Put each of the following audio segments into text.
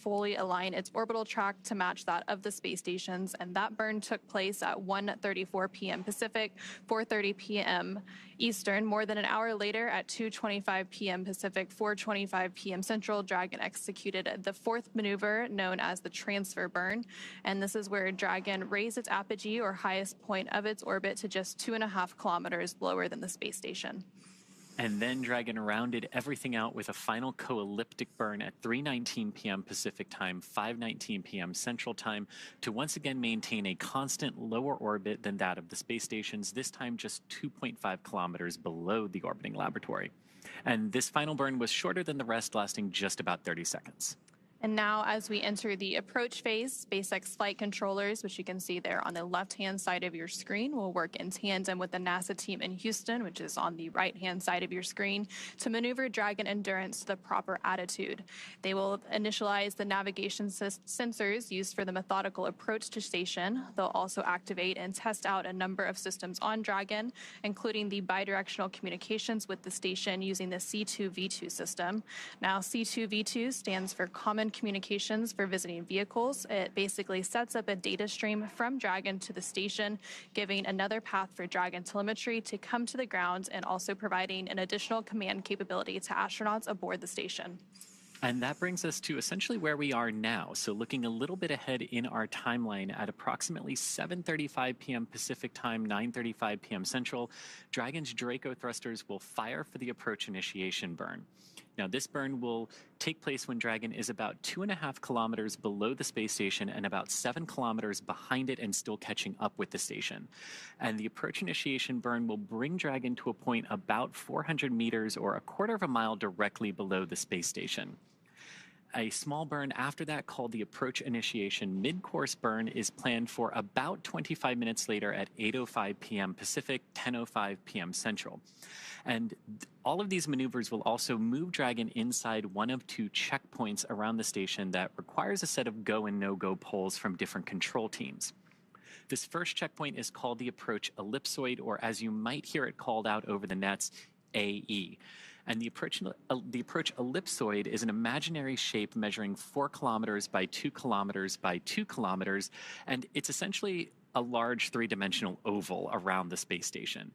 fully align its orbital track to match that of the space stations, and that burn took place at 1:34 p.m. Pacific, 4:30 p.m. Eastern. More than an hour later, at 2:25 p.m. Pacific, 4:25 p.m. Central, Dragon executed the fourth maneuver known as the transfer burn, and this is where Dragon raised its apogee, or highest point of its orbit, to just 2.5 kilometers lower than the space station. And then Dragon rounded everything out with a final co-elliptic burn at 3:19 p.m. Pacific time, 5:19 p.m. Central time, to once again maintain a constant lower orbit than that of the space stations, this time just 2.5 kilometers below the orbiting laboratory. And this final burn was shorter than the rest, lasting just about 30 seconds. And now, as we enter the approach phase, SpaceX flight controllers, which you can see there on the left-hand side of your screen, will work in tandem with the NASA team in Houston, which is on the right-hand side of your screen, to maneuver Dragon Endurance to the proper attitude. They will initialize the navigation sensors used for the methodical approach to station. They'll also activate and test out a number of systems on Dragon, including the bidirectional communications with the station using the C2V2 system. Now, C2V2 stands for Common Communications for Visiting Vehicles. It basically sets up a data stream from Dragon to the station, giving another path for Dragon telemetry to come to the ground, and also providing an additional command capability to astronauts aboard the station. And that brings us to essentially where we are now. So looking a little bit ahead in our timeline, at approximately 7:35 p.m. Pacific time, 9:35 p.m. Central, Dragon's Draco thrusters will fire for the approach initiation burn. Now, this burn will take place when Dragon is about 2.5 kilometers below the space station and about 7 kilometers behind it and still catching up with the station. And the approach initiation burn will bring Dragon to a point about 400 meters or a quarter of a mile directly below the space station. A small burn after that, called the approach initiation mid-course burn, is planned for about 25 minutes later at 8:05 p.m. Pacific, 10:05 p.m. Central. And all of these maneuvers will also move Dragon inside one of two checkpoints around the station that requires a set of go and no-go polls from different control teams. This first checkpoint is called the approach ellipsoid, or as you might hear it called out over the nets, AE. And the approach ellipsoid is an imaginary shape measuring 4 kilometers by 2 kilometers by 2 kilometers, and it's essentially a large three-dimensional oval around the space station.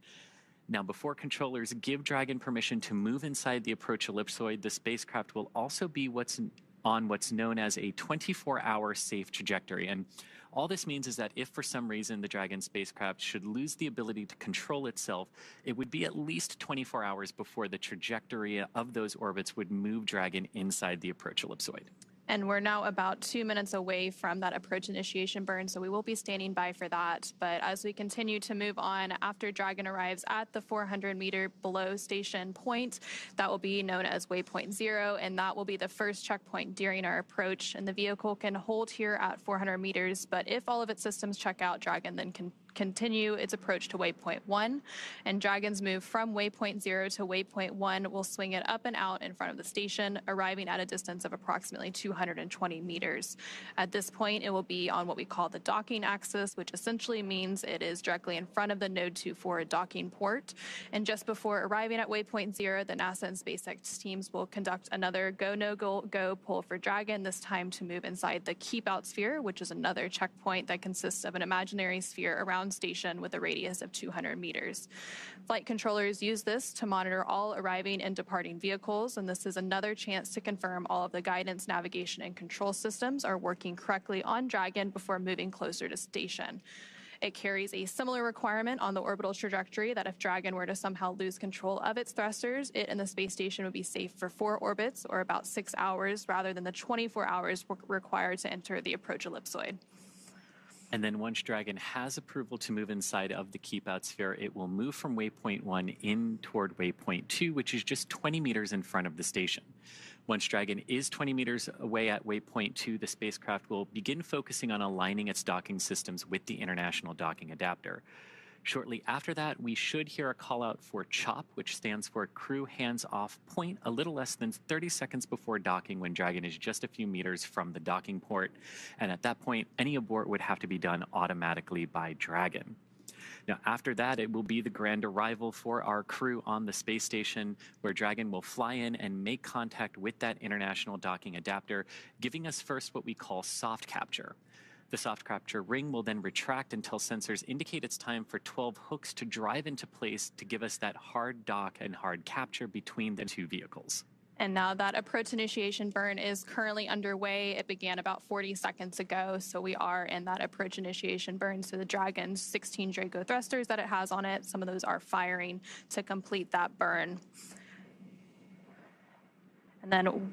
Now, before controllers give Dragon permission to move inside the approach ellipsoid, the spacecraft will also be on what's known as a 24-hour safe trajectory. And all this means is that if for some reason the Dragon spacecraft should lose the ability to control itself, it would be at least 24 hours before the trajectory of those orbits would move Dragon inside the approach ellipsoid. And we're now about 2 minutes away from that approach initiation burn, so we will be standing by for that. But as we continue to move on, after Dragon arrives at the 400-meter below station point, that will be known as waypoint 0, and that will be the first checkpoint during our approach. And the vehicle can hold here at 400 meters, but if all of its systems check out, Dragon then can continue its approach to waypoint 1, and Dragon's move from waypoint 0 to waypoint 1 will swing it up and out in front of the station, arriving at a distance of approximately 220 meters. At this point, it will be on what we call the docking axis, which essentially means it is directly in front of the Node 24 docking port. And just before arriving at waypoint 0, the NASA and SpaceX teams will conduct another go-no-go poll for Dragon, this time to move inside the keep-out sphere, which is another checkpoint that consists of an imaginary sphere around station with a radius of 200 meters. Flight controllers use this to monitor all arriving and departing vehicles, and this is another chance to confirm all of the guidance, navigation, and control systems are working correctly on Dragon before moving closer to station. It carries a similar requirement on the orbital trajectory that if Dragon were to somehow lose control of its thrusters, it and the space station would be safe for 4 orbits, or about 6 hours, rather than the 24 hours required to enter the approach ellipsoid. And then once Dragon has approval to move inside of the keep-out sphere, it will move from waypoint 1 in toward waypoint 2, which is just 20 meters in front of the station. Once Dragon is 20 meters away at waypoint 2, the spacecraft will begin focusing on aligning its docking systems with the International Docking Adapter. Shortly after that, we should hear a call out for CHOP, which stands for Crew Hands Off Point, a little less than 30 seconds before docking, when Dragon is just a few meters from the docking port. And at that point, any abort would have to be done automatically by Dragon. Now, after that, it will be the grand arrival for our crew on the space station, where Dragon will fly in and make contact with that international docking adapter, giving us first what we call soft capture. The soft capture ring will then retract until sensors indicate it's time for 12 hooks to drive into place to give us that hard dock and hard capture between the two vehicles. And now that approach initiation burn is currently underway. It began about 40 seconds ago, so we are in that approach initiation burn. So the Dragon's 16 Draco thrusters that it has on it, some of those are firing to complete that burn. And then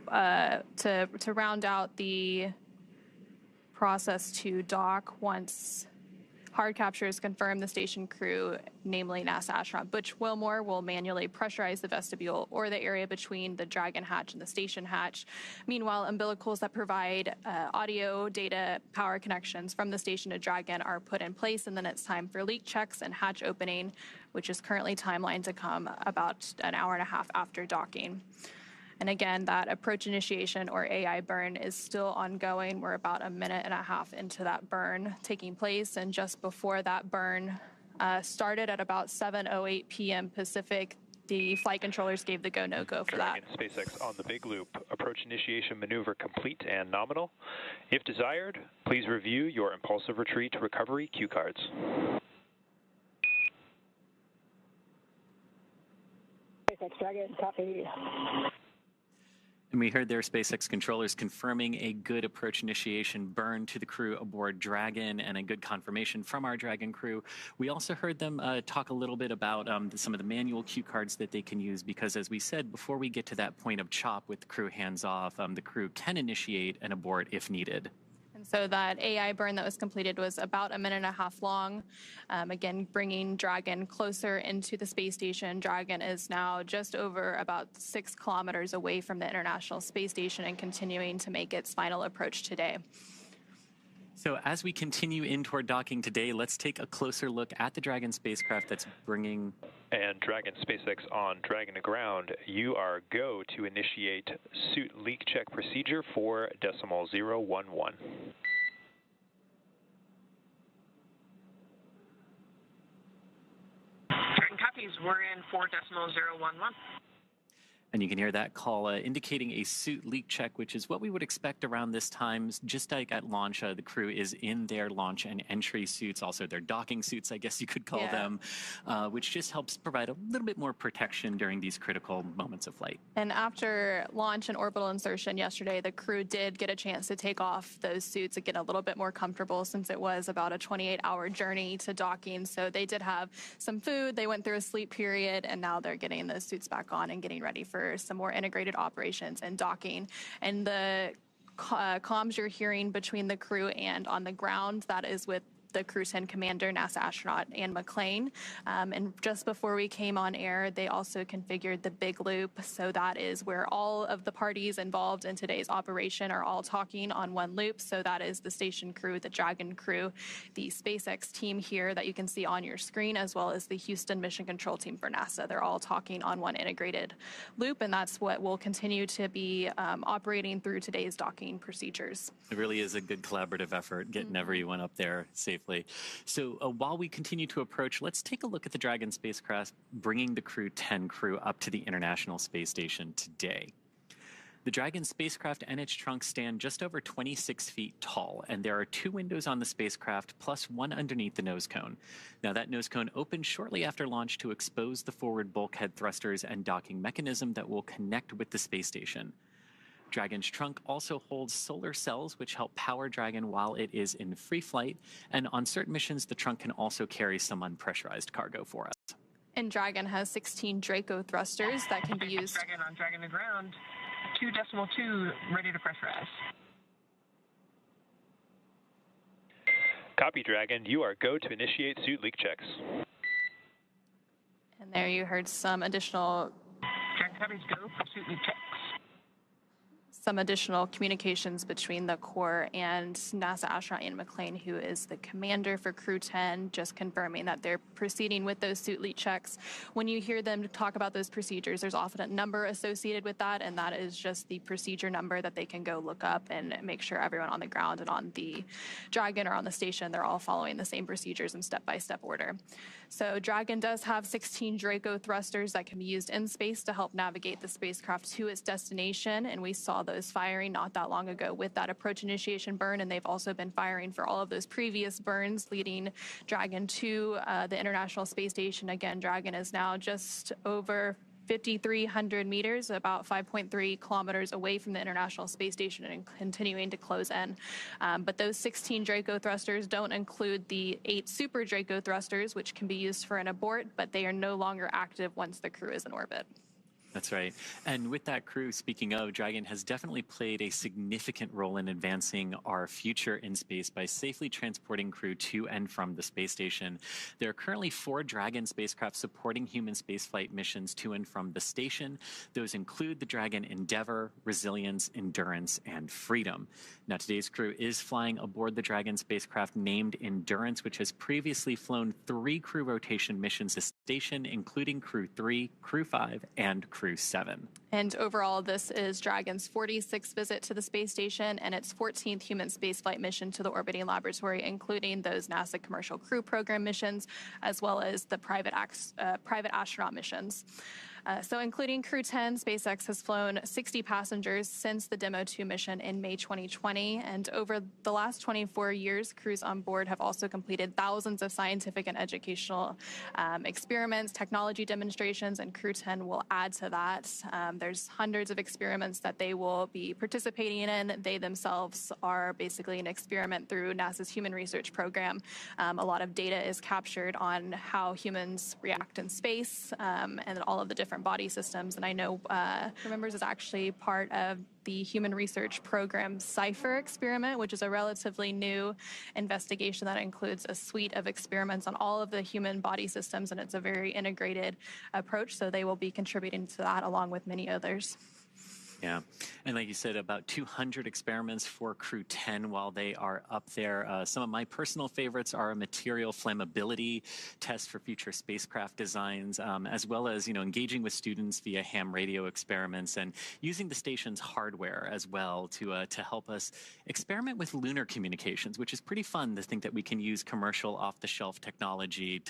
to round out the process to dock, once hard capture is confirmed, the station crew, namely NASA astronaut Butch Wilmore, will manually pressurize the vestibule or the area between the Dragon hatch and the station hatch. Meanwhile, umbilicals that provide audio, data, power connections from the station to Dragon are put in place, and then it's time for leak checks and hatch opening, which is currently timelined to come about an hour and a half after docking. And again, that approach initiation or AI burn is still ongoing. We're about a minute and a half into that burn taking place. And just before that burn started at about 7:08 p.m. Pacific, the flight controllers gave the go, no-go for that. SpaceX on the big loop. Approach initiation maneuver complete and nominal. If desired, please review your impulsive retreat recovery cue cards. SpaceX Dragon, copy. And we heard their SpaceX controllers confirming a good approach initiation burn to the crew aboard Dragon, and a good confirmation from our Dragon crew. We also heard them talk a little bit about some of the manual cue cards that they can use, because as we said, before we get to that point of chop with the crew hands off, the crew can initiate an abort if needed. And so that AI burn that was completed was about a minute and a half long. Again, bringing Dragon closer into the space station. Dragon is now just over about 6 kilometers away from the International Space Station and continuing to make its final approach today. So as we continue in toward docking today, let's take a closer look at the Dragon spacecraft that's bringing... And Dragon SpaceX on Dragon to ground, you are go to initiate suit leak check procedure for decimal 011. Dragon copies, we're in for decimal 011. And you can hear that call indicating a suit leak check, which is what we would expect around this time. Just like at launch, the crew is in their launch and entry suits, also their docking suits, I guess you could call them, which just helps provide a little bit more protection during these critical moments of flight. And after launch and orbital insertion yesterday, the crew did get a chance to take off those suits and get a little bit more comfortable, since it was about a 28-hour journey to docking. So they did have some food, they went through a sleep period, and now they're getting those suits back on and getting ready for some more integrated operations and docking. And the comms you're hearing between the crew and on the ground, that is with the Crew-10 commander, NASA astronaut Ann McClain. And just before we came on air, they also configured the big loop. So that is where all of the parties involved in today's operation are all talking on one loop. So that is the station crew, the Dragon crew, the SpaceX team here that you can see on your screen, as well as the Houston Mission Control team for NASA. They're all talking on one integrated loop, and that's what will continue to be operating through today's docking procedures. It really is a good collaborative effort, getting everyone up there safely. So while we continue to approach, let's take a look at the Dragon spacecraft bringing the Crew-10 crew up to the International Space Station today. The Dragon spacecraft and its trunk stand just over 26 feet tall, and there are 2 windows on the spacecraft plus one underneath the nose cone. Now, that nose cone opens shortly after launch to expose the forward bulkhead thrusters and docking mechanism that will connect with the space station. Dragon's trunk also holds solar cells, which help power Dragon while it is in free flight, and on certain missions, the trunk can also carry some unpressurized cargo for us. And Dragon has 16 Draco thrusters that can be used. Dragon on Dragon to ground, 2.2 ready to pressurize. Copy, Dragon. You are go to initiate suit leak checks. And there you heard some additional Dragon copies, go for suit leak checks. some additional communications between the Corps and NASA astronaut Ian McLean, who is the commander for Crew-10, just confirming that they're proceeding with those suit leak checks. When you hear them talk about those procedures, there's often a number associated with that, and that is just the procedure number that they can go look up and make sure everyone on the ground and on the Dragon or on the station, they're all following the same procedures in step-by-step order. So Dragon does have 16 Draco thrusters that can be used in space to help navigate the spacecraft to its destination, and we saw those firing not that long ago with that approach initiation burn, and they've also been firing for all of those previous burns leading Dragon to the International Space Station. Again, Dragon is now just over 5,300 meters, about 5.3 kilometers away from the International Space Station and continuing to close in. But those 16 Draco thrusters don't include the 8 Super Draco thrusters, which can be used for an abort, but they are no longer active once the crew is in orbit. That's right. And with that crew, speaking of, Dragon has definitely played a significant role in advancing our future in space by safely transporting crew to and from the space station. There are currently 4 Dragon spacecraft supporting human spaceflight missions to and from the station. Those include the Dragon Endeavour, Resilience, Endurance, and Freedom. Now, today's crew is flying aboard the Dragon spacecraft named Endurance, which has previously flown 3 crew rotation missions to the station, including Crew-3, Crew-5, and Crew-7. And overall, this is Dragon's 46th visit to the space station and its 14th human spaceflight mission to the orbiting laboratory, including those NASA Commercial Crew Program missions, as well as the private astronaut missions. So including Crew-10, SpaceX has flown 60 passengers since the Demo 2 mission in May 2020. And over the last 24 years, crews on board have also completed thousands of scientific and educational experiments, technology demonstrations, and Crew-10 will add to that. There's hundreds of experiments that they will be participating in. They themselves are basically an experiment through NASA's Human Research Program. A lot of data is captured on how humans react in space and all of the different body systems. And I know Remembers is actually part of the Human Research Program CIPHER experiment, which is a relatively new investigation that includes a suite of experiments on all of the human body systems, and it's a very integrated approach. So they will be contributing to that along with many others. Yeah, and like you said, about 200 experiments for Crew-10 while they are up there. Some of my personal favorites are a material flammability test for future spacecraft designs, as well as, engaging with students via ham radio experiments and using the station's hardware as well to help us experiment with lunar communications, which is pretty fun to think that we can use commercial off-the-shelf technology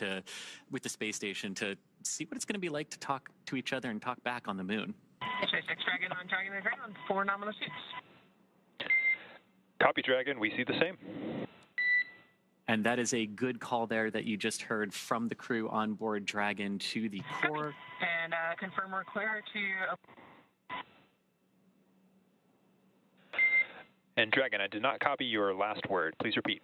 with the space station to see what it's going to be like to talk to each other and talk back on the moon. SpaceX Dragon on Dragon the ground, 4 nominal suits. Copy, Dragon. We see the same. And that is a good call there that you just heard from the crew on board Dragon to the core. And confirm we're clear to... And Dragon, I did not copy your last word. Please repeat.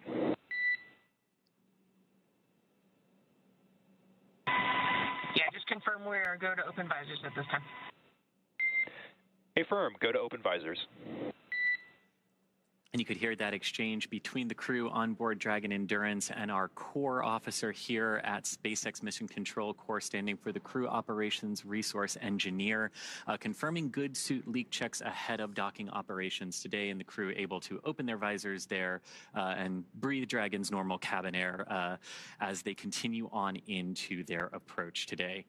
Yeah, just confirm we're go to open visors at this time. Affirm, go to open visors. And you could hear that exchange between the crew on board Dragon Endurance and our core officer here at SpaceX Mission Control, core standing for the Crew Operations Resource Engineer, confirming good suit leak checks ahead of docking operations today, and the crew able to open their visors there and breathe Dragon's normal cabin air as they continue on into their approach today.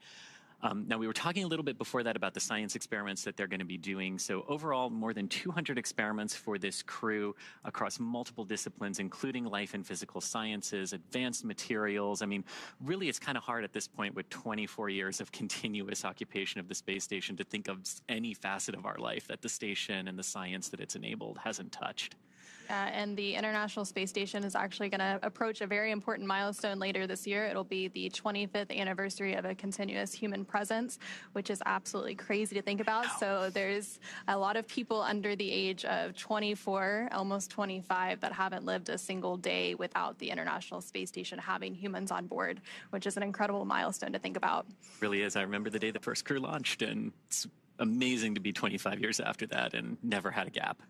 Now, we were talking a little bit before that about the science experiments that they're going to be doing. So overall, more than 200 experiments for this crew across multiple disciplines, including life and physical sciences, advanced materials. I mean, really, it's kind of hard at this point with 24 years of continuous occupation of the space station to think of any facet of our life that the station and the science that it's enabled hasn't touched. And the International Space Station is actually going to approach a very important milestone later this year. It'll be the 25th anniversary of a continuous human presence, which is absolutely crazy to think about. So there's a lot of people under the age of 24, almost 25, that haven't lived a single day without the International Space Station having humans on board, which is an incredible milestone to think about. It really is. I remember the day the first crew launched, and it's amazing to be 25 years after that and never had a gap.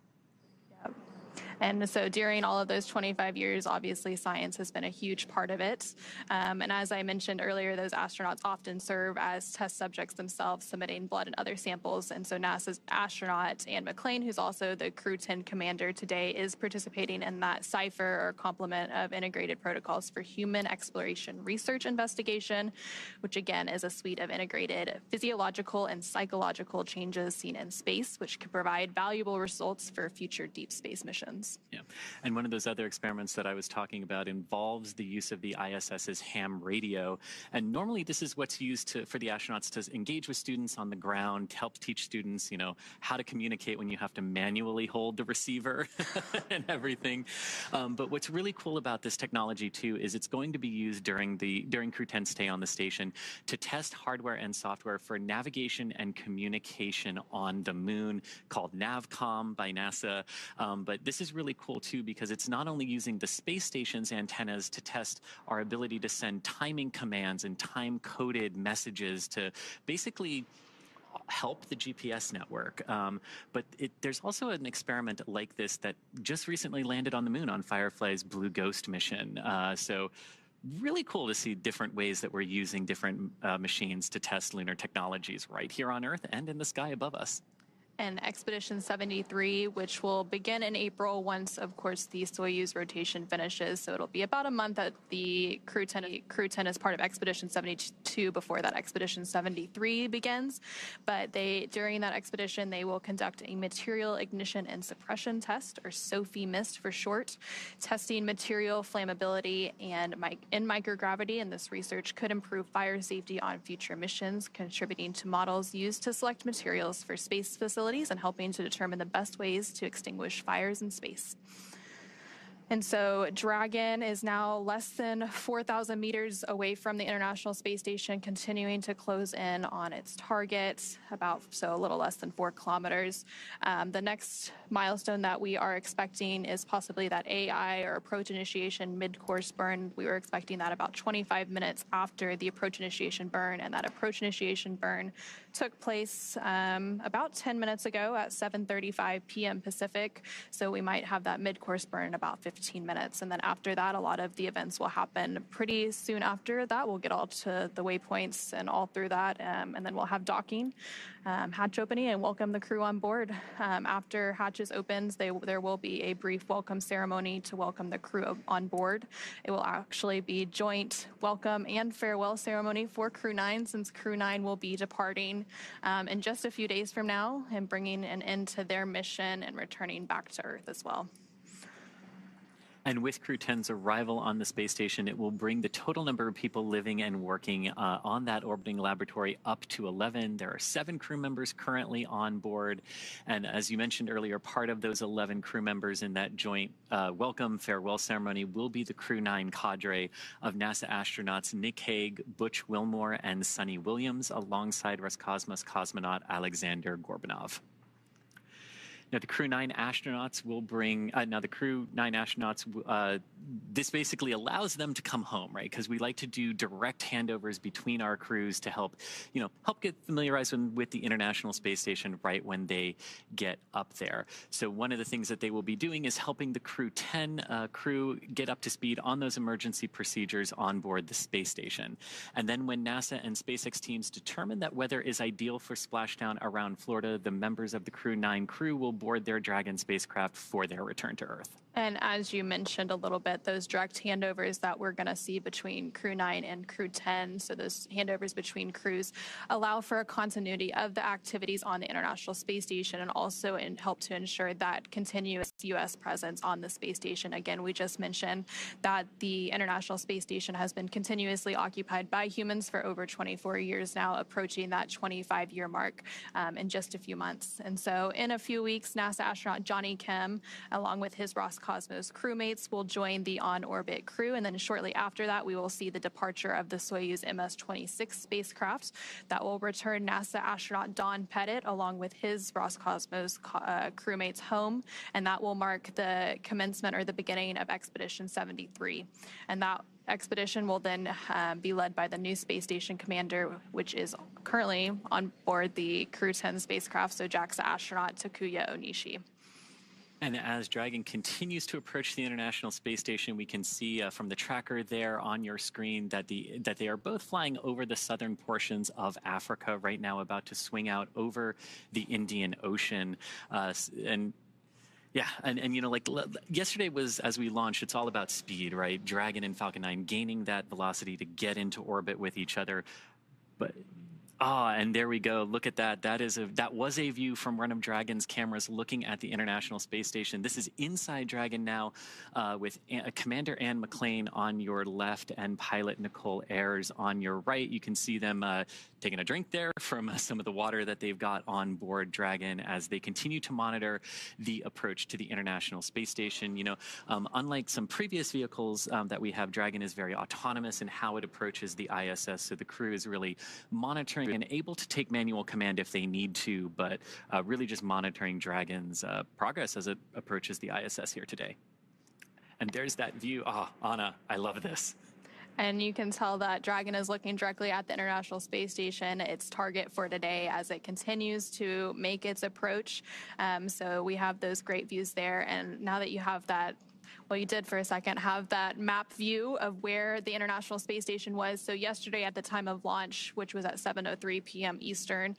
And so during all of those 25 years, obviously science has been a huge part of it. And as I mentioned earlier, those astronauts often serve as test subjects themselves, submitting blood and other samples. And so NASA's astronaut Anne McClain, who's also the Crew-10 commander today, is participating in that CIPHER, or complement of integrated protocols for human exploration research investigation, which again is a suite of integrated physiological and psychological changes seen in space, which could provide valuable results for future deep space missions. Yeah, and one of those other experiments that I was talking about involves the use of the ISS's ham radio. And normally this is what's used for the astronauts to engage with students on the ground, help teach students, how to communicate when you have to manually hold the receiver and everything. But what's really cool about this technology too is it's going to be used during Crew-10's stay on the station to test hardware and software for navigation and communication on the moon, called NavCom by NASA. But this is really cool too because it's not only using the space station's antennas to test our ability to send timing commands and time-coded messages to basically help the GPS network. But there's also an experiment like this that just recently landed on the moon on Firefly's Blue Ghost mission. So really cool to see different ways that we're using different machines to test lunar technologies right here on Earth and in the sky above us. And Expedition 73, which will begin in April once, of course, the Soyuz rotation finishes. So it'll be about a month that the Crew-10 is part of Expedition 72 before that Expedition 73 begins. But during that expedition, they will conduct a material ignition and suppression test, or SOFI-MIST for short, testing material flammability and in microgravity. And this research could improve fire safety on future missions, contributing to models used to select materials for space facilities and helping to determine the best ways to extinguish fires in space. And so Dragon is now less than 4,000 meters away from the International Space Station, continuing to close in on its target, a little less than 4 kilometers. The next milestone that we are expecting is possibly that AI, or approach initiation mid-course burn. We were expecting that about 25 minutes after the approach initiation burn, and that approach initiation burn took place about 10 minutes ago at 7:35 p.m. Pacific. So we might have that mid-course burn in about 15 minutes. And then after that, a lot of the events will happen pretty soon after that. We'll get all to the waypoints and all through that. And then we'll have docking, hatch opening, and welcome the crew on board. After hatches opens, there will be a brief welcome ceremony to welcome the crew on board. It will actually be joint welcome and farewell ceremony for Crew-9, since Crew-9 will be departing in just a few days from now and bringing an end to their mission and returning back to Earth as well. And with Crew-10's arrival on the space station, it will bring the total number of people living and working on that orbiting laboratory up to 11. There are 7 crew members currently on board. And as you mentioned earlier, part of those 11 crew members in that joint welcome farewell ceremony will be the Crew-9 cadre of NASA astronauts Nick Hague, Butch Wilmore, and Sonny Williams, alongside Roscosmos cosmonaut Alexander Gorbanov. Now, the Crew-9 astronauts will bring, this basically allows them to come home, right? Because we like to do direct handovers between our crews to help get familiarized with the International Space Station right when they get up there. So one of the things that they will be doing is helping the Crew-10 crew get up to speed on those emergency procedures on board the space station. And then when NASA and SpaceX teams determine that weather is ideal for splashdown around Florida, the members of the Crew-9 crew will board their Dragon spacecraft for their return to Earth. And as you mentioned a little bit, those direct handovers that we're going to see between Crew-9 and Crew-10, so those handovers between crews, allow for a continuity of the activities on the International Space Station and also help to ensure that continuous U.S. presence on the space station. Again, we just mentioned that the International Space Station has been continuously occupied by humans for over 24 years now, approaching that 25-year mark in just a few months. And so in a few weeks, NASA astronaut Johnny Kim, along with his Roscosmos crewmates, will join the on-orbit crew. And then shortly after that, we will see the departure of the Soyuz MS-26 spacecraft that will return NASA astronaut Don Pettit, along with his Roscosmos crewmates, home. And that will mark the commencement, or the beginning, of Expedition 73. And that expedition will then be led by the new space station commander, which is currently on board the Crew-10 spacecraft, so JAXA astronaut Takuya Onishi. And as Dragon continues to approach the International Space Station, we can see from the tracker there on your screen that they are both flying over the southern portions of Africa right now, about to swing out over the Indian Ocean. And you know, like yesterday was, as we launched, it's all about speed, right? Dragon and Falcon 9 gaining that velocity to get into orbit with each other. But and there we go. Look at that. That was a view from one of Dragon's cameras looking at the International Space Station. This is inside Dragon now, with Commander Anne McClain on your left and pilot Nicole Ayers on your right. You can see them taking a drink there from some of the water that they've got on board Dragon as they continue to monitor the approach to the International Space Station. You know, unlike some previous vehicles that we have, Dragon is very autonomous in how it approaches the ISS. So the crew is really monitoring and able to take manual command if they need to, but really just monitoring Dragon's progress as it approaches the ISS here today. And there's that view. Anna, I love this. And you can tell that Dragon is looking directly at the International Space Station, its target for today, as it continues to make its approach. So we have those great views there. And now that you have that, well, you did for a second have that map view of where the International Space Station was. So yesterday at the time of launch, which was at 7:03 p.m. Eastern,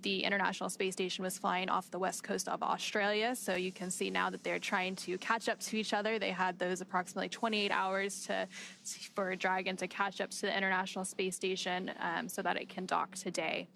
the International Space Station was flying off the west coast of Australia. So you can see now that they're trying to catch up to each other. They had those approximately 28 hours for Dragon to catch up to the International Space Station so that it can dock today.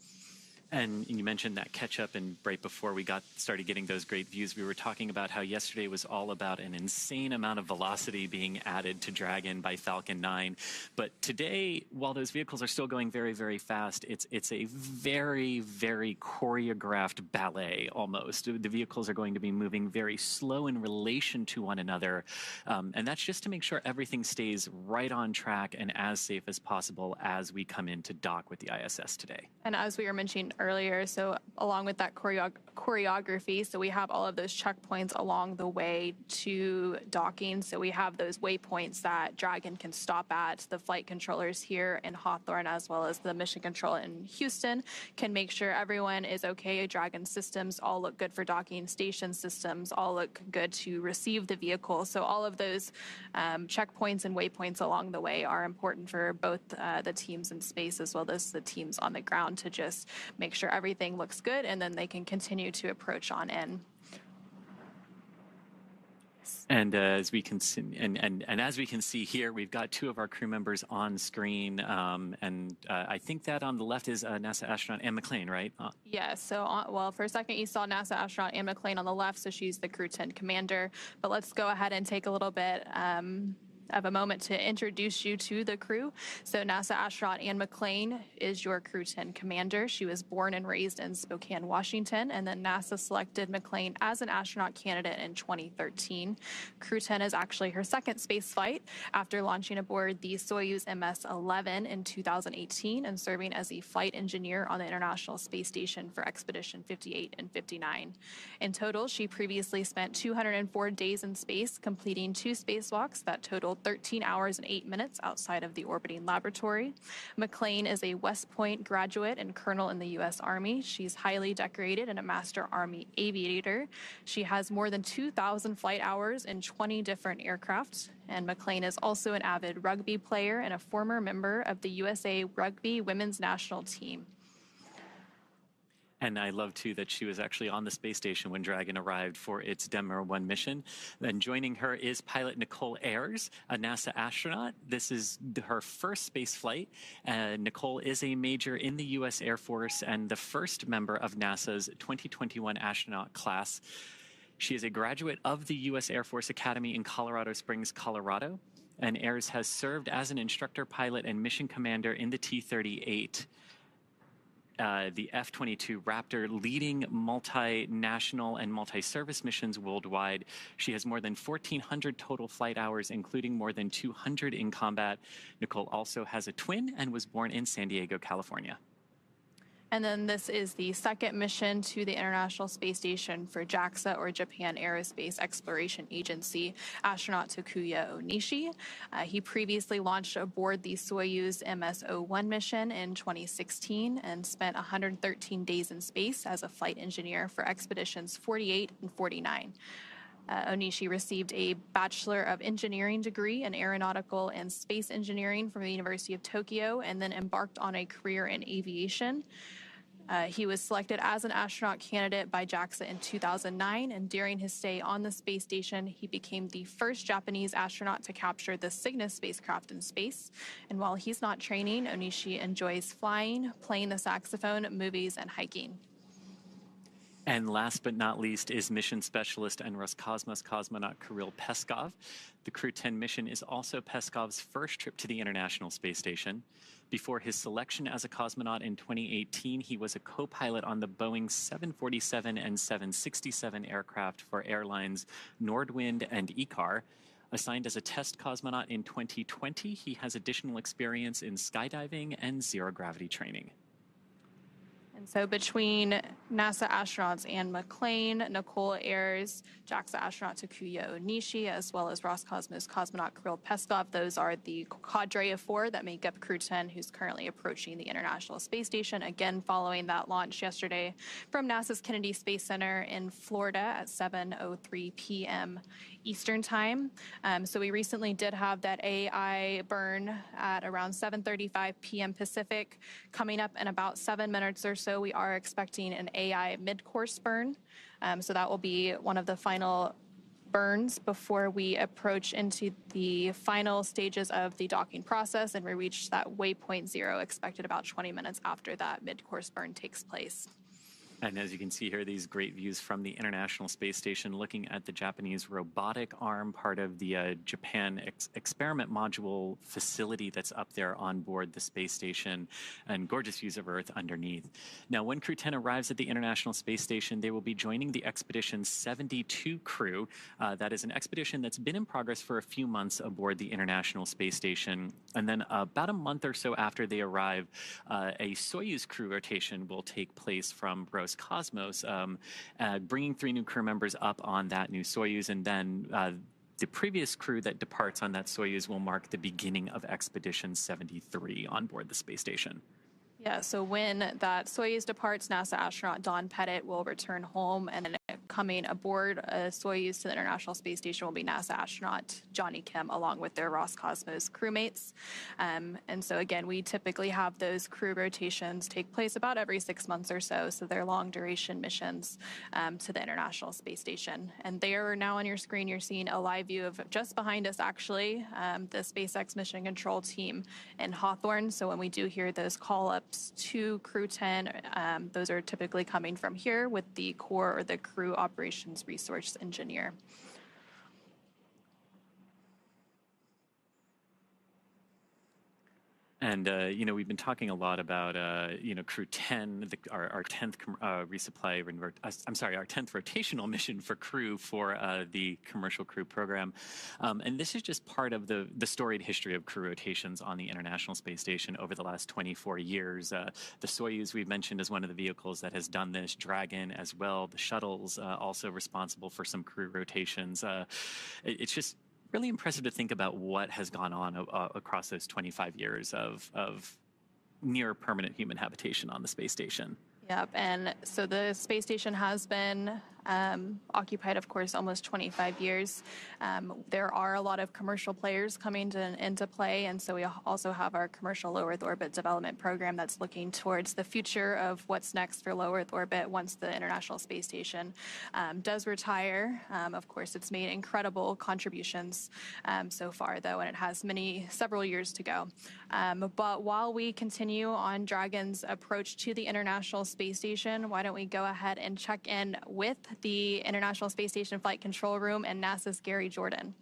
And you mentioned that catch up, and right before we started getting those great views, we were talking about how yesterday was all about an insane amount of velocity being added to Dragon by Falcon 9. But today, while those vehicles are still going very, very fast, it's a very, very choreographed ballet almost. The vehicles are going to be moving very slow in relation to one another. And that's just to make sure everything stays right on track and as safe as possible as we come in to dock with the ISS today. And as we were mentioning earlier, so along with that choreography, so we have all of those checkpoints along the way to docking. So we have those waypoints that Dragon can stop at. The flight controllers here in Hawthorne, as well as the mission control in Houston, can make sure everyone is okay. Dragon systems all look good for docking. Station systems all look good to receive the vehicle. So all of those checkpoints and waypoints along the way are important for both the teams in space as well as the teams on the ground to just make sure everything looks good, and then they can continue to approach on in. And as we can see, and as we can see here, we've got two of our crew members on screen, and I think that on the left is NASA astronaut Anne McClain, right? Yeah. So, well, for a second you saw NASA astronaut Anne McClain on the left, so she's the Crew-10 commander. But let's go ahead and take a little bit of a moment to introduce you to the crew. So NASA astronaut Anne McClain is your Crew-10 commander. She was born and raised in Spokane, Washington, and then NASA selected McClain as an astronaut candidate in 2013. Crew-10 is actually her second space flight after launching aboard the Soyuz MS-11 in 2018 and serving as a flight engineer on the International Space Station for Expedition 58 and 59. In total, she previously spent 204 days in space, completing 2 spacewalks that totaled 13 hours and 8 minutes outside of the orbiting laboratory. McClain is a West Point graduate and colonel in the U.S. Army. She's highly decorated and a Master Army aviator. She has more than 2,000 flight hours in 20 different aircraft. And McClain is also an avid rugby player and a former member of the USA Rugby Women's National Team. And I love, too, that she was actually on the space station when Dragon arrived for its Demo 1 mission. And joining her is pilot Nicole Ayers, a NASA astronaut. This is her first space flight. Nicole is a major in the U.S. Air Force and the first member of NASA's 2021 astronaut class. She is a graduate of the U.S. Air Force Academy in Colorado Springs, Colorado. And Ayers has served as an instructor pilot and mission commander in the T-38. The F-22 Raptor, leading multinational and multi-service missions worldwide. She has more than 1,400 total flight hours, including more than 200 in combat. Nicole also has a twin and was born in San Diego, California. And then this is the second mission to the International Space Station for JAXA, or Japan Aerospace Exploration Agency, astronaut Takuya Onishi. He previously launched aboard the Soyuz MS-01 mission in 2016 and spent 113 days in space as a flight engineer for expeditions 48 and 49. Onishi received a Bachelor of Engineering degree in Aeronautical and Space Engineering from the University of Tokyo, and then embarked on a career in aviation. He was selected as an astronaut candidate by JAXA in 2009, and during his stay on the space station, he became the first Japanese astronaut to capture the Cygnus spacecraft in space. And while he's not training, Onishi enjoys flying, playing the saxophone, movies, and hiking. And last but not least is mission specialist and Roscosmos cosmonaut Kirill Peskov. The Crew-10 mission is also Peskov's first trip to the International Space Station. Before his selection as a cosmonaut in 2018, he was a co-pilot on the Boeing 747 and 767 aircraft for airlines Nordwind and ICAR. Assigned as a test cosmonaut in 2020, he has additional experience in skydiving and zero-gravity training. And so between NASA astronauts Anne McClain, Nicole Ayers, JAXA astronaut Takuya Onishi, as well as Roscosmos cosmonaut Kirill Peskov, those are the cadre of 4 that make up Crew-10, who's currently approaching the International Space Station, again following that launch yesterday from NASA's Kennedy Space Center in Florida at 7:03 p.m. Eastern Time. So we recently did have that AI burn at around 7:35 p.m. Pacific. Coming up in about 7 minutes or so, we are expecting an AI mid-course burn. So that will be one of the final burns before we approach into the final stages of the docking process, and we reach that waypoint 0 expected about 20 minutes after that mid-course burn takes place. And as you can see here, these great views from the International Space Station, looking at the Japanese robotic arm, part of the Japan experiment module facility that's up there on board the space station, and gorgeous views of Earth underneath. Now, when Crew-10 arrives at the International Space Station, they will be joining the Expedition 72 crew. That is an expedition that's been in progress for a few months aboard the International Space Station. And then about a month or so after they arrive, a Soyuz crew rotation will take place from Roscosmos, bringing 3 new crew members up on that new Soyuz, and then the previous crew that departs on that Soyuz will mark the beginning of Expedition 73 on board the space station. Yeah, so when that Soyuz departs, NASA astronaut Don Pettit will return home, and then coming aboard a Soyuz to the International Space Station will be NASA astronaut Johnny Kim, along with their Roscosmos crewmates. And so again, we typically have those crew rotations take place about every 6 months or so, so they're long duration missions to the International Space Station. And there now on your screen, you're seeing a live view of just behind us, actually, the SpaceX mission control team in Hawthorne. So when we do hear those call-ups to Crew-10, those are typically coming from here with the core or the crew operations resource engineer. And, we've been talking a lot about, Crew-10, our 10th resupply, our 10th rotational mission for Crew for the Commercial Crew program. And this is just part of the storied history of crew rotations on the International Space Station over the last 24 years. The Soyuz we've mentioned as one of the vehicles that has done this, Dragon as well, the shuttles also responsible for some crew rotations. It's just really impressive to think about what has gone on across those 25 years of near permanent human habitation on the space station. Yep, and so the space station has been occupied, of course, almost 25 years. There are a lot of commercial players coming into play, and so we also have our commercial low Earth orbit development program that's looking towards the future of what's next for low Earth orbit once the International Space Station does retire. Of course, it's made incredible contributions so far, though, and it has several years to go. But while we continue on Dragon's approach to the International Space Station, why don't we go ahead and check in with the International Space Station Flight Control Room and NASA's Gary Jordan.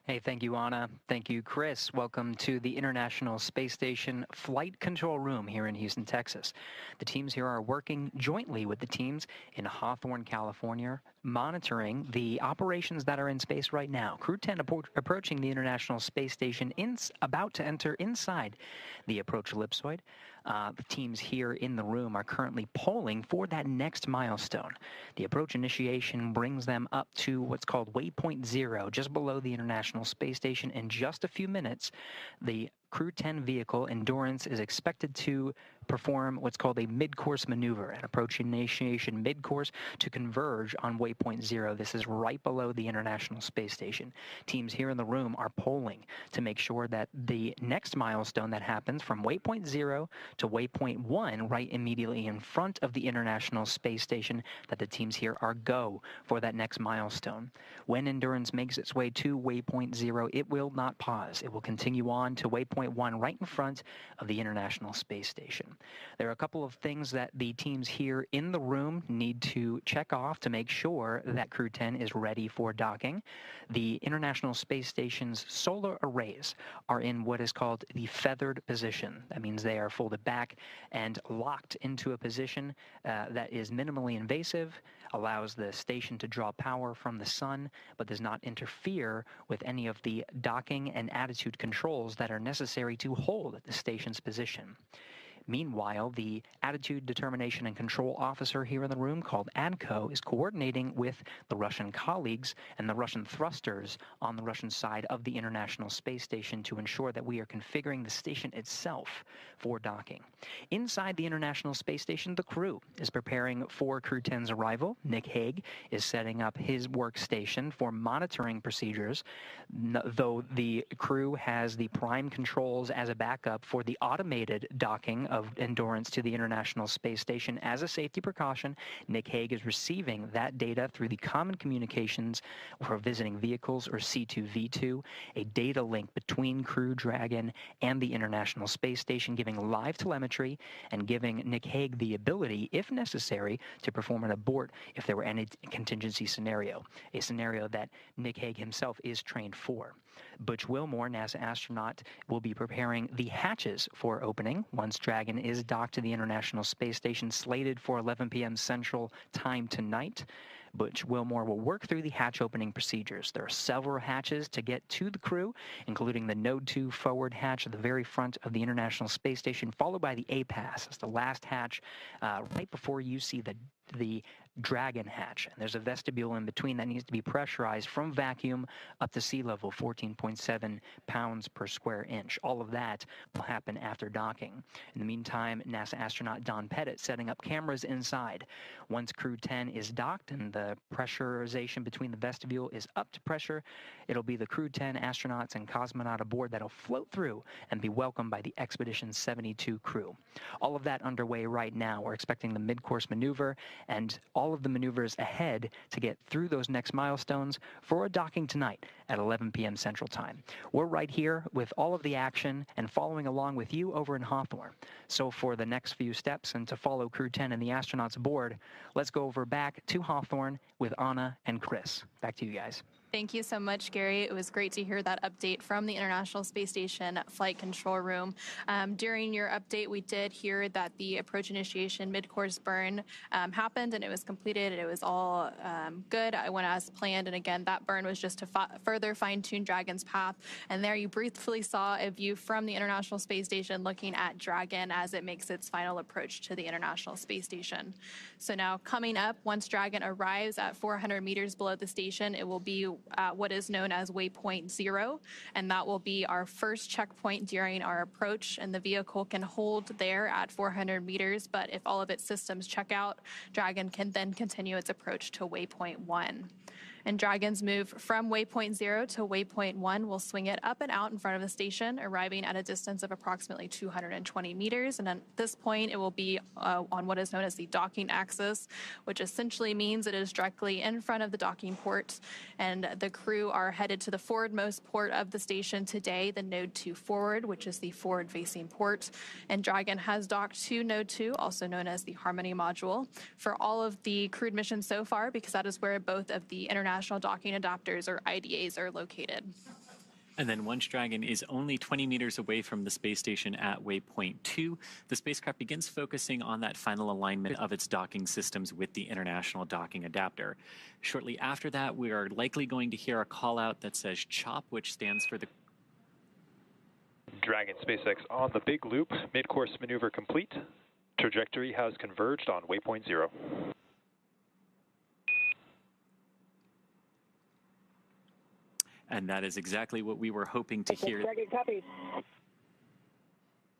Hey, thank you, Anna. Thank you, Chris. Welcome to the International Space Station Flight Control Room here in Houston, Texas. The teams here are working jointly with the teams in Hawthorne, California, monitoring the operations that are in space right now. Crew-10 approaching the International Space Station, about to enter inside the approach ellipsoid. The teams here in the room are currently polling for that next milestone. The approach initiation brings them up to what's called waypoint 0, just below the International Space Station. In just a few minutes, the Crew-10 vehicle Endurance is expected to perform what's called a mid-course maneuver, an approach initiation mid-course to converge on waypoint 0. This is right below the International Space Station. Teams here in the room are polling to make sure that the next milestone that happens from waypoint 0 to waypoint 1, right immediately in front of the International Space Station, that the teams here are go for that next milestone. When Endurance makes its way to waypoint 0, it will not pause. It will continue on to waypoint 1 right in front of the International Space Station. There are a couple of things that the teams here in the room need to check off to make sure that Crew-10 is ready for docking. The International Space Station's solar arrays are in what is called the feathered position. That means they are folded back and locked into a position that is minimally invasive, allows the station to draw power from the sun, but does not interfere with any of the docking and attitude controls that are necessary to hold the station's position. Meanwhile, the Attitude Determination and Control Officer here in the room, called ADCO, is coordinating with the Russian colleagues and the Russian thrusters on the Russian side of the International Space Station to ensure that we are configuring the station itself for docking. Inside the International Space Station, the crew is preparing for Crew-10's arrival. Nick Hague is setting up his workstation for monitoring procedures, though the crew has the prime controls as a backup for the automated docking of Endurance to the International Space Station. As a safety precaution, Nick Hague is receiving that data through the Common Communications for Visiting Vehicles, or C2V2, a data link between Crew Dragon and the International Space Station, giving live telemetry and giving Nick Hague the ability, if necessary, to perform an abort if there were any contingency scenario, a scenario that Nick Hague himself is trained for. Butch Wilmore, NASA astronaut, will be preparing the hatches for opening once Dragon is docked to the International Space Station, slated for 11 p.m. Central Time tonight. Butch Wilmore will work through the hatch opening procedures. There are several hatches to get to the crew, including the Node 2 forward hatch at the very front of the International Space Station, followed by the A-Pass. It's the last hatch right before you see the Dragon hatch. And there's a vestibule in between that needs to be pressurized from vacuum up to sea level, 14.7 pounds per square inch. All of that will happen after docking. In the meantime, NASA astronaut Don Pettit setting up cameras inside. Once Crew-10 is docked and the pressurization between the vestibule is up to pressure, it'll be the Crew-10 astronauts and cosmonaut aboard that'll float through and be welcomed by the Expedition 72 crew. All of that underway right now. We're expecting the mid-course maneuver and all of the maneuvers ahead to get through those next milestones for a docking tonight at 11 p.m. Central Time. We're right here with all of the action and following along with you over in Hawthorne. So for the next few steps and to follow Crew-10 and the astronauts aboard, let's go over back to Hawthorne with Anna and Chris. Back to you guys. Thank you so much, Gary. It was great to hear that update from the International Space Station Flight Control Room. During your update, we did hear that the approach initiation mid-course burn happened and it was completed. It was all good. I went as planned, and again, that burn was just to further fine-tune Dragon's path. And there you briefly saw a view from the International Space Station looking at Dragon as it makes its final approach to the International Space Station. So now coming up, once Dragon arrives at 400 meters below the station, it will be what is known as waypoint 0, and that will be our first checkpoint during our approach, and the vehicle can hold there at 400 meters, but if all of its systems check out, Dragon can then continue its approach to waypoint 1. And Dragon's move from waypoint 0 to waypoint 1 will swing it up and out in front of the station, arriving at a distance of approximately 220 meters. And at this point, it will be on what is known as the docking axis, which essentially means it is directly in front of the docking port. And the crew are headed to the forwardmost port of the station today, the Node 2 forward, which is the forward-facing port. And Dragon has docked to Node 2, also known as the Harmony module, for all of the crewed missions so far, because that is where both of the International Docking Adapters, or IDAs, are located. And then once Dragon is only 20 meters away from the space station at waypoint 2, the spacecraft begins focusing on that final alignment of its docking systems with the International Docking Adapter. Shortly after that, we are likely going to hear a call out that says CHOP, which stands for the Dragon SpaceX on the big loop, mid-course maneuver complete. Trajectory has converged on waypoint 0. And that is exactly what we were hoping to hear. Dragon, copy.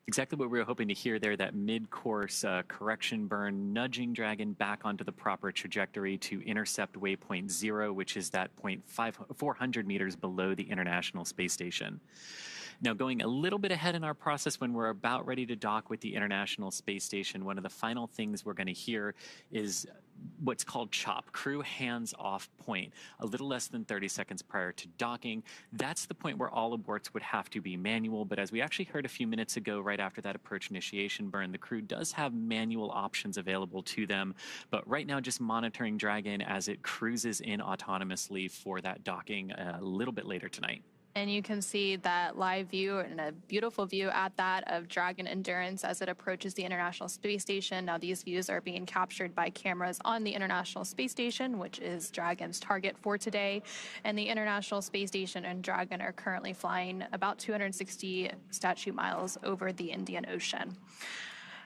Exactly what we were hoping to hear there, that mid-course correction burn, nudging Dragon back onto the proper trajectory to intercept waypoint 0, which is that 400 meters below the International Space Station. Now, going a little bit ahead in our process, when we're about ready to dock with the International Space Station, one of the final things we're going to hear is what's called CHOP, crew hands-off point, a little less than 30 seconds prior to docking. That's the point where all aborts would have to be manual, but as we actually heard a few minutes ago, right after that approach initiation burn, the crew does have manual options available to them, but right now just monitoring Dragon as it cruises in autonomously for that docking a little bit later tonight. And you can see that live view and a beautiful view at that of Dragon Endurance as it approaches the International Space Station. Now these views are being captured by cameras on the International Space Station, which is Dragon's target for today. And the International Space Station and Dragon are currently flying about 260 statute miles over the Indian Ocean.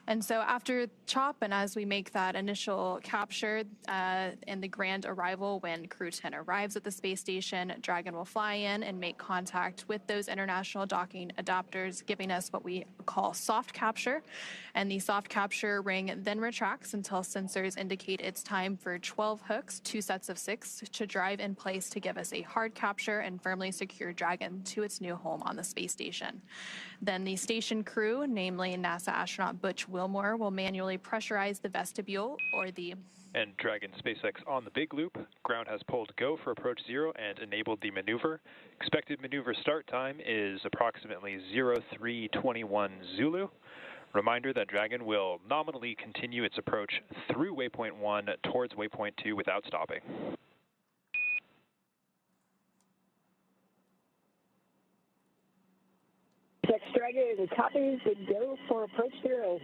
And so after CHOP, and as we make that initial capture and the grand arrival, when Crew-10 arrives at the space station, Dragon will fly in and make contact with those international docking adapters, giving us what we call soft capture. And the soft capture ring then retracts until sensors indicate it's time for 12 hooks, 2 sets of 6, to drive in place to give us a hard capture and firmly secure Dragon to its new home on the space station. Then the station crew, namely NASA astronaut Butch Wilmore, will manually pressurize the vestibule or the... And Dragon SpaceX on the big loop. Ground has pulled go for approach 0 and enabled the maneuver. Expected maneuver start time is approximately 0321 Zulu. Reminder that Dragon will nominally continue its approach through waypoint 1 towards waypoint 2 without stopping. Dragon copies and go for approach 0.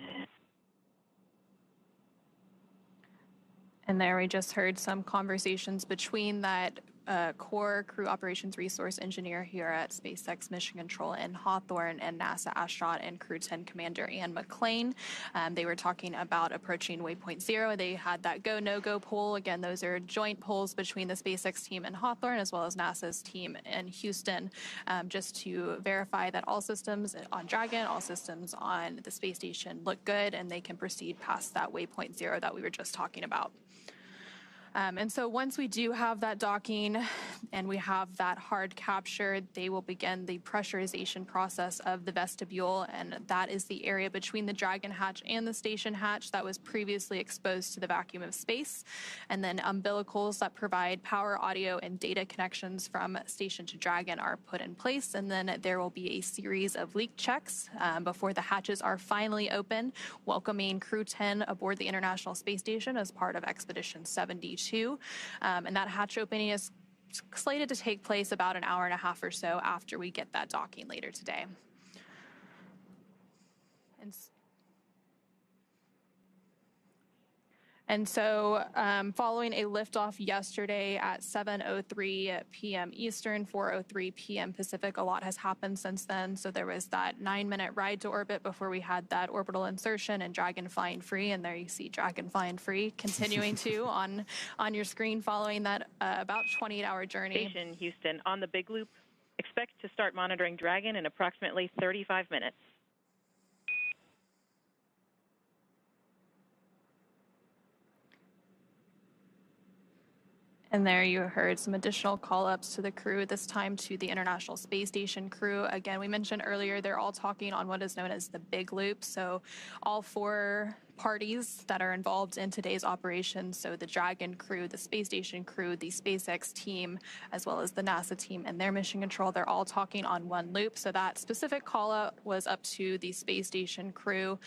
And there we just heard some conversations between that core crew operations resource engineer here at SpaceX Mission Control in Hawthorne and NASA astronaut and Crew-10 commander Ann McClain. They were talking about approaching waypoint 0. They had that go, no-go poll. Again, those are joint polls between the SpaceX team in Hawthorne as well as NASA's team in Houston, just to verify that all systems on Dragon, all systems on the space station look good and they can proceed past that waypoint 0 that we were just talking about. And so once we do have that docking and we have that hard capture, they will begin the pressurization process of the vestibule, and that is the area between the Dragon hatch and the station hatch that was previously exposed to the vacuum of space, and then umbilicals that provide power, audio, and data connections from station to Dragon are put in place, and then there will be a series of leak checks before the hatches are finally open, welcoming Crew-10 aboard the International Space Station as part of Expedition 72. And that hatch opening is slated to take place about an hour and a half or so after we get that docking later today. And so following a liftoff yesterday at 7:03 p.m. Eastern, 4:03 p.m. Pacific, a lot has happened since then. So there was that 9-minute ride to orbit before we had that orbital insertion and Dragon flying free. And there you see Dragon flying free continuing to on your screen following that about 28-hour journey. Station Houston on the big loop. Expect to start monitoring Dragon in approximately 35 minutes. And there you heard some additional call-ups to the crew, this time to the International Space Station crew. Again, we mentioned earlier, they're all talking on what is known as the big loop. So all 4 parties that are involved in today's operation. So the Dragon crew, the space station crew, the SpaceX team, as well as the NASA team and their mission control, they're all talking on one loop. So that specific call out was up to the space station crew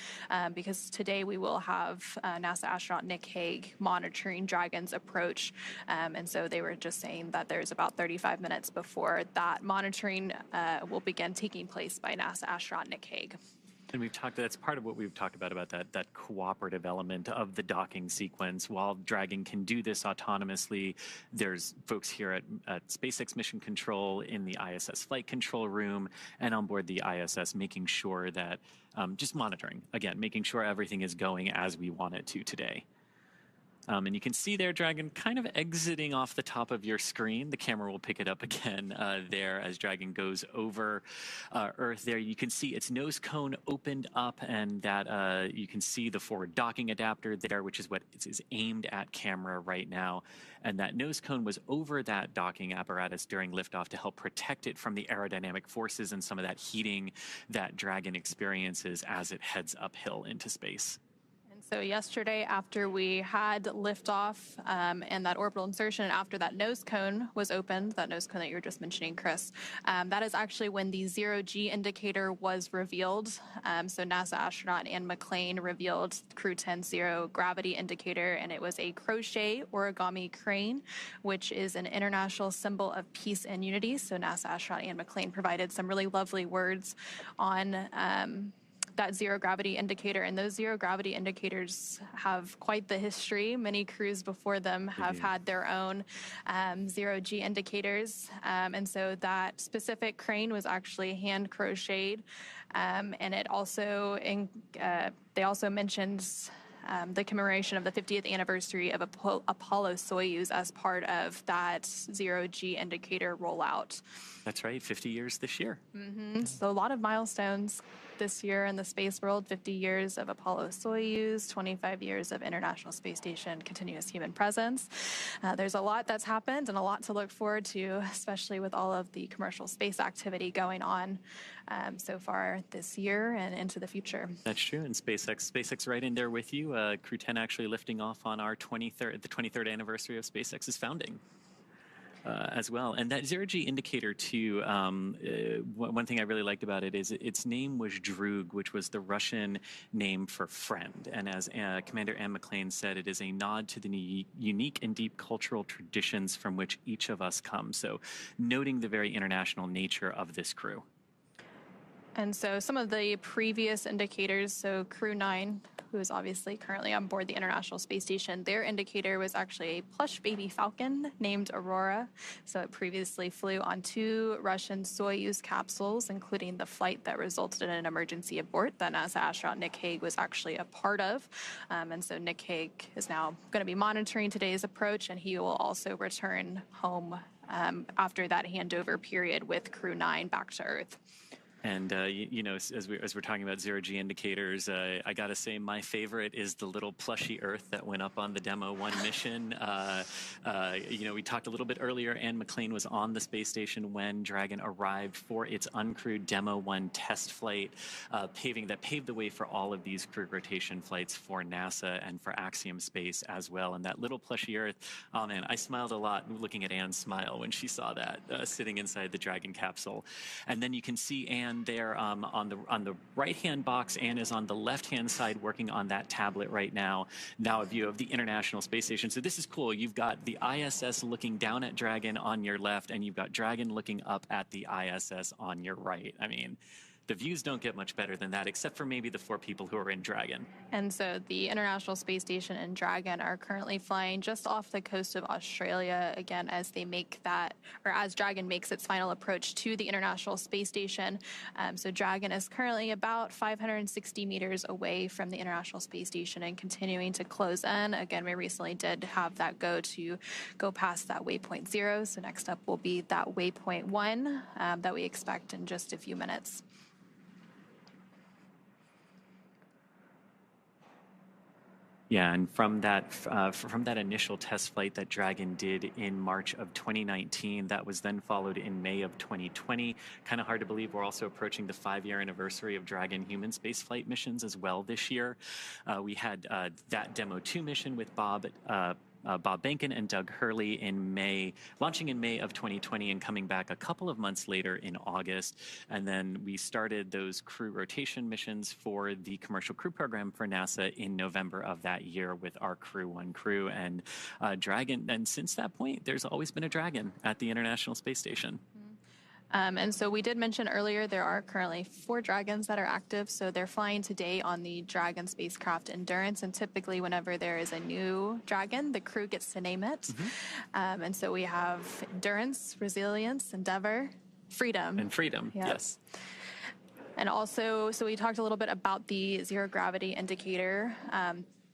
because today we will have NASA astronaut Nick Hague monitoring Dragon's approach. And so they were just saying that there's about 35 minutes before that monitoring will begin taking place by NASA astronaut Nick Hague. And we've talked, that's part of what we've talked about that cooperative element of the docking sequence. While Dragon can do this autonomously, there's folks here at SpaceX Mission Control in the ISS Flight Control Room and on board the ISS, making sure that, just monitoring, again, making sure everything is going as we want it to today. And you can see there Dragon kind of exiting off the top of your screen. The camera will pick it up again there as Dragon goes over Earth there. You can see its nose cone opened up and that you can see the forward docking adapter there, which is what is aimed at camera right now. And that nose cone was over that docking apparatus during liftoff to help protect it from the aerodynamic forces and some of that heating that Dragon experiences as it heads uphill into space. So yesterday, after we had liftoff and that orbital insertion, after that nose cone was opened, that nose cone that you were just mentioning, Chris, that is actually when the zero-G indicator was revealed. So NASA astronaut Anne McClain revealed Crew-10 zero gravity indicator, and it was a crochet origami crane, which is an international symbol of peace and unity. So NASA astronaut Anne McClain provided some really lovely words on that zero gravity indicator, and those zero gravity indicators have quite the history. Many crews before them have had their own zero-G indicators, and so that specific crane was actually hand crocheted, and it also they also mentioned the commemoration of the 50th anniversary of Apollo-Soyuz as part of that zero-G indicator rollout. That's right, 50 years this year. So a lot of milestones this year in the space world: 50 years of Apollo-Soyuz, 25 years of International Space Station continuous human presence. There's a lot that's happened and a lot to look forward to, especially with all of the commercial space activity going on so far this year and into the future. That's true, and SpaceX right in there with you. Crew-10 actually lifting off on the 23rd anniversary of SpaceX's founding. As well. And that zero-G indicator, too, one thing I really liked about it is its name was Drug, which was the Russian name for friend. And as Commander Anne McClain said, it is a nod to the unique and deep cultural traditions from which each of us come. So noting the very international nature of this crew. And so some of the previous indicators, so Crew-9, who is obviously currently on board the International Space Station, their indicator was actually a plush baby falcon named Aurora. So it previously flew on 2 Russian Soyuz capsules, including the flight that resulted in an emergency abort that NASA astronaut Nick Hague was actually a part of. And so Nick Hague is now going to be monitoring today's approach, and he will also return home after that handover period with Crew-9 back to Earth. And, you know, as we're talking about zero-G indicators, I got to say my favorite is the little plushy Earth that went up on the Demo 1 mission. You know, we talked a little bit earlier, Anne McClain was on the space station when Dragon arrived for its uncrewed Demo 1 test flight, that paved the way for all of these crew rotation flights for NASA and for Axiom Space as well. And that little plushy Earth, oh man, I smiled a lot looking at Anne's smile when she saw that sitting inside the Dragon capsule. And then you can see Anne there on the right-hand box. Anne is on the left-hand side working on that tablet right now. Now a view of the International Space Station. So this is cool. You've got the ISS looking down at Dragon on your left, and you've got Dragon looking up at the ISS on your right. I mean, the views don't get much better than that, except for maybe the 4 people who are in Dragon. And so the International Space Station and Dragon are currently flying just off the coast of Australia, again, as they make that, or as Dragon makes its final approach to the International Space Station. So Dragon is currently about 560 meters away from the International Space Station and continuing to close in. Again, we recently did have that go past that waypoint 0. So next up will be that waypoint 1 that we expect in just a few minutes. Yeah, and from that initial test flight that Dragon did in March of 2019, that was then followed in May of 2020. Kind of hard to believe we're also approaching the 5-year anniversary of Dragon human spaceflight missions as well this year. We had that Demo 2 mission with Bob Behnken and Doug Hurley launching in May of 2020 and coming back a couple of months later in August. And then we started those crew rotation missions for the commercial crew program for NASA in November of that year with our Crew-1 crew and Dragon. And since that point, there's always been a Dragon at the International Space Station. And so we did mention earlier there are currently 4 Dragons that are active. So they're flying today on the Dragon spacecraft Endurance. And typically whenever there is a new Dragon, the crew gets to name it. And so we have Endurance, Resilience, Endeavor, Freedom. And Freedom, yes. And also, so we talked a little bit about the zero gravity indicator.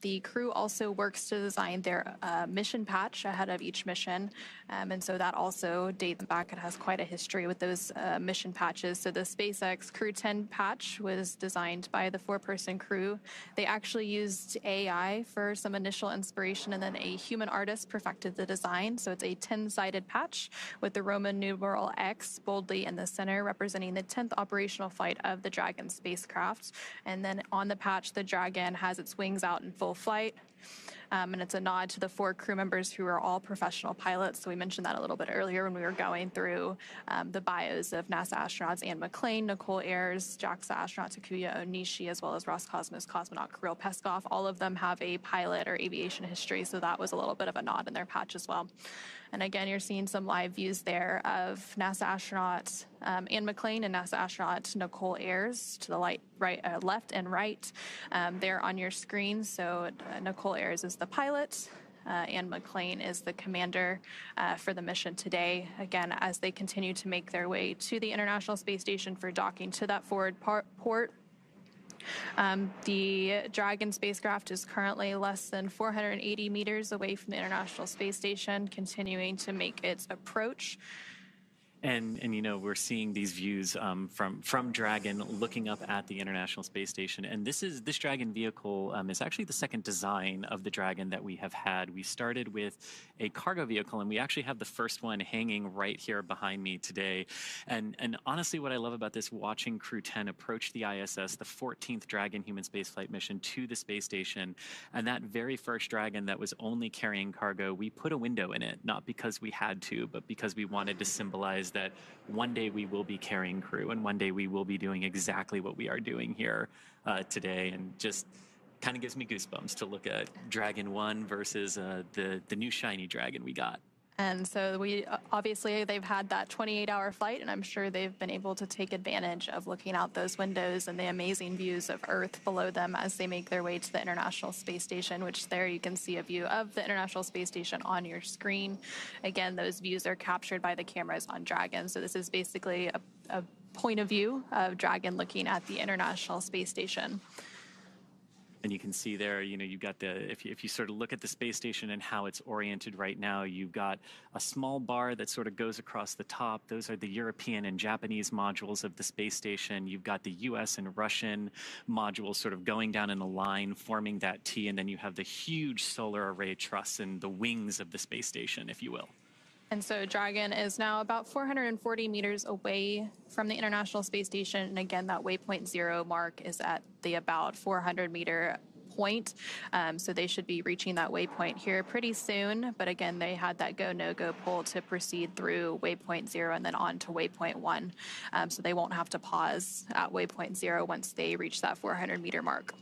The crew also works to design their mission patch ahead of each mission. And so that also dates back. It has quite a history with those mission patches. So the SpaceX Crew-10 patch was designed by the 4-person crew. They actually used AI for some initial inspiration, and then a human artist perfected the design. So it's a 10-sided patch with the Roman numeral X boldly in the center, representing the 10th operational flight of the Dragon spacecraft. And then on the patch, the Dragon has its wings out in full flight. And it's a nod to the 4 crew members who are all professional pilots. So we mentioned that a little bit earlier when we were going through the bios of NASA astronauts Anne McClain, Nicole Ayers, JAXA astronaut Takuya Onishi, as well as Roscosmos cosmonaut Kirill Peskov. All of them have a pilot or aviation history, so that was a little bit of a nod in their patch as well. And again, you're seeing some live views there of NASA astronaut Anne McClain and NASA astronaut Nicole Ayers to the left and right there on your screen. So Nicole Ayers is the pilot. Anne McClain is the commander for the mission today. Again, as they continue to make their way to the International Space Station for docking to that forward port. The Dragon spacecraft is currently less than 480 meters away from the International Space Station, continuing to make its approach. And you know, we're seeing these views from Dragon looking up at the International Space Station. And this Dragon vehicle is actually the second design of the Dragon that we have had. We started with a cargo vehicle, and we actually have the first one hanging right here behind me today. And honestly, what I love about this, watching Crew-10 approach the ISS, the 14th Dragon human spaceflight mission to the space station, and that very first Dragon that was only carrying cargo, we put a window in it, not because we had to, but because we wanted to symbolize that one day we will be carrying crew, and one day we will be doing exactly what we are doing here today. And just kind of gives me goosebumps to look at Dragon 1 versus the new shiny Dragon we got. And so obviously they've had that 28-hour flight, and I'm sure they've been able to take advantage of looking out those windows and the amazing views of Earth below them as they make their way to the International Space Station, which there you can see a view of the International Space Station on your screen. Again, those views are captured by the cameras on Dragon. So this is basically a point of view of Dragon looking at the International Space Station. And you can see there, you know, you've got if you sort of look at the space station and how it's oriented right now, you've got a small bar that sort of goes across the top. Those are the European and Japanese modules of the space station. You've got the US and Russian modules sort of going down in a line, forming that T, and then you have the huge solar array truss and the wings of the space station, if you will. And so Dragon is now about 440 meters away from the International Space Station. And again, that waypoint 0 mark is at the about 400-meter point. So they should be reaching that waypoint here pretty soon. But again, they had that go, no-go pull to proceed through waypoint 0 and then on to waypoint 1. So they won't have to pause at waypoint 0 once they reach that 400-meter mark.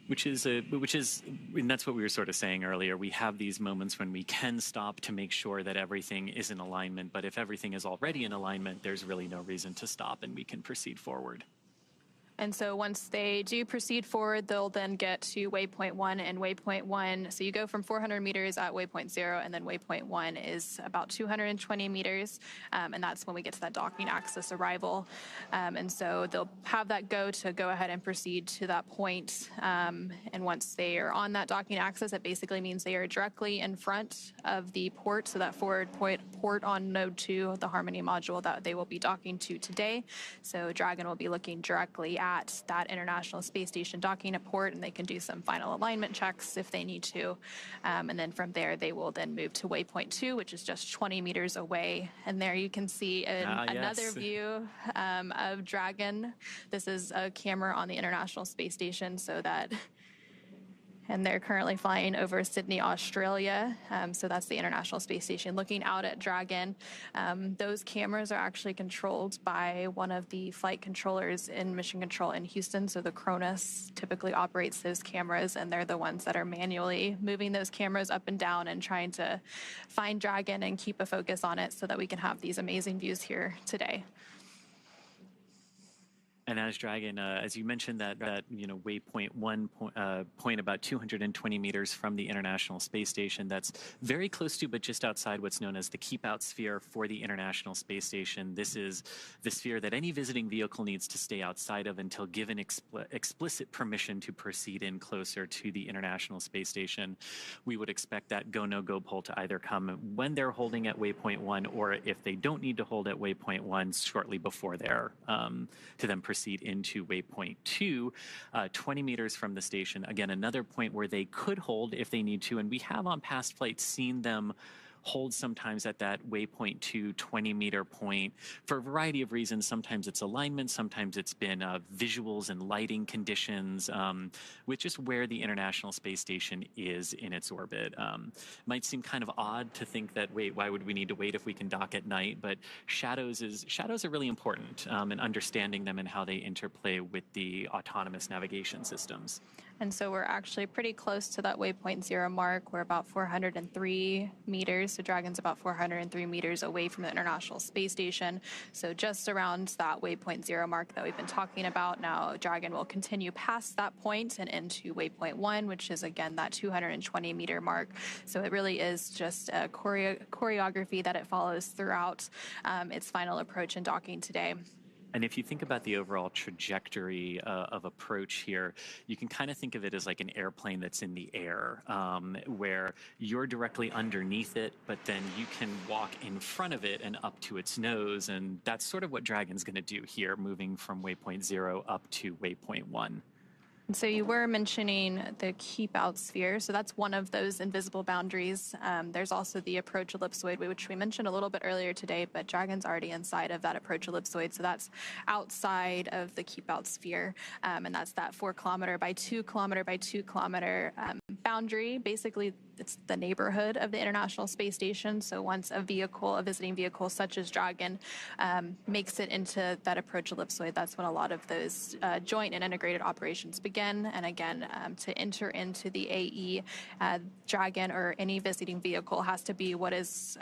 Which is, and that's what we were sort of saying earlier. We have these moments when we can stop to make sure that everything is in alignment. But if everything is already in alignment, there's really no reason to stop, and we can proceed forward. And so once they do proceed forward, they'll then get to waypoint 1 and waypoint 1. So you go from 400 meters at waypoint 0, and then waypoint 1 is about 220 meters. And that's when we get to that docking axis arrival. And so they'll have that go ahead and proceed to that point. And once they are on that docking axis, it basically means they are directly in front of the port. So that forward port on Node 2, the Harmony module that they will be docking to today. So Dragon will be looking directly at that International Space Station docking port, and they can do some final alignment checks if they need to. And then from there, they will then move to waypoint 2, which is just 20 meters away. And there you can see another view of Dragon. This is a camera on the International Space Station, and they're currently flying over Sydney, Australia. So that's the International Space Station looking out at Dragon. Those cameras are actually controlled by one of the flight controllers in Mission Control in Houston. So the Cronus typically operates those cameras, and they're the ones that are manually moving those cameras up and down and trying to find Dragon and keep a focus on it so that we can have these amazing views here today. And as Dragon, as you mentioned, that waypoint 1 point about 220 meters from the International Space Station, that's very close to, but just outside what's known as the keep out sphere for the International Space Station. This is the sphere that any visiting vehicle needs to stay outside of until given explicit permission to proceed in closer to the International Space Station. We would expect that go no go poll to either come when they're holding at waypoint 1, or if they don't need to hold at waypoint 1, shortly before they're to then proceed into waypoint 2, 20 meters from the station. Again, another point where they could hold if they need to, and we have on past flights seen them hold sometimes at that waypoint 2 20-meter point for a variety of reasons. Sometimes it's alignment, sometimes it's been visuals and lighting conditions, with just where the International Space Station is in its orbit. Might seem kind of odd to think that, wait, why would we need to wait if we can dock at night? But shadows are really important, and understanding them and how they interplay with the autonomous navigation systems. And so we're actually pretty close to that waypoint 0 mark. We're about 403 meters. So Dragon's about 403 meters away from the International Space Station. So just around that waypoint 0 mark that we've been talking about. Now Dragon will continue past that point and into waypoint 1, which is again that 220 meter mark. So it really is just a choreography that it follows throughout its final approach and docking today. And if you think about the overall trajectory of approach here, you can kind of think of it as like an airplane that's in the air, where you're directly underneath it, but then you can walk in front of it and up to its nose. And that's sort of what Dragon's going to do here, moving from waypoint 0 up to waypoint 1. So you were mentioning the keep out sphere. So that's one of those invisible boundaries. There's also the approach ellipsoid, which we mentioned a little bit earlier today, but Dragon's already inside of that approach ellipsoid. So that's outside of the keep out sphere. And that's that 4 kilometer by 2 kilometer by 2 kilometer boundary. Basically, it's the neighborhood of the International Space Station. So once a visiting vehicle such as Dragon, makes it into that approach ellipsoid, that's when a lot of those joint and integrated operations begin. And again, to enter into the AE, Dragon or any visiting vehicle has to be what is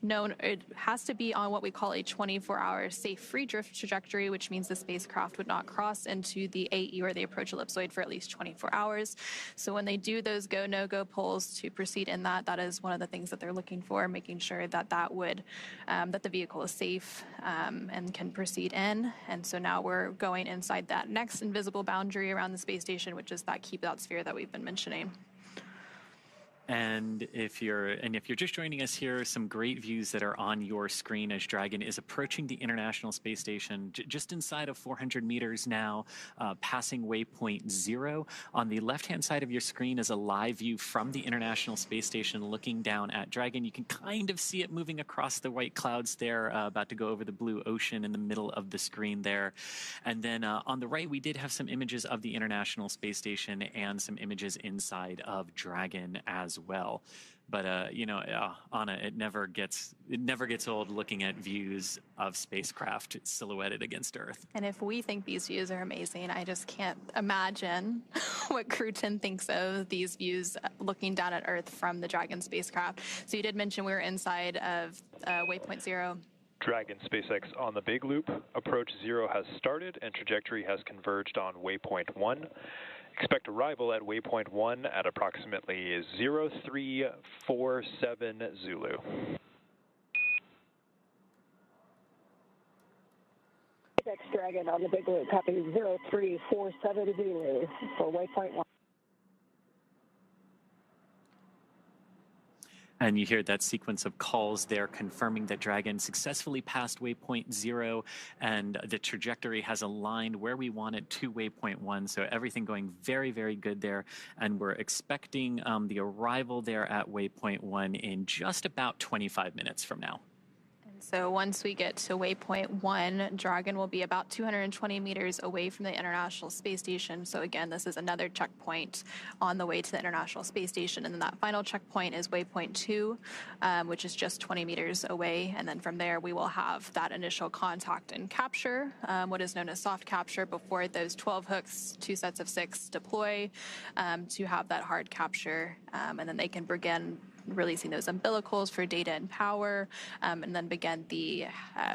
known, it has to be on what we call a 24-hour safe free drift trajectory, which means the spacecraft would not cross into the AE or the approach ellipsoid for at least 24 hours. So when they do those go, no-go polls to proceed in that is one of the things that they're looking for, making sure that that the vehicle is safe and can proceed in. And so now we're going inside that next invisible boundary around the space station, which is that keep out sphere that we've been mentioning. And if you're just joining us here, some great views that are on your screen as Dragon is approaching the International Space Station, just inside of 400 meters now, passing waypoint 0. On the left-hand side of your screen is a live view from the International Space Station looking down at Dragon. You can kind of see it moving across the white clouds there, about to go over the blue ocean in the middle of the screen there. And then on the right, we did have some images of the International Space Station and some images inside of Dragon as well. But Anna, it never gets old looking at views of spacecraft silhouetted against Earth. And if we think these views are amazing, I just can't imagine what Crew-10 thinks of these views looking down at Earth from the Dragon spacecraft. So you did mention we were inside of waypoint 0. Dragon SpaceX on the big loop. Approach 0 has started and trajectory has converged on waypoint 1. Expect arrival at waypoint 1 at approximately 0347 Zulu. SpaceX Dragon on the big loop, copy 0347 Zulu for waypoint 1. And you hear that sequence of calls there confirming that Dragon successfully passed waypoint 0 and the trajectory has aligned where we want it to waypoint 1. So everything going very, very good there. And we're expecting the arrival there at waypoint 1 in just about 25 minutes from now. So once we get to waypoint 1, Dragon will be about 220 meters away from the International Space Station. So again, this is another checkpoint on the way to the International Space Station. And then that final checkpoint is waypoint 2, which is just 20 meters away. And then from there, we will have that initial contact and capture, what is known as soft capture, before those 12 hooks, 2 sets of 6 deploy to have that hard capture. And then they can begin releasing those umbilicals for data and power, and then begin the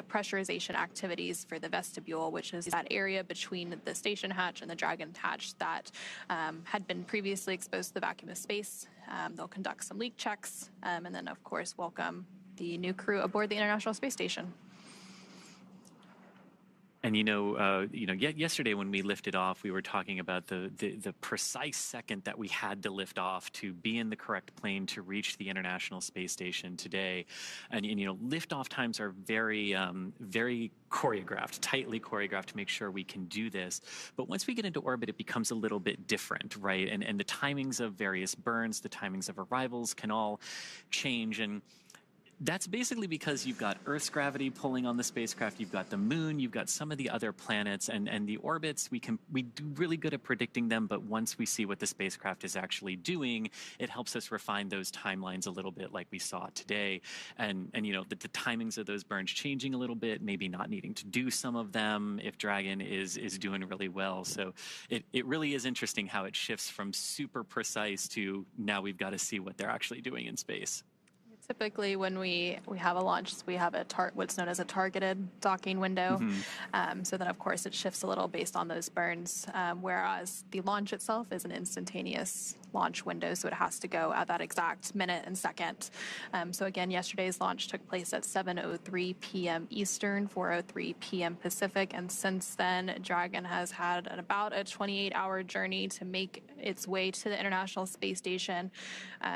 pressurization activities for the vestibule, which is that area between the station hatch and the Dragon hatch that had been previously exposed to the vacuum of space. They'll conduct some leak checks, and then, of course, welcome the new crew aboard the International Space Station. And yesterday when we lifted off, we were talking about the precise second that we had to lift off to be in the correct plane to reach the International Space Station today. And liftoff times are very, very choreographed, tightly choreographed to make sure we can do this. But once we get into orbit, it becomes a little bit different, right? And the timings of various burns, the timings of arrivals can all change. And that's basically because you've got Earth's gravity pulling on the spacecraft, you've got the moon, you've got some of the other planets, and the orbits, we do really good at predicting them, but once we see what the spacecraft is actually doing, it helps us refine those timelines a little bit like we saw today. And the timings of those burns changing a little bit, maybe not needing to do some of them if Dragon is doing really well. So it really is interesting how it shifts from super precise to now we've got to see what they're actually doing in space. Typically, when we have a launch, we have what's known as a targeted docking window. Mm-hmm. So then, of course, it shifts a little based on those burns, whereas the launch itself is an instantaneous launch window, so it has to go at that exact minute and second. So again, yesterday's launch took place at 7:03 p.m. Eastern, 4:03 p.m. Pacific, and since then, Dragon has had about a 28-hour journey to make its way to the International Space Station.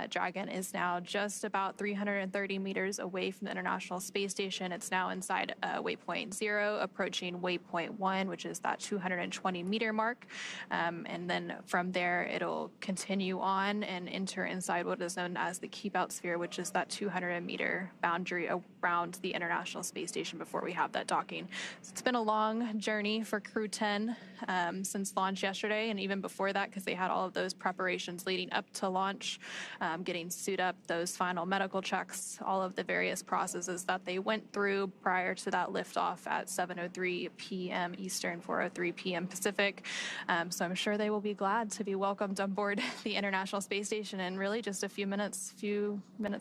Dragon is now just about 330 meters away from the International Space Station. It's now inside waypoint 0, approaching waypoint 1, which is that 220-meter mark. And then from there, it'll continue on and enter inside what is known as the keep-out sphere, which is that 200-meter boundary around the International Space Station before we have that docking. So it's been a long journey for Crew-10 since launch yesterday, and even before that, because they had all of those preparations leading up to launch, getting suited up, those final medical checks, all of the various processes that they went through prior to that liftoff at 7:03 p.m. Eastern, 4:03 p.m. Pacific. So I'm sure they will be glad to be welcomed on board the International Space Station in really just a few minutes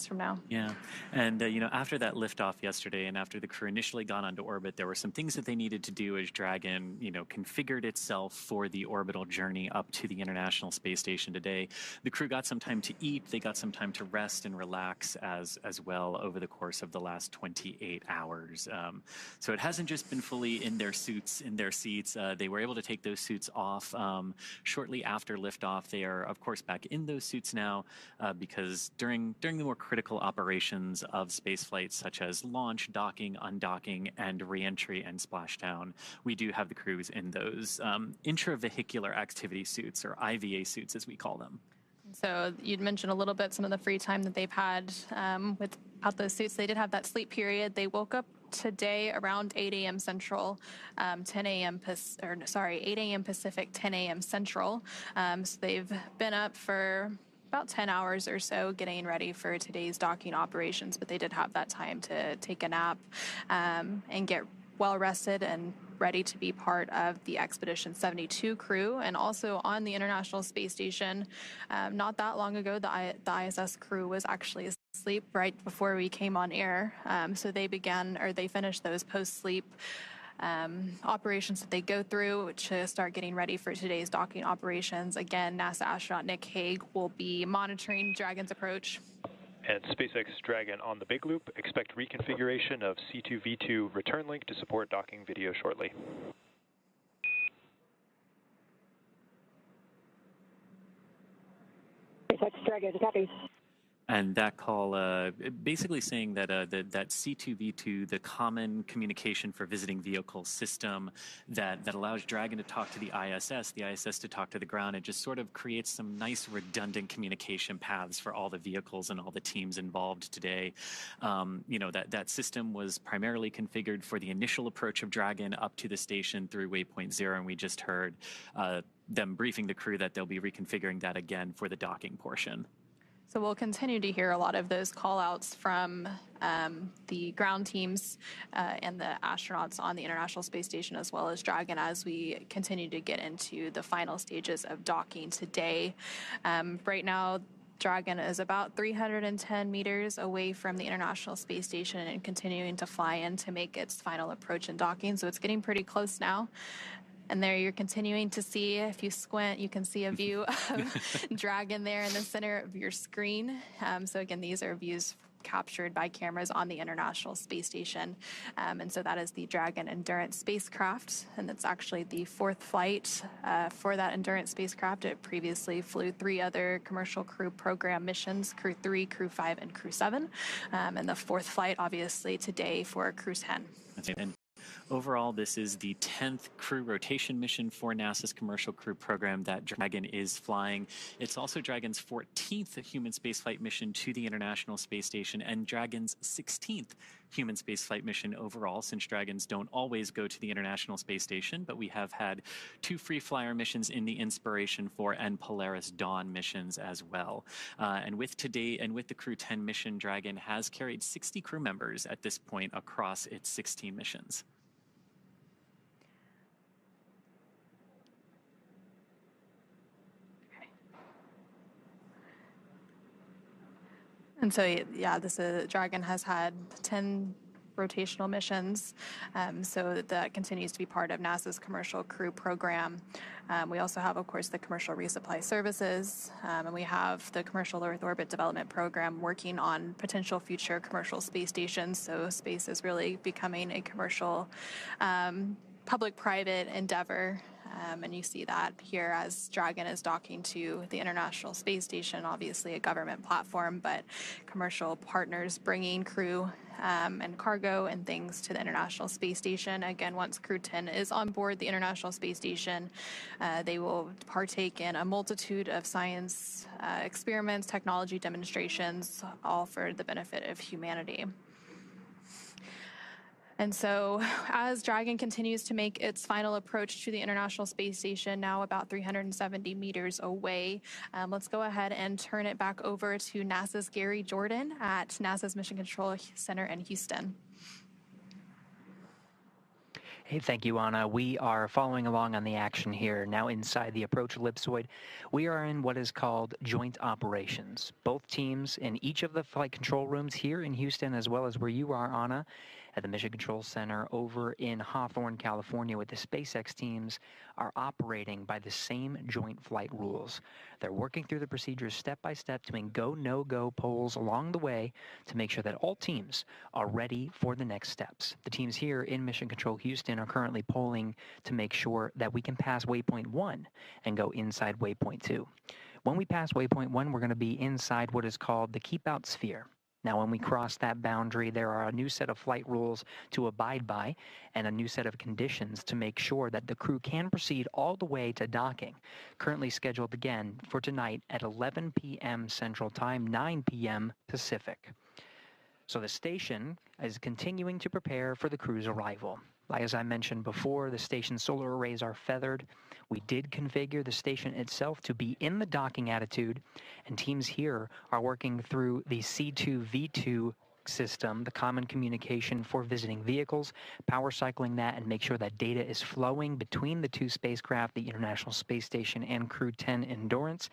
from now. Yeah, and after that liftoff yesterday, and after the crew initially got onto orbit, there were some things that they needed to do as Dragon, configured itself for the orbital journey up to the International Space Station today. The crew got some time to eat, they got some time to rest and relax as well over the course of the last 28 hours. So it hasn't just been fully in their suits, in their seats. They were able to take those suits off shortly after liftoff. They are, of course, back in those suits now because during the more critical operations of spaceflight, such as launch, docking, undocking, and reentry and splashdown, we do have the crews in those intravehicular activity suits, or IVA suits as we call them. So you'd mentioned a little bit some of the free time that they've had without those suits. They did have that sleep period. They woke up today around 8 a.m. Central, 8 a.m. Pacific, 10 a.m. Central. So they've been up for about 10 hours or so getting ready for today's docking operations, but they did have that time to take a nap and get well rested and ready to be part of the Expedition 72 crew. And also on the International Space Station, not that long ago, the ISS crew was actually asleep right before we came on air. So they finished those post-sleep operations that they go through to start getting ready for today's docking operations. Again, NASA astronaut Nick Hague will be monitoring Dragon's approach. And SpaceX Dragon on the big loop. Expect reconfiguration of C2V2 return link to support docking video shortly. SpaceX Dragon, copy. And that call basically saying that that C2V2, the common communication for visiting vehicle system that allows Dragon to talk to the ISS to talk to the ground, it just sort of creates some nice redundant communication paths for all the vehicles and all the teams involved today. That system was primarily configured for the initial approach of Dragon up to the station through waypoint 0, and we just heard them briefing the crew that they'll be reconfiguring that again for the docking portion. So we'll continue to hear a lot of those call-outs from the ground teams and the astronauts on the International Space Station, as well as Dragon, as we continue to get into the final stages of docking today. Right now, Dragon is about 310 meters away from the International Space Station and continuing to fly in to make its final approach and docking. So it's getting pretty close now. And there you're continuing to see, if you squint, you can see a view of Dragon there in the center of your screen. So again, these are views captured by cameras on the International Space Station. And so that is the Dragon Endurance spacecraft. And it's actually the 4th flight for that Endurance spacecraft. It previously flew 3 other commercial crew program missions, Crew-3, Crew-5, and Crew-7. And the 4th flight, obviously, today for Crew-10. And overall, this is the 10th crew rotation mission for NASA's Commercial Crew Program that Dragon is flying. It's also Dragon's 14th human spaceflight mission to the International Space Station and Dragon's 16th human spaceflight mission overall, since Dragons don't always go to the International Space Station, but we have had 2 free flyer missions in the Inspiration 4 and Polaris Dawn missions as well. And with the Crew-10 mission, Dragon has carried 60 crew members at this point across its 16 missions. And so, yeah, Dragon has had 10 rotational missions, so that continues to be part of NASA's Commercial Crew Program. We also have, of course, the Commercial Resupply Services, and we have the Commercial Earth Orbit Development Program working on potential future commercial space stations. So space is really becoming a commercial public-private endeavor. And you see that here as Dragon is docking to the International Space Station, obviously a government platform, but commercial partners bringing crew and cargo and things to the International Space Station. Again, once Crew-10 is on board the International Space Station, they will partake in a multitude of science experiments, technology demonstrations, all for the benefit of humanity. And so as Dragon continues to make its final approach to the International Space Station, now about 370 meters away, let's go ahead and turn it back over to NASA's Gary Jordan at NASA's Mission Control Center in Houston. Hey, thank you, Anna. We are following along on the action here. Now inside the approach ellipsoid, we are in what is called joint operations. Both teams in each of the flight control rooms here in Houston, as well as where you are, Anna, at the Mission Control Center over in Hawthorne, California, with the SpaceX teams, are operating by the same joint flight rules. They're working through the procedures step by step, doing go, no-go polls along the way to make sure that all teams are ready for the next steps. The teams here in Mission Control Houston are currently polling to make sure that we can pass waypoint 1 and go inside waypoint 2. When we pass waypoint 1, we're going to be inside what is called the keep out sphere. Now, when we cross that boundary, there are a new set of flight rules to abide by and a new set of conditions to make sure that the crew can proceed all the way to docking, currently scheduled again for tonight at 11 p.m. Central Time, 9 p.m. Pacific. So the station is continuing to prepare for the crew's arrival. As I mentioned before, the station's solar arrays are feathered. We did configure the station itself to be in the docking attitude, and teams here are working through the C2V2 system, the common communication for visiting vehicles, power cycling that and make sure that data is flowing between the 2 spacecraft, the International Space Station and Crew-10 Endurance,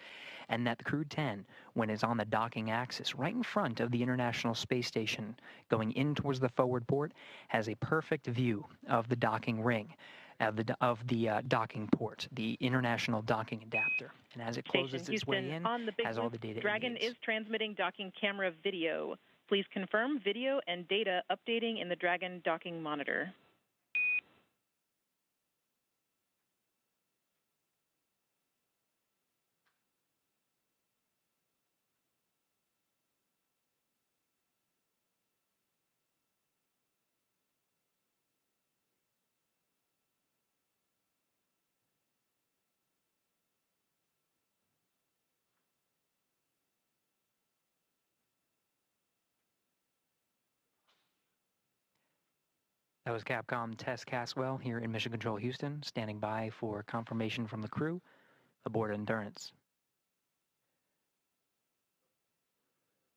and that the Crew-10, when it's on the docking axis right in front of the International Space Station going in towards the forward port, has a perfect view of the docking ring, of the docking port, the International Docking Adapter. And as it closes its way in, has all the data Dragon is transmitting docking camera video. Please confirm video and data updating in the Dragon docking monitor. That was Capcom Tess Caswell here in Mission Control Houston, standing by for confirmation from the crew aboard Endurance.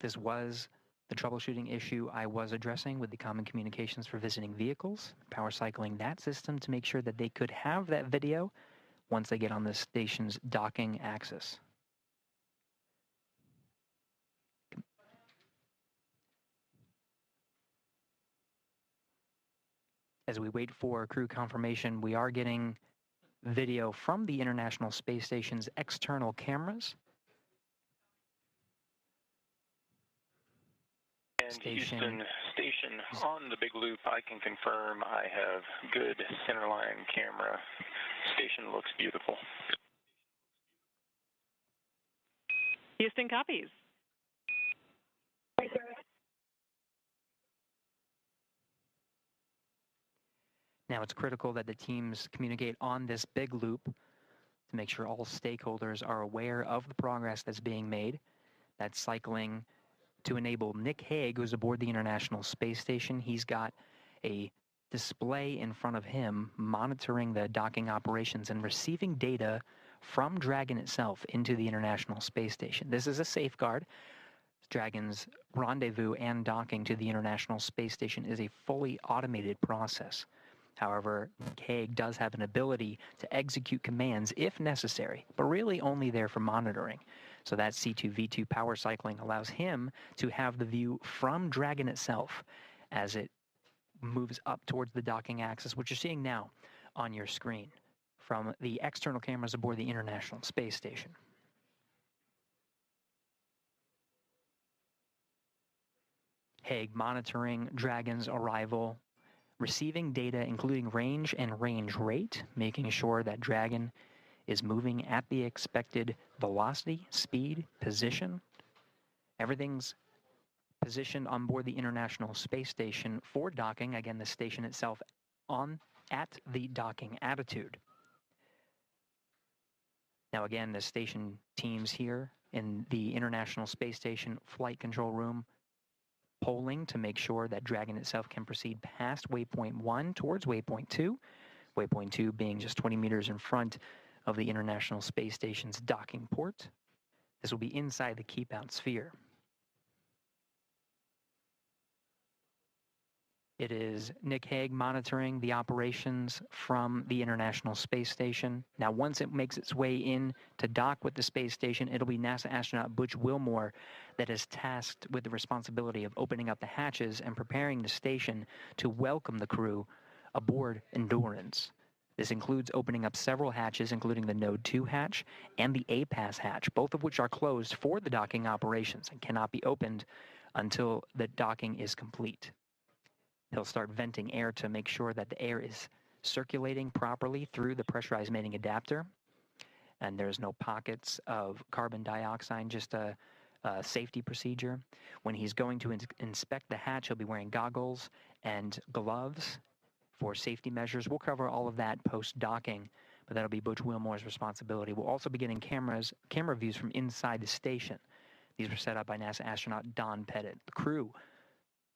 This was the troubleshooting issue I was addressing with the Common Communications for Visiting Vehicles, power cycling that system to make sure that they could have that video once they get on the station's docking axis. As we wait for crew confirmation, we are getting video from the International Space Station's external cameras. And Houston Station on the big loop, I can confirm I have good centerline camera. Station looks beautiful. Houston copies. Now it's critical that the teams communicate on this big loop to make sure all stakeholders are aware of the progress that's being made. That's cycling to enable Nick Hague, who's aboard the International Space Station. He's got a display in front of him monitoring the docking operations and receiving data from Dragon itself into the International Space Station. This is a safeguard. Dragon's rendezvous and docking to the International Space Station is a fully automated process. However, Hague does have an ability to execute commands if necessary, but really only there for monitoring. So that C2V2 power cycling allows him to have the view from Dragon itself as it moves up towards the docking axis, which you're seeing now on your screen from the external cameras aboard the International Space Station. Hague monitoring Dragon's arrival, receiving data including range and range rate, making sure that Dragon is moving at the expected velocity, speed, position. Everything's positioned on board the International Space Station for docking. Again, the station itself at the docking attitude. Now again, the station teams here in the International Space Station flight control room polling to make sure that Dragon itself can proceed past waypoint 1 towards waypoint 2. Waypoint 2 being just 20 meters in front of the International Space Station's docking port. This will be inside the keep-out sphere. It is Nick Hague monitoring the operations from the International Space Station. Now, once it makes its way in to dock with the space station, it'll be NASA astronaut Butch Wilmore that is tasked with the responsibility of opening up the hatches and preparing the station to welcome the crew aboard Endurance. This includes opening up several hatches, including the Node 2 hatch and the APAS hatch, both of which are closed for the docking operations and cannot be opened until the docking is complete. He'll start venting air to make sure that the air is circulating properly through the pressurized mating adapter, and there's no pockets of carbon dioxide, just a safety procedure. When he's going to inspect the hatch, he'll be wearing goggles and gloves for safety measures. We'll cover all of that post-docking, but that'll be Butch Wilmore's responsibility. We'll also be getting camera views from inside the station. These were set up by NASA astronaut Don Pettit. The crew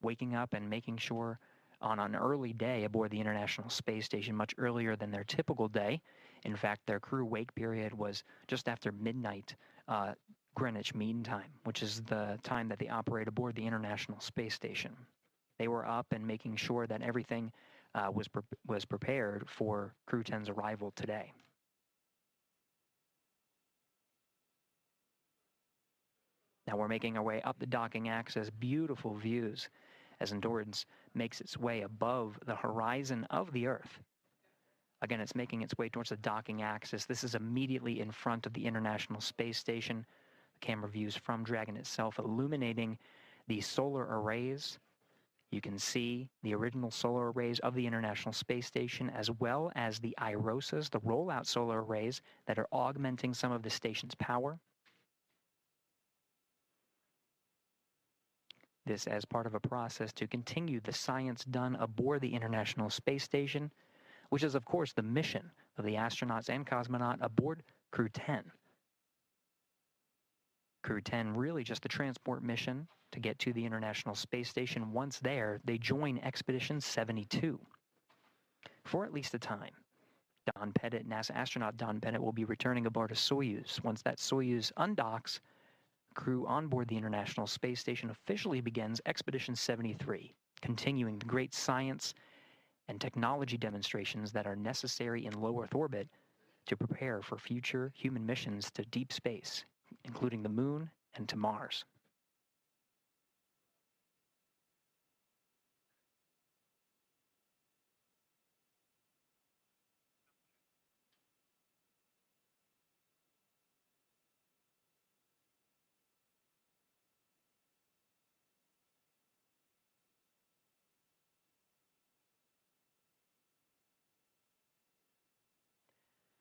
waking up and making sure on an early day aboard the International Space Station, much earlier than their typical day. In fact, their crew wake period was just after midnight Greenwich Mean Time, which is the time that they operate aboard the International Space Station. They were up and making sure that everything was prepared for Crew-10's arrival today. Now we're making our way up the docking axis, beautiful views as Endurance makes its way above the horizon of the Earth. Again, it's making its way towards the docking axis. This is immediately in front of the International Space Station. The camera views from Dragon itself illuminating the solar arrays. You can see the original solar arrays of the International Space Station, as well as the IROSAs, the rollout solar arrays that are augmenting some of the station's power. This as part of a process to continue the science done aboard the International Space Station, which is, of course, the mission of the astronauts and cosmonaut aboard Crew-10. Crew-10 really just a transport mission to get to the International Space Station. Once there, they join Expedition 72. for at least a time. Don Pettit, NASA astronaut Don Pettit, will be returning aboard a Soyuz. Once that Soyuz undocks, crew on board the International Space Station officially begins Expedition 73, continuing the great science and technology demonstrations that are necessary in low Earth orbit to prepare for future human missions to deep space, including the Moon and to Mars.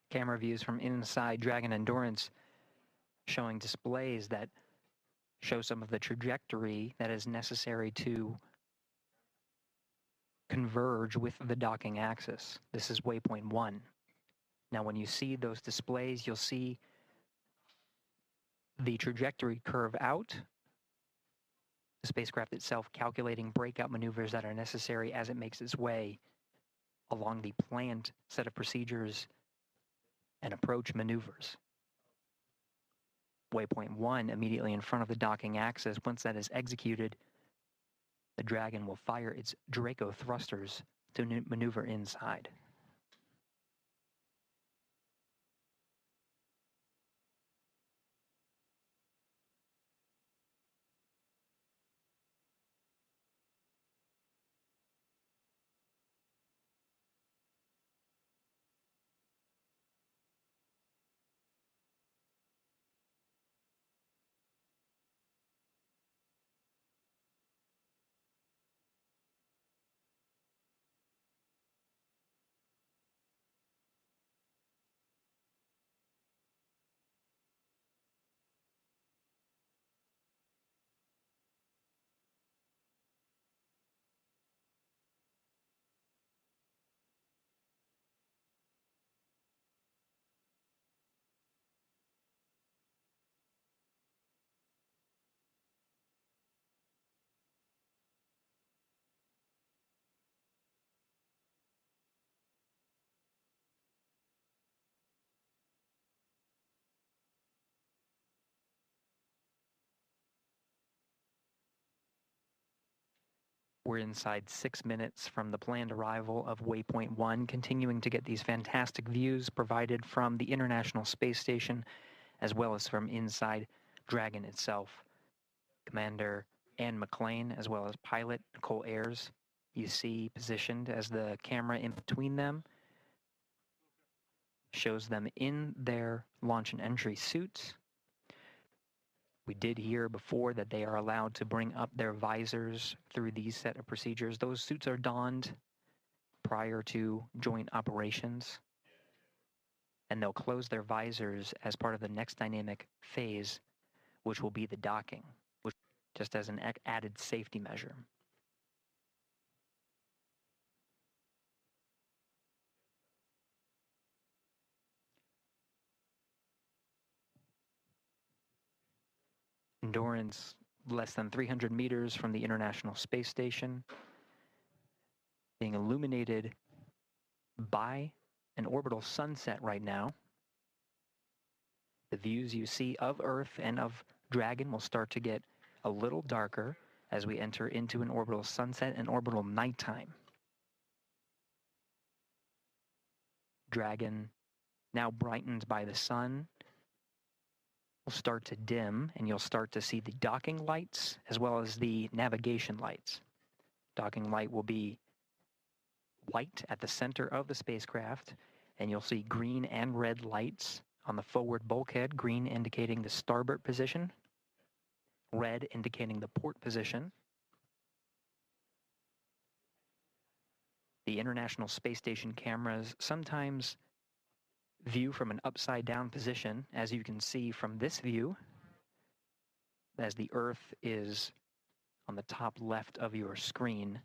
Camera views from inside Dragon Endurance showing displays that show some of the trajectory that is necessary to converge with the docking axis. This is waypoint 1. Now when you see those displays, you'll see the trajectory curve out, the spacecraft itself calculating breakout maneuvers that are necessary as it makes its way along the planned set of procedures and approach maneuvers. Waypoint 1, immediately in front of the docking axis, once that is executed, the Dragon will fire its Draco thrusters to maneuver inside. We're inside 6 minutes from the planned arrival of Waypoint 1, continuing to get these fantastic views provided from the International Space Station, as well as from inside Dragon itself. Commander Ann McClain, as well as pilot Nicole Ayers, you see positioned as the camera in between them shows them in their launch and entry suits. We did hear before that they are allowed to bring up their visors through these set of procedures. Those suits are donned prior to joint operations, and they'll close their visors as part of the next dynamic phase, which will be the docking, which just as an added safety measure. Endurance less than 300 meters from the International Space Station, being illuminated by an orbital sunset right now. The views you see of Earth and of Dragon will start to get a little darker as we enter into an orbital sunset and orbital nighttime. Dragon, now brightened by the sun, will start to dim, and you'll start to see the docking lights as well as the navigation lights. Docking light will be white at the center of the spacecraft, and you'll see green and red lights on the forward bulkhead, green indicating the starboard position, red indicating the port position. The International Space Station cameras sometimes view from an upside down position, as you can see from this view, as the Earth is on the top left of your screen.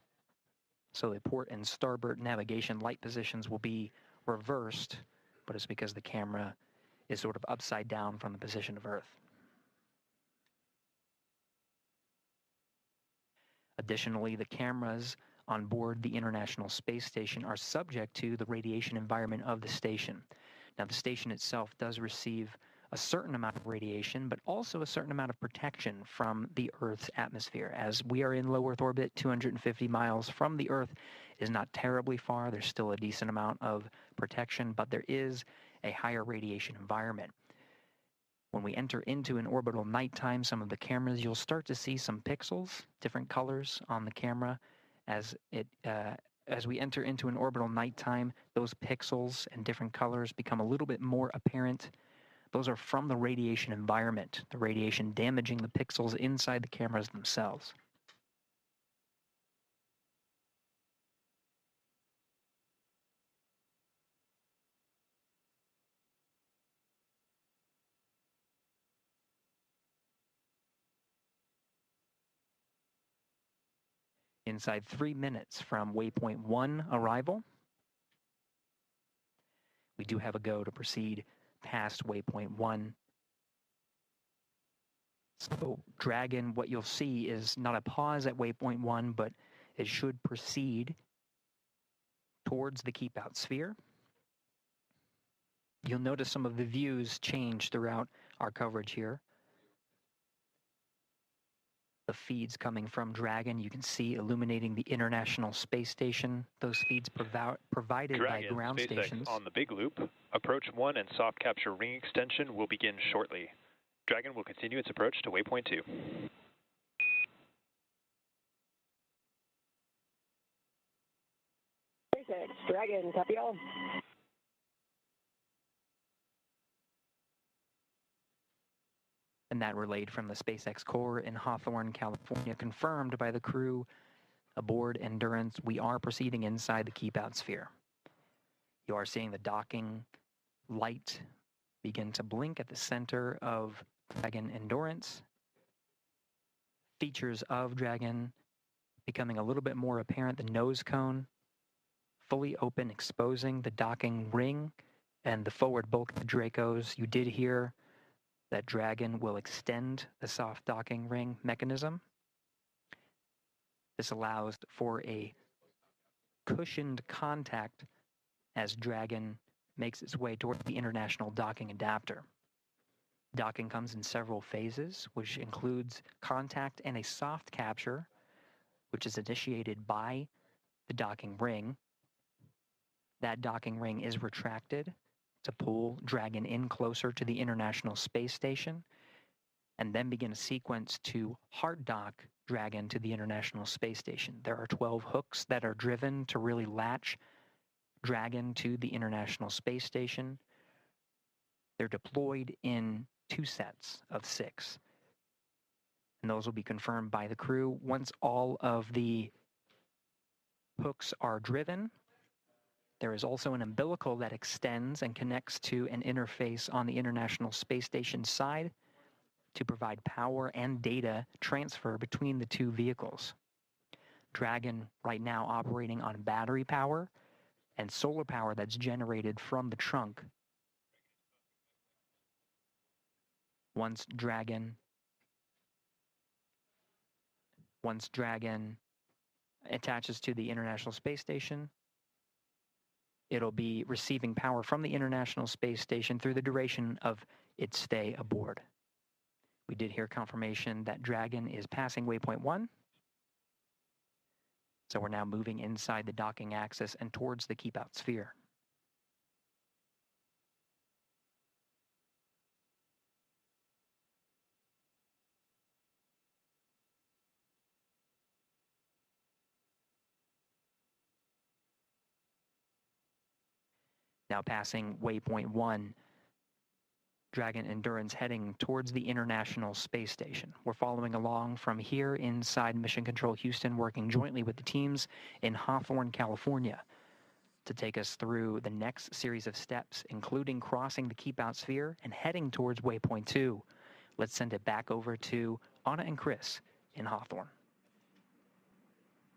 So the port and starboard navigation light positions will be reversed, but it's because the camera is sort of upside down from the position of Earth. Additionally, the cameras on board the International Space Station are subject to the radiation environment of the station. Now, the station itself does receive a certain amount of radiation, but also a certain amount of protection from the Earth's atmosphere. As we are in low Earth orbit, 250 miles from the Earth is not terribly far. There's still a decent amount of protection, but there is a higher radiation environment. When we enter into an orbital nighttime, some of the cameras, you'll start to see some pixels, different colors on the camera. As we enter into an orbital nighttime, those pixels and different colors become a little bit more apparent. Those are from the radiation environment, the radiation damaging the pixels inside the cameras themselves. Inside 3 minutes from waypoint 1 arrival, we do have a go to proceed past waypoint 1. So Dragon, what you'll see is not a pause at waypoint 1, but it should proceed towards the keep out sphere. You'll notice some of the views change throughout our coverage here. The feeds coming from Dragon, you can see illuminating the International Space Station. Those feeds provided by ground SpaceX stations. On the big loop, approach 1 and soft capture ring extension will begin shortly. Dragon will continue its approach to waypoint 2. SpaceX, Dragon, copy all. And that relayed from the SpaceX core in Hawthorne, California, confirmed by the crew aboard Endurance. We are proceeding inside the keep out sphere. You are seeing the docking light begin to blink at the center of Dragon Endurance. Features of Dragon becoming a little bit more apparent. The nose cone fully open, exposing the docking ring and the forward bulk of the Dracos. You did hear that Dragon will extend the soft docking ring mechanism. This allows for a cushioned contact as Dragon makes its way toward the International Docking Adapter. Docking comes in several phases, which includes contact and a soft capture, which is initiated by the docking ring. That docking ring is retracted to pull Dragon in closer to the International Space Station, and then begin a sequence to hard dock Dragon to the International Space Station. There are 12 hooks that are driven to really latch Dragon to the International Space Station. They're deployed in 2 sets of 6, and those will be confirmed by the crew. Once all of the hooks are driven, there is also an umbilical that extends and connects to an interface on the International Space Station side to provide power and data transfer between the 2 vehicles. Dragon right now operating on battery power and solar power that's generated from the trunk. Once Dragon attaches to the International Space Station, it'll be receiving power from the International Space Station through the duration of its stay aboard. We did hear confirmation that Dragon is passing waypoint 1. So we're now moving inside the docking axis and towards the keep out sphere. Now passing waypoint 1, Dragon Endurance heading towards the International Space Station. We're following along from here inside Mission Control Houston, working jointly with the teams in Hawthorne, California, to take us through the next series of steps, including crossing the keep out sphere and heading towards waypoint 2. Let's send it back over to Anna and Chris in Hawthorne.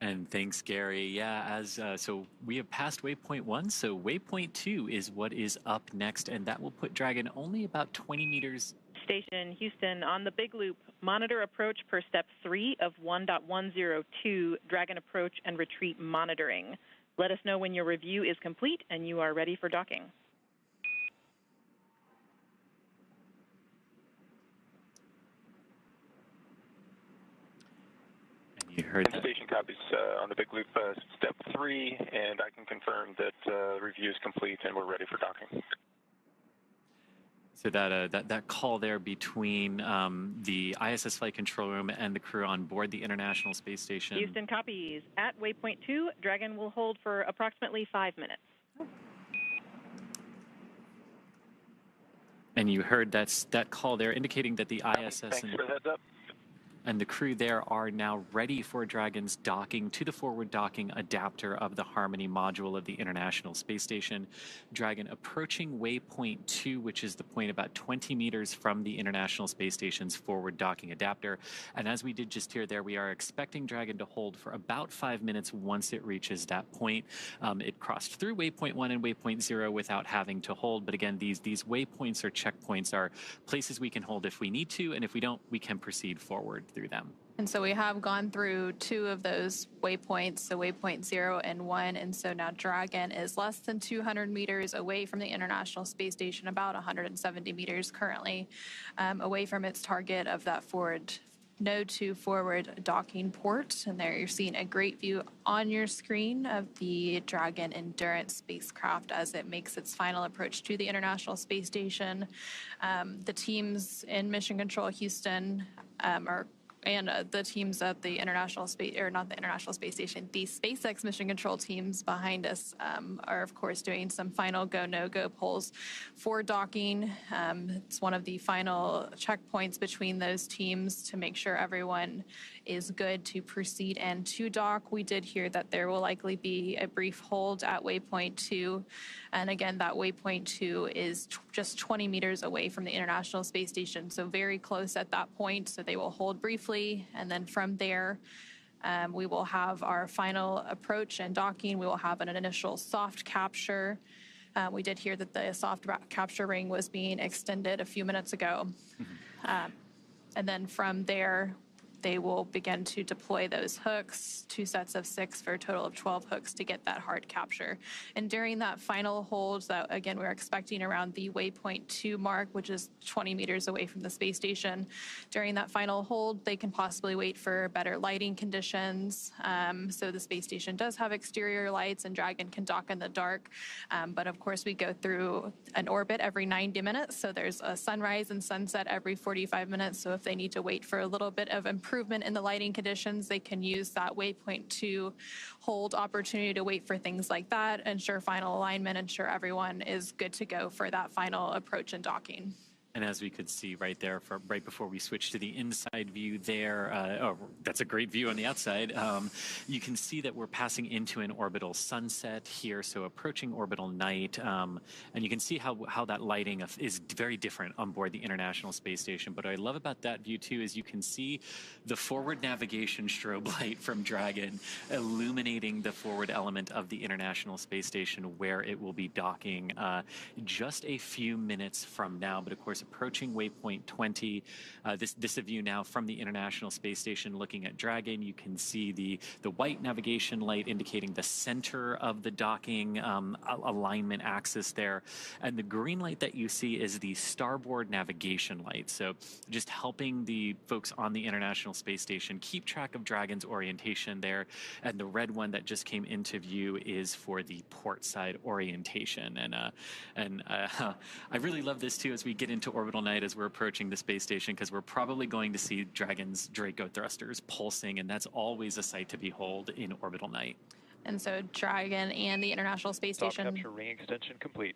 And thanks, Gary. Yeah, so we have passed waypoint 1, so waypoint 2 is what is up next, and that will put Dragon only about 20 meters Station Houston, on the Big Loop, monitor approach per step 3 of 1.102, Dragon approach and retreat monitoring. Let us know when your review is complete and you are ready for docking. You heard that. Station copies on the Big Loop, step 3, and I can confirm that the review is complete and we're ready for docking. So that call there between the ISS flight control room and the crew on board the International Space Station. Houston copies. At waypoint 2, Dragon will hold for approximately 5 minutes. And you heard that call there indicating that the ISS Thanks for the heads up. and the crew there are now ready for Dragon's docking to the forward docking adapter of the Harmony module of the International Space Station. Dragon approaching waypoint 2, which is the point about 20 meters from the International Space Station's forward docking adapter. And as we did just hear there, we are expecting Dragon to hold for about 5 minutes once it reaches that point. It crossed through waypoint 1 and waypoint 0 without having to hold. But again, these waypoints or checkpoints are places we can hold if we need to, and if we don't, we can proceed forward through them. And so we have gone through 2 of those waypoints, so waypoint 0 and 1, and so now Dragon is less than 200 meters away from the International Space Station, about 170 meters currently, away from its target of that node 2 forward docking port. And there you're seeing a great view on your screen of the Dragon Endurance spacecraft as it makes its final approach to the International Space Station. The teams in Mission Control Houston and the teams at the International Space, or not the International Space Station, the SpaceX mission control teams behind us are, of course, doing some final go, no-go polls for docking. It's one of the final checkpoints between those teams to make sure everyone is good to proceed and to dock. We did hear that there will likely be a brief hold at waypoint 2. And again, that waypoint 2 is just 20 meters away from the International Space Station, so very close at that point. So they will hold briefly, and then from there, we will have our final approach and docking. We will have an initial soft capture. We did hear that the soft capture ring was being extended a few minutes ago. And then from there, they will begin to deploy those hooks, 2 sets of 6 for a total of 12 hooks to get that hard capture. And during that final hold, that again, we're expecting around the waypoint 2 mark, which is 20 meters away from the space station. During that final hold, they can possibly wait for better lighting conditions. So the space station does have exterior lights and Dragon can dock in the dark. But of course, we go through an orbit every 90 minutes. So there's a sunrise and sunset every 45 minutes. So if they need to wait for a little bit of improvement in the lighting conditions, they can use that waypoint 2 hold opportunity to wait for things like that, ensure final alignment, ensure everyone is good to go for that final approach and docking. And as we could see right there, right before we switch to the inside view there, that's a great view on the outside. You can see that we're passing into an orbital sunset here, so approaching orbital night. And you can see how that lighting is very different on board the International Space Station. But what I love about that view, too, is you can see the forward navigation strobe light from Dragon illuminating the forward element of the International Space Station where it will be docking just a few minutes from now. But of course, approaching waypoint 20. This is a view now from the International Space Station looking at Dragon. You can see the white navigation light indicating the center of the docking alignment axis there. And the green light that you see is the starboard navigation light. So just helping the folks on the International Space Station keep track of Dragon's orientation there. And the red one that just came into view is for the port side orientation. And I really love this too as we get into orbital night as we're approaching the space station, because we're probably going to see Dragon's Draco thrusters pulsing, and that's always a sight to behold in orbital night. And so Dragon and the International Space Station. Soft capture ring extension complete.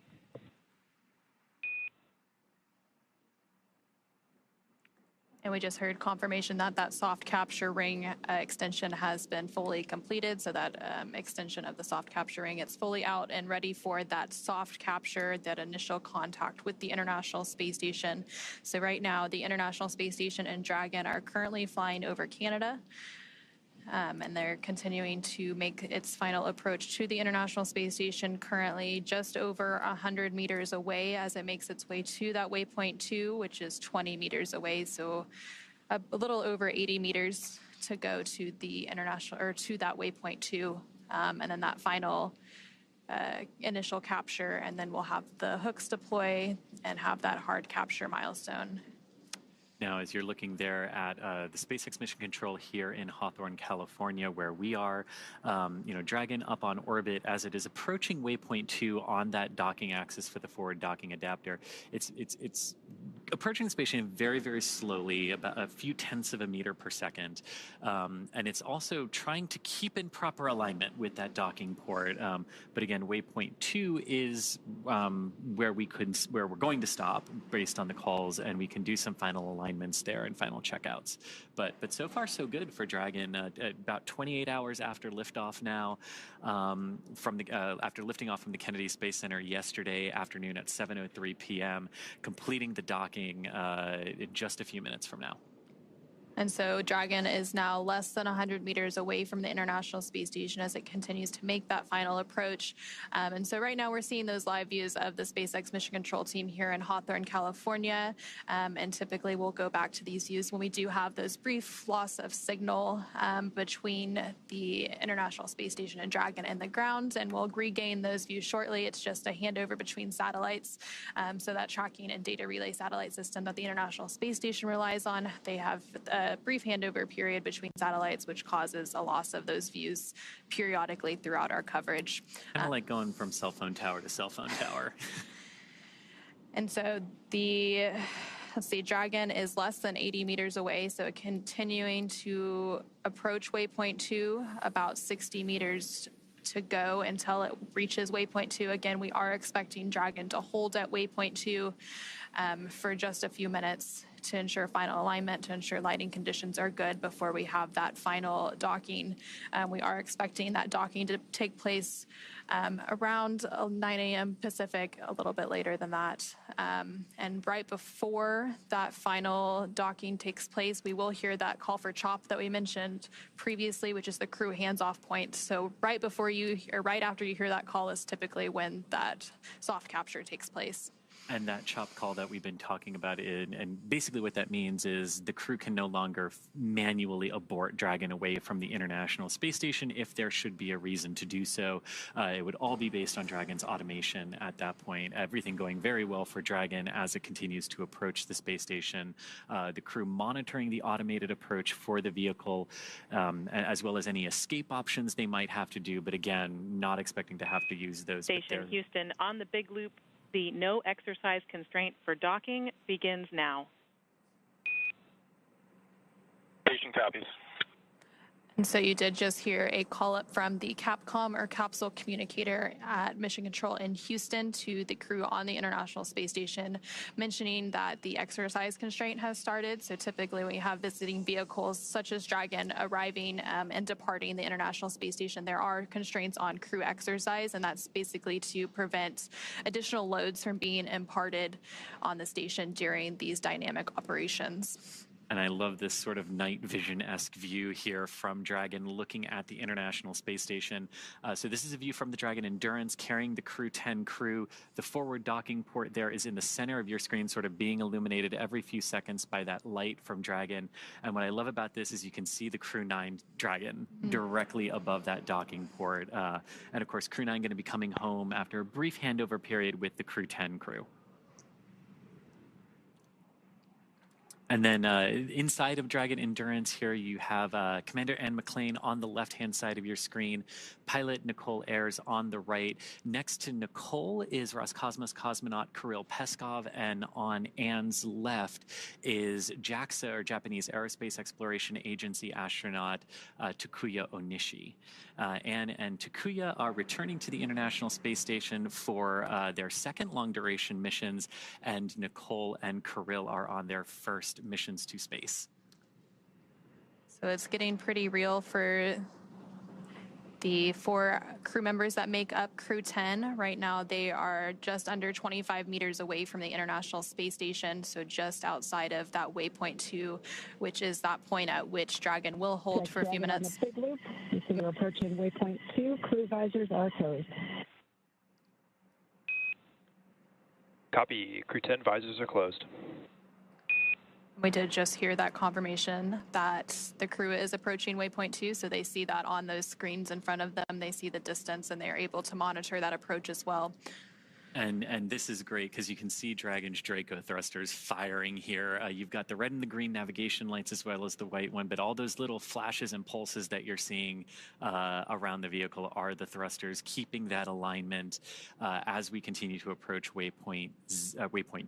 And we just heard confirmation that that soft capture ring extension has been fully completed. So that extension of the soft capture ring, it's fully out and ready for that soft capture, that initial contact with the International Space Station. So right now, the International Space Station and Dragon are currently flying over Canada. and they're continuing to make its final approach to the International Space Station, currently just over 100 meters away as it makes its way to that waypoint 2, which is 20 meters away, so a little over 80 meters to go to the international, or to that waypoint 2, and then that final initial capture, and then we'll have the hooks deploy and have that hard capture milestone. Now, as you're looking there at the SpaceX Mission Control here in Hawthorne, California, where we are, Dragon up on orbit as it is approaching waypoint 2 on that docking axis for the forward docking adapter. It's approaching the space station very, very slowly, about a few tenths of a meter per second, and it's also trying to keep in proper alignment with that docking port. But again, waypoint 2 is where we're going to stop based on the calls, and we can do some final alignments there and final checkouts. But so far so good for Dragon. About 28 hours after liftoff now, after lifting off from the Kennedy Space Center yesterday afternoon at 7:03 p.m., completing the docking in just a few minutes from now. And so Dragon is now less than 100 meters away from the International Space Station as it continues to make that final approach. And so right now we're seeing those live views of the SpaceX Mission Control team here in Hawthorne, California. And typically we'll go back to these views when we do have those brief loss of signal between the International Space Station and Dragon and the ground. And we'll regain those views shortly. It's just a handover between satellites. So that tracking and data relay satellite system that the International Space Station relies on, they have a brief handover period between satellites, which causes a loss of those views periodically throughout our coverage. Kind of like going from cell phone tower to cell phone tower. And so Dragon is less than 80 meters away, so continuing to approach waypoint 2, about 60 meters to go until it reaches waypoint 2. Again, we are expecting Dragon to hold at waypoint 2 for just a few minutes to ensure final alignment, to ensure lighting conditions are good before we have that final docking. We are expecting that docking to take place around 9 a.m. Pacific, a little bit later than that. And right before that final docking takes place, we will hear that call for CHOP that we mentioned previously, which is the crew hands-off point. So right after you hear that call is typically when that soft capture takes place. And that CHOP call that we've been talking about, and basically what that means is the crew can no longer manually abort Dragon away from the International Space Station if there should be a reason to do so. It would all be based on Dragon's automation at that point. Everything going very well for Dragon as it continues to approach the space station. The crew monitoring the automated approach for the vehicle, as well as any escape options they might have to do, but again, not expecting to have to use those. Station Houston, on the big loop, the no exercise constraint for docking begins now. Station copies. And so you did just hear a call up from the CAPCOM, or capsule communicator at Mission Control in Houston, to the crew on the International Space Station, mentioning that the exercise constraint has started. So typically we have visiting vehicles such as Dragon arriving and departing the International Space Station. There are constraints on crew exercise, and that's basically to prevent additional loads from being imparted on the station during these dynamic operations. And I love this sort of night vision-esque view here from Dragon looking at the International Space Station. So this is a view from the Dragon Endurance carrying the Crew-10 crew. The forward docking port there is in the center of your screen, sort of being illuminated every few seconds by that light from Dragon. And what I love about this is you can see the Crew-9 Dragon directly above that docking port. And of course, Crew-9 going to be coming home after a brief handover period with the Crew-10 crew. And then inside of Dragon Endurance here, you have Commander Ann McLean on the left-hand side of your screen, pilot Nicole Ayers on the right. Next to Nicole is Roscosmos cosmonaut Kirill Peskov, and on Ann's left is JAXA, or Japanese Aerospace Exploration Agency astronaut Takuya Onishi. Ann and Takuya are returning to the International Space Station for their second long-duration missions, and Nicole and Kirill are on their first missions to space. So it's getting pretty real for The 4 crew members that make up Crew-10, right now they are just under 25 meters away from the International Space Station, so just outside of that waypoint 2, which is that point at which Dragon will hold for a few minutes. On the big loop, you see you're approaching waypoint 2. Crew visors are closed. Copy. Crew-10 visors are closed. We did just hear that confirmation that the crew is approaching waypoint 2, so they see that on those screens in front of them. They see the distance, and they are able to monitor that approach as well. And this is great because you can see Dragon's Draco thrusters firing here. You've got the red and the green navigation lights as well as the white one, but all those little flashes and pulses that you're seeing around the vehicle are the thrusters, keeping that alignment as we continue to approach waypoint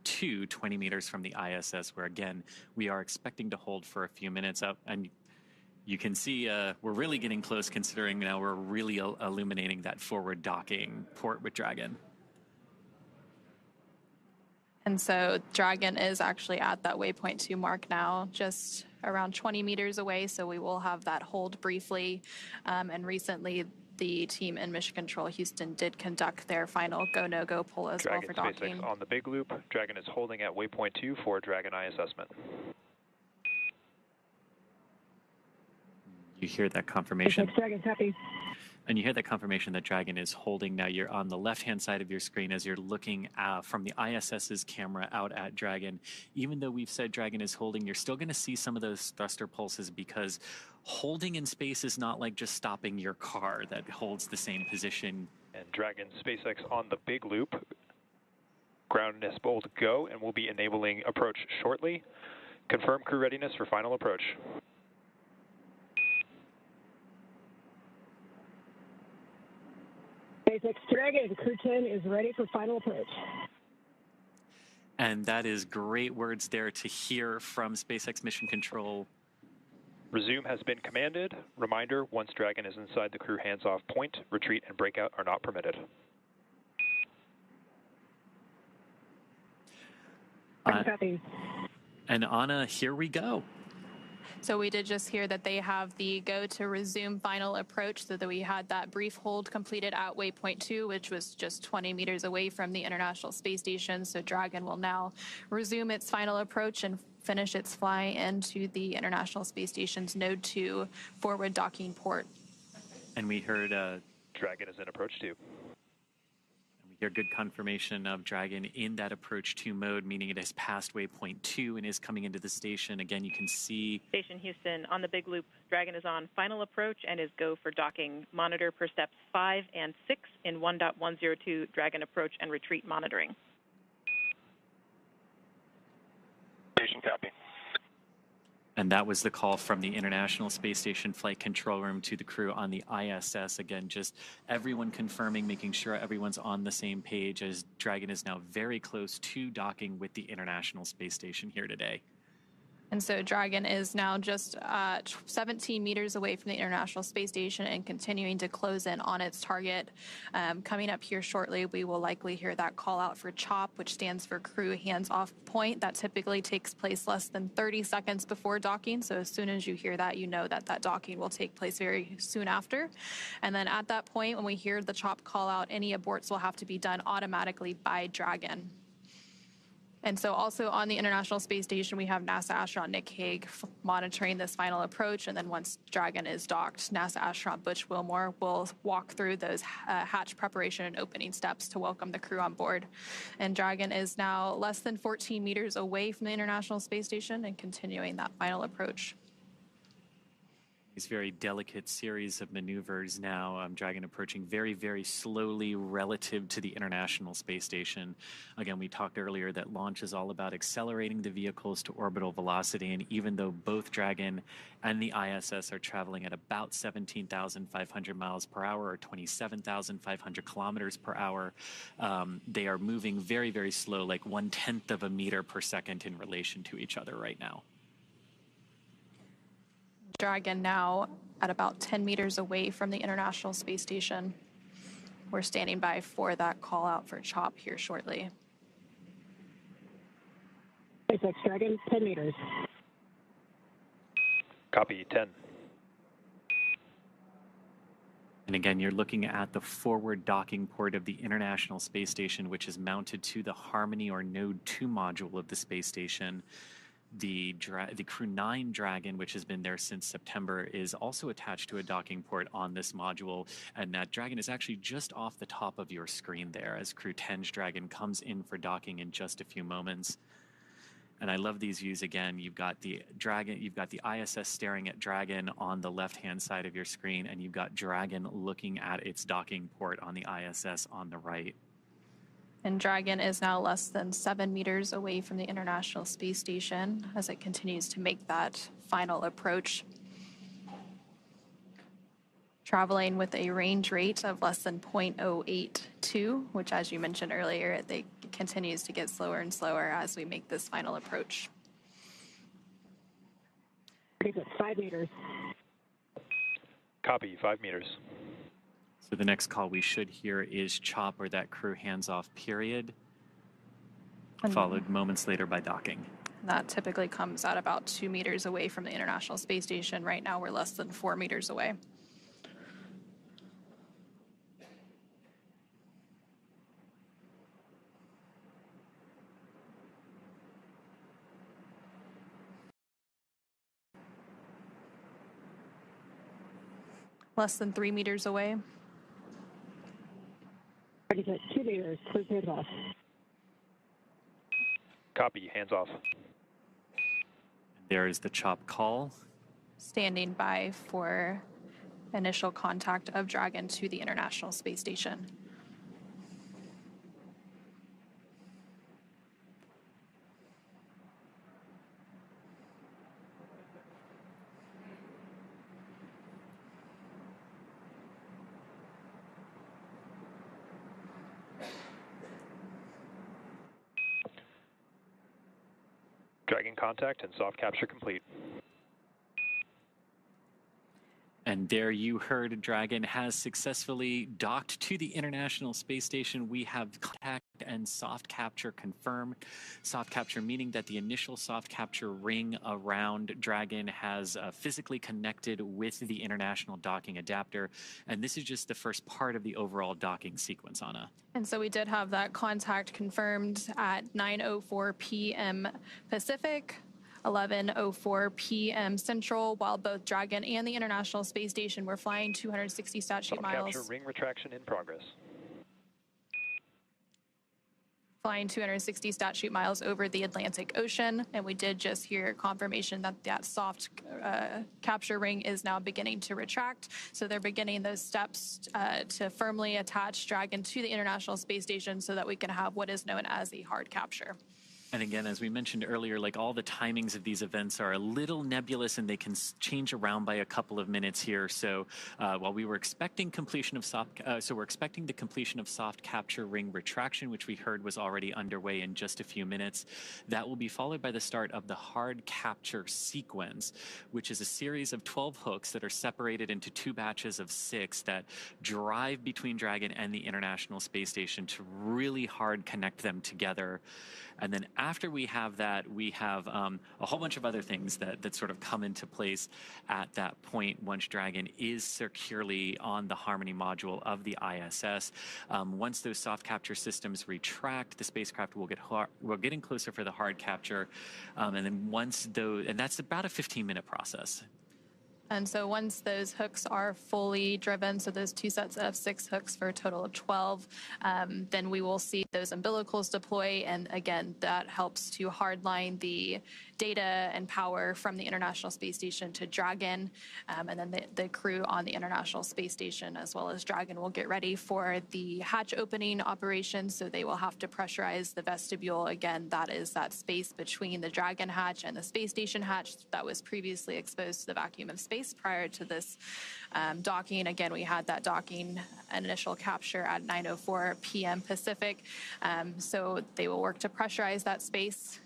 2, 20 meters from the ISS, where again, we are expecting to hold for a few minutes up. And you can see we're really getting close considering now we're really illuminating that forward docking port with Dragon. And so Dragon is actually at that waypoint 2 mark now, just around 20 meters away, so we will have that hold briefly. And recently, the team in Mission Control Houston did conduct their final go-no-go pull as well for docking. SpaceX on the big loop. Dragon is holding at waypoint 2 for Dragon eye assessment. You hear that confirmation. Dragon, copy. And you hear that confirmation that Dragon is holding. Now you're on the left-hand side of your screen as you're looking from the ISS's camera out at Dragon. Even though we've said Dragon is holding, you're still going to see some of those thruster pulses because holding in space is not like just stopping your car that holds the same position. And Dragon SpaceX on the big loop. Ground is bold go and will be enabling approach shortly. Confirm crew readiness for final approach. SpaceX Dragon, Crew-10 is ready for final approach. And that is great words there to hear from SpaceX Mission Control. Resume has been commanded. Reminder, once Dragon is inside the crew hands-off point, retreat and breakout are not permitted. Copy. And Anna, here we go. So we did just hear that they have the go to resume final approach, so that we had that brief hold completed at waypoint 2, which was just 20 meters away from the International Space Station. So Dragon will now resume its final approach and finish its fly into the International Space Station's Node 2 forward docking port. And we heard Dragon is in approach 2. Your good confirmation of Dragon in that approach 2 mode, meaning it has passed waypoint 2 and is coming into the station. Again, you can see Station Houston on the big loop. Dragon is on final approach and is go for docking. Monitor per steps 5 and 6 in 1.102 Dragon approach and retreat monitoring. Station copy. and that was the call from the International Space Station Flight Control Room to the crew on the ISS. Again, just everyone confirming, making sure everyone's on the same page, as Dragon is now very close to docking with the International Space Station here today. And so Dragon is now just 17 meters away from the International Space Station and continuing to close in on its target. Coming up here shortly, we will likely hear that call out for CHOP, which stands for Crew Hands Off Point. That typically takes place less than 30 seconds before docking. So as soon as you hear that, you know that that docking will take place very soon after. And then at that point, when we hear the CHOP call out, any aborts will have to be done automatically by Dragon. And so also on the International Space Station, we have NASA astronaut Nick Hague monitoring this final approach. And then once Dragon is docked, NASA astronaut Butch Wilmore will walk through those hatch preparation and opening steps to welcome the crew on board. And Dragon is now less than 14 meters away from the International Space Station and continuing that final approach. These very delicate series of maneuvers now. Dragon approaching very, very slowly relative to the International Space Station. Again, we talked earlier that launch is all about accelerating the vehicles to orbital velocity, and even though both Dragon and the ISS are traveling at about 17,500 miles per hour or 27,500 kilometers per hour, they are moving very, very slow, like 1/10 of a meter per second in relation to each other right now. Dragon now at about 10 meters away from the International Space Station. We're standing by for that call out for CHOP here shortly. SpaceX Dragon, 10 meters. Copy, 10. And again, you're looking at the forward docking port of the International Space Station, which is mounted to the Harmony or Node 2 module of the space station. The Crew-9 Dragon, which has been there since September, is also attached to a docking port on this module, and that Dragon is actually just off the top of your screen there as Crew-10's Dragon comes in for docking in just a few moments. And I love these views again. You've got the Dragon, you've got the ISS staring at Dragon on the left-hand side of your screen, and you've got Dragon looking at its docking port on the ISS on the right. And Dragon is now less than 7 meters away from the International Space Station as it continues to make that final approach. Traveling with a range rate of less than 0.082, which, as you mentioned earlier, it continues to get slower and slower as we make this final approach. 5 meters. Copy, 5 meters. So the next call we should hear is CHOP, or that crew hands-off period, followed moments later by docking. That typically comes at about 2 meters away from the International Space Station. Right now, we're less than 4 meters away. Less than 3 meters away. 2 meters. Please hands off. Copy, hands off. There is the CHOP call. Standing by for initial contact of Dragon to the International Space Station. Dragon contact and soft capture complete. And there you heard Dragon has successfully docked to the International Space Station. We have contact and soft capture confirmed. Soft capture meaning that the initial soft capture ring around Dragon has physically connected with the International Docking Adapter. And this is just the first part of the overall docking sequence, Anna. And so we did have that contact confirmed at 9:04 p.m. Pacific, 11:04 p.m. Central, while both Dragon and the International Space Station were flying 260 stat sheet miles. Capture ring retraction in progress. Flying 260 stat sheet miles over the Atlantic Ocean, and we did just hear confirmation that that soft capture ring is now beginning to retract. So they're beginning those steps to firmly attach Dragon to the International Space Station so that we can have what is known as a hard capture. And again, as we mentioned earlier, like all the timings of these events are a little nebulous and they can change around by a couple of minutes here. So while we were expecting completion of we're expecting the completion of soft capture ring retraction, which we heard was already underway in just a few minutes. That will be followed by the start of the hard capture sequence, which is a series of 12 hooks that are separated into 2 batches of 6 that drive between Dragon and the International Space Station to really hard connect them together. And then after we have that, we have a whole bunch of other things that sort of come into place at that point once Dragon is securely on the Harmony module of the ISS. Once those soft capture systems retract, the spacecraft will we're getting closer for the hard capture. And then and that's about a 15-minute process. And so once those hooks are fully driven, so those 2 sets of 6 hooks for a total of 12, then we will see those umbilicals deploy. And again, that helps to hardline the data and power from the International Space Station to Dragon. And then the crew on the International Space Station, as well as Dragon, will get ready for the hatch opening operation. So they will have to pressurize the vestibule. Again, that is that space between the Dragon hatch and the Space Station hatch that was previously exposed to the vacuum of space prior to this docking. Again, we had that docking initial capture at 9:04 p.m. Pacific. So they will work to pressurize that space,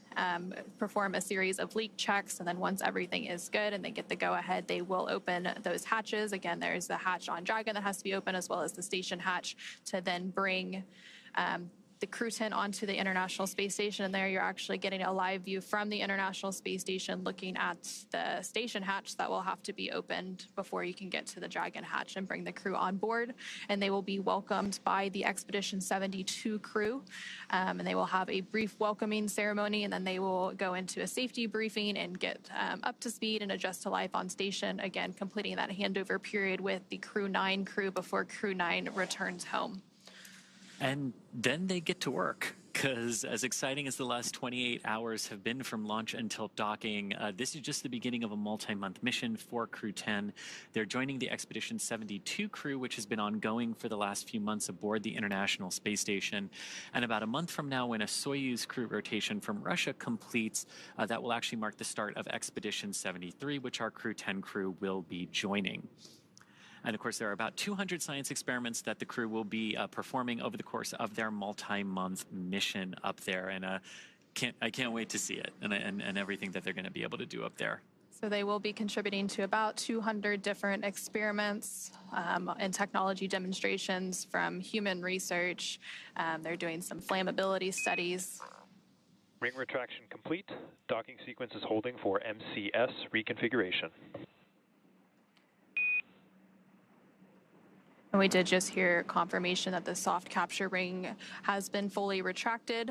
perform a series of leak checks, and then once everything is good and they get the go-ahead, they will open those hatches. Again, there's the hatch on Dragon that has to be open, as well as the station hatch, to then bring the Crew-10 onto the International Space Station, and there you're actually getting a live view from the International Space Station looking at the station hatch that will have to be opened before you can get to the Dragon hatch and bring the crew on board. And they will be welcomed by the Expedition 72 crew, and they will have a brief welcoming ceremony, and then they will go into a safety briefing and get up to speed and adjust to life on station, again completing that handover period with the Crew-9 crew before Crew-9 returns home. And then they get to work, because as exciting as the last 28 hours have been from launch until docking, this is just the beginning of a multi-month mission for Crew-10. They're joining the Expedition 72 crew, which has been ongoing for the last few months aboard the International Space Station. And about a month from now, when a Soyuz crew rotation from Russia completes, that will actually mark the start of Expedition 73, which our Crew-10 crew will be joining. And of course, there are about 200 science experiments that the crew will be performing over the course of their multi-month mission up there. And I can't wait to see it and everything that they're going to be able to do up there. So they will be contributing to about 200 different experiments and technology demonstrations from human research. They're doing some flammability studies. Ring retraction complete. Docking sequence is holding for MCS reconfiguration. And we did just hear confirmation that the soft capture ring has been fully retracted.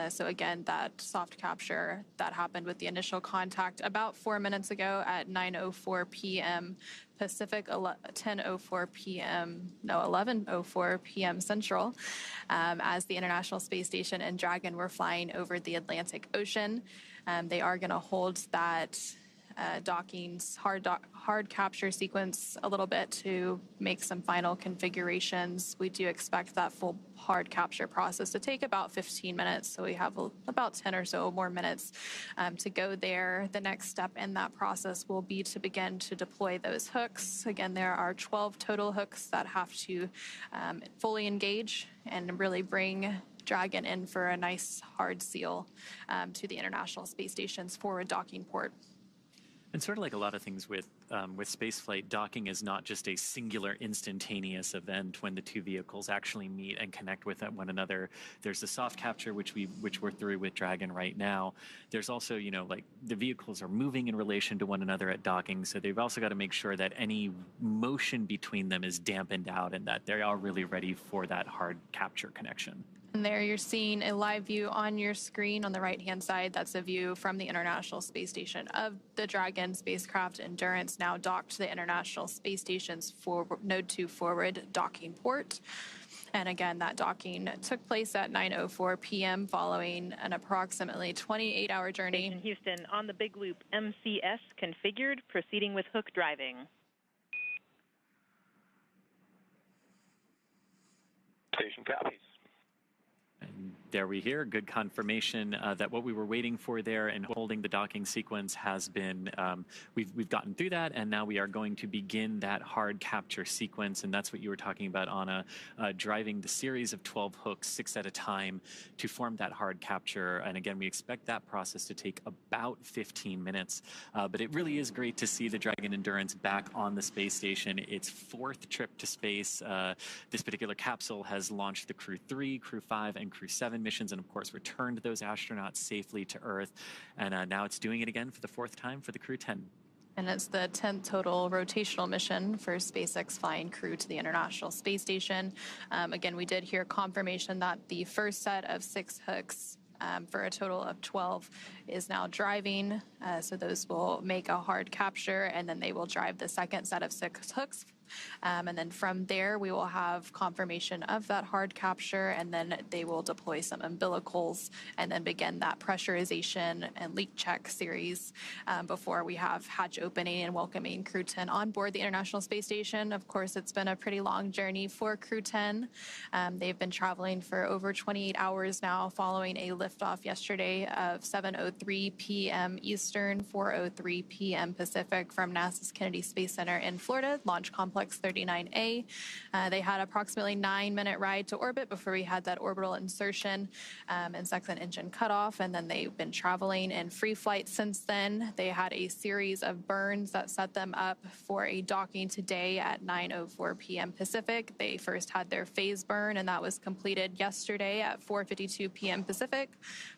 So again, that soft capture that happened with the initial contact about 4 minutes ago at 9:04 p.m. Pacific, 11:04 p.m. Central, as the International Space Station and Dragon were flying over the Atlantic Ocean. They are going to hold that docking's hard capture sequence a little bit to make some final configurations. We do expect that full hard capture process to take about 15 minutes, so we have about 10 or so more minutes to go there. The next step in that process will be to begin to deploy those hooks. Again, there are 12 total hooks that have to fully engage and really bring Dragon in for a nice hard seal to the International Space Station's forward docking port. And sort of like a lot of things with spaceflight, docking is not just a singular instantaneous event when the two vehicles actually meet and connect with one another. There's the soft capture, which we're through with Dragon right now. There's also, like the vehicles are moving in relation to one another at docking, so they've also got to make sure that any motion between them is dampened out and that they are really ready for that hard capture connection. And there you're seeing a live view on your screen on the right-hand side. That's a view from the International Space Station of the Dragon spacecraft Endurance, now docked to the International Space Station's Node 2 forward docking port. And again, that docking took place at 9:04 p.m. following an approximately 28-hour journey. Station Houston, on the big loop, MCS configured, proceeding with hook driving. Station copies. And there we hear good confirmation that what we were waiting for there and holding the docking sequence has been, we've gotten through that, and now we are going to begin that hard capture sequence, and that's what you were talking about, Anna, driving the series of 12 hooks, 6 at a time, to form that hard capture. And again, we expect that process to take about 15 minutes, but it really is great to see the Dragon Endurance back on the space station. Its 4th trip to space. This particular capsule has launched the Crew-3, Crew-5, and Crew-7 missions, and of course returned those astronauts safely to Earth. And now it's doing it again for the 4th time for the Crew-10. And it's the 10th total rotational mission for SpaceX flying crew to the International Space Station. Again, we did hear confirmation that the first set of 6 hooks for a total of 12 is now driving. So those will make a hard capture, and then they will drive the second set of 6 hooks. And then from there, we will have confirmation of that hard capture, and then they will deploy some umbilicals and then begin that pressurization and leak check series before we have hatch opening and welcoming Crew-10 on board the International Space Station. Of course, it's been a pretty long journey for Crew-10. They've been traveling for over 28 hours now following a liftoff yesterday of 7:03 p.m. Eastern, 4:03 p.m. Pacific from NASA's Kennedy Space Center in Florida, Launch Complex Complex 39A. They had approximately 9-minute ride to orbit before we had that orbital insertion and second engine cutoff, and then they've been traveling in free flight since then. They had a series of burns that set them up for a docking today at 9:04 p.m. Pacific. They first had their phase burn, and that was completed yesterday at 4:52 p.m. Pacific,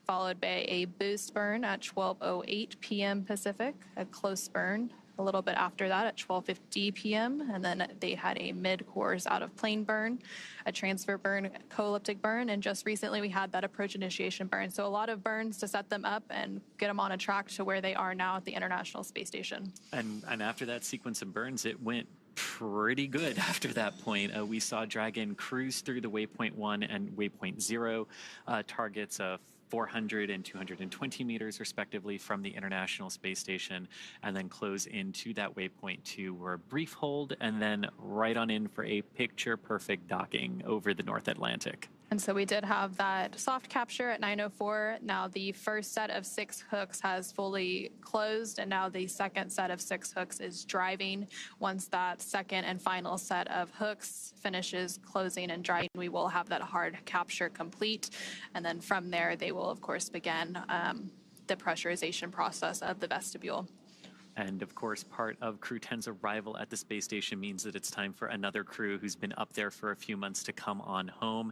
followed by a boost burn at 12:08 p.m. Pacific, a close burn a little bit after that at 12:50 p.m. And then they had a mid-course out of plane burn, a transfer burn, co-elliptic burn, and just recently we had that approach initiation burn. So a lot of burns to set them up and get them on a track to where they are now at the International Space Station. And after that sequence of burns, it went pretty good after that point. We saw Dragon cruise through the waypoint 1 and waypoint 0 targets of 400 and 220 meters respectively from the International Space Station, and then close into that waypoint 2 were a brief hold and then right on in for a picture perfect docking over the North Atlantic. And so we did have that soft capture at 9:04. Now the first set of 6 hooks has fully closed, and now the second set of 6 hooks is driving. Once that second and final set of hooks finishes closing and driving, we will have that hard capture complete. And then from there, they will, of course, begin the pressurization process of the vestibule. And of course, part of Crew-10's arrival at the space station means that it's time for another crew who's been up there for a few months to come on home.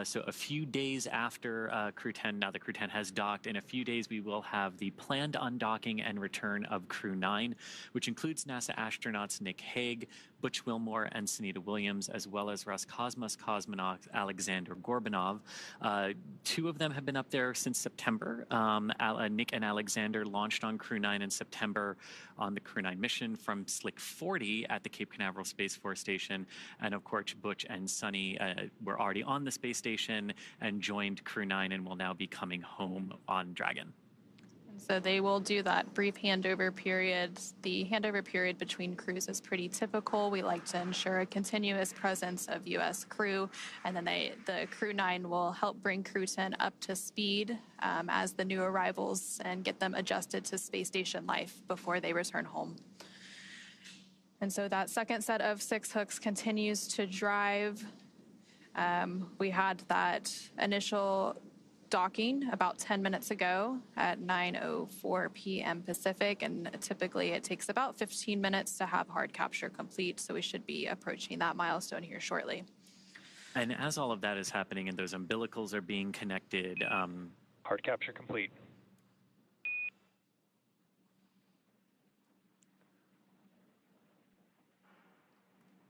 So a few days after Crew-10, now that Crew-10 has docked, in a few days we will have the planned undocking and return of Crew-9, which includes NASA astronauts Nick Hague, Butch Wilmore, and Sunita Williams, as well as Roscosmos cosmonaut Alexander Gorbanov. 2 of them have been up there since September. Nick and Alexander launched on Crew-9 in September on the Crew-9 mission from Slick 40 at the Cape Canaveral Space Force Station. And of course, Butch and Sunny were already on the space station and joined Crew-9 and will now be coming home on Dragon. So they will do that brief handover period. The handover period between crews is pretty typical. We like to ensure a continuous presence of U.S. crew, and then the Crew-9 will help bring Crew-10 up to speed as the new arrivals and get them adjusted to space station life before they return home. And so that second set of 6 hooks continues to drive. We had that initial docking about 10 minutes ago at 9:04 p.m. Pacific, and typically it takes about 15 minutes to have hard capture complete, so we should be approaching that milestone here shortly. And as all of that is happening and those umbilicals are being connected, hard capture complete.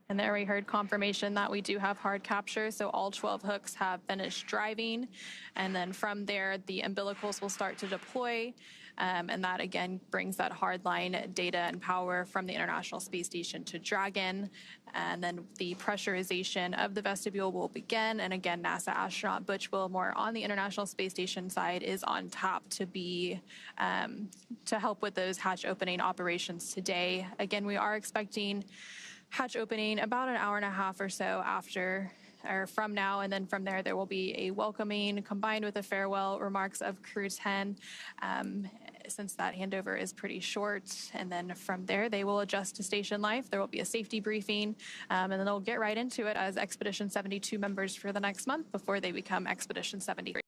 And there we heard confirmation that we do have hard capture, so all 12 hooks have finished driving. And then from there, the umbilicals will start to deploy, and that again brings that hardline data and power from the International Space Station to Dragon. And then the pressurization of the vestibule will begin. And again, NASA astronaut Butch Wilmore on the International Space Station side is on tap to be to help with those hatch opening operations today. Again, we are expecting hatch opening about an hour and a half or so after or from now, and then from there will be a welcoming combined with the farewell remarks of Crew-10 since that handover is pretty short. And then from there they will adjust to station life. There will be a safety briefing, and then they'll get right into it as Expedition 72 members for the next month before they become Expedition 73.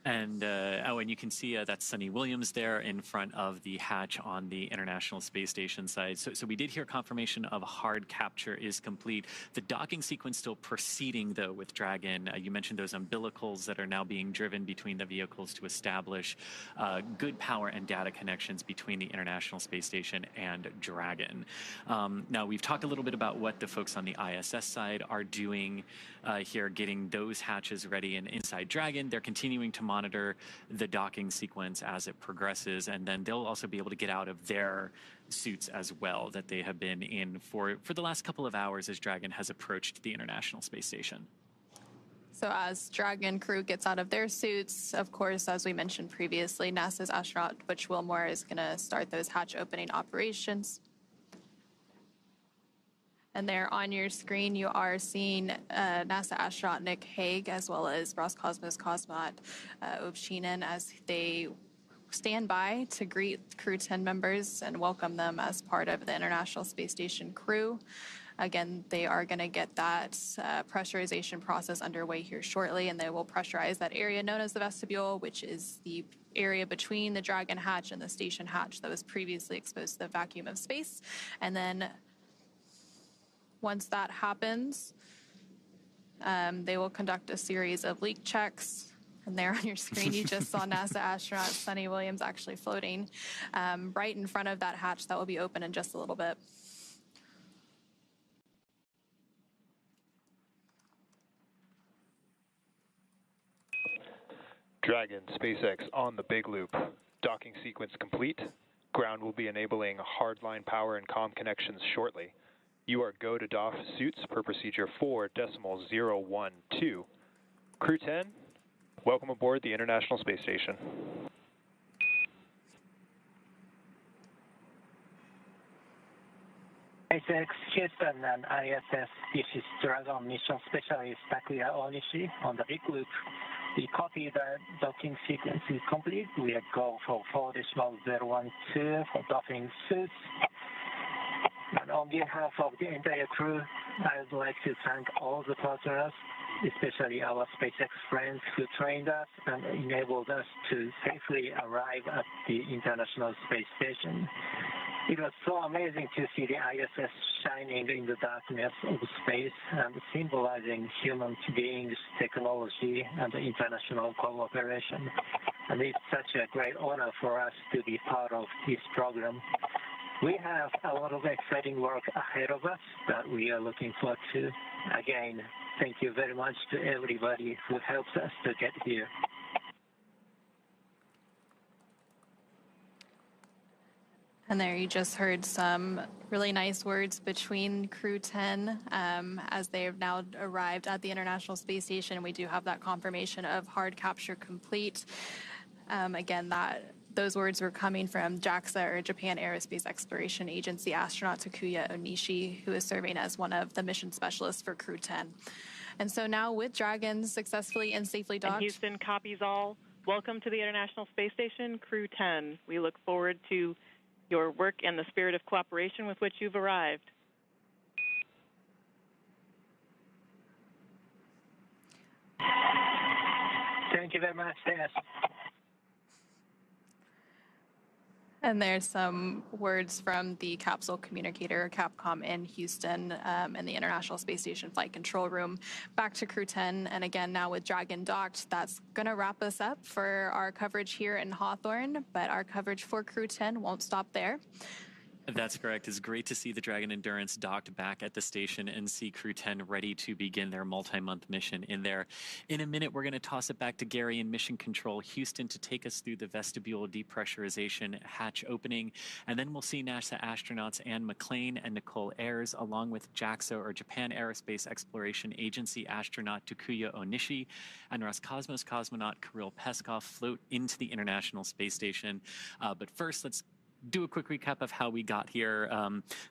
And and you can see that's Sunny Williams there in front of the hatch on the International Space Station side. So we did hear confirmation of hard capture is complete. The docking sequence still proceeding, though, with Dragon. You mentioned those umbilicals that are now being driven between the vehicles to establish good power and data connections between the International Space Station and Dragon. Now, we've talked a little bit about what the folks on the ISS side are doing here, getting those hatches ready. And inside Dragon, they're continuing to monitor the docking sequence as it progresses, and then they'll also be able to get out of their suits as well that they have been in for the last couple of hours as Dragon has approached the International Space Station. So as Dragon crew gets out of their suits, of course, as we mentioned previously, NASA's astronaut Butch Wilmore is going to start those hatch opening operations. And there on your screen, you are seeing NASA astronaut Nick Hague as well as Roscosmos cosmonaut Ovchinin as they stand by to greet Crew-10 members and welcome them as part of the International Space Station crew. Again, they are going to get that pressurization process underway here shortly, and they will pressurize that area known as the vestibule, which is the area between the Dragon hatch and the station hatch that was previously exposed to the vacuum of space. And then once that happens, they will conduct a series of leak checks. And there on your screen, you just saw NASA astronaut Sunny Williams actually floating right in front of that hatch that will be open in just a little bit. Dragon, SpaceX on the big loop. Docking sequence complete. Ground will be enabling hardline power and comm connections shortly. You are go to doff suits per procedure 4.012. Crew-10, welcome aboard the International Space Station. SpaceX, Houston, and ISS. This is Dragon Mission Specialist Takuya Onishi on the big loop. We copy the docking sequence is complete. We are go for 4.012 for docking suits. And on behalf of the entire crew, I would like to thank all the partners, especially our SpaceX friends who trained us and enabled us to safely arrive at the International Space Station. It was so amazing to see the ISS shining in the darkness of space and symbolizing human beings, technology, and international cooperation. And it's such a great honor for us to be part of this program. We have a lot of exciting work ahead of us that we are looking forward to. Again, thank you very much to everybody who helps us to get here. And there you just heard some really nice words between Crew-10 as they have now arrived at the International Space Station. We do have that confirmation of hard capture complete. Again, those words were coming from JAXA, or Japan Aerospace Exploration Agency astronaut Takuya Onishi, who is serving as one of the mission specialists for Crew-10. And so now with Dragon successfully and safely docked. And Houston copies all. Welcome to the International Space Station, Crew-10. We look forward to your work and the spirit of cooperation with which you've arrived. Thank you very much, Dennis. And there's some words from the capsule communicator, Capcom in Houston, and the International Space Station Flight Control Room. Back to Crew-10, and again, now with Dragon docked, that's going to wrap us up for our coverage here in Hawthorne, but our coverage for Crew-10 won't stop there. That's correct. It's great to see the Dragon Endurance docked back at the station and see Crew-10 ready to begin their multi-month mission in there. In a minute, we're going to toss it back to Gary in Mission Control Houston to take us through the vestibule depressurization hatch opening, and then we'll see NASA astronauts Anne McClain and Nicole Ayers, along with JAXA, or Japan Aerospace Exploration Agency astronaut Takuya Onishi and Roscosmos cosmonaut Kirill Peskov float into the International Space Station. But first, let's do a quick recap of how we got here.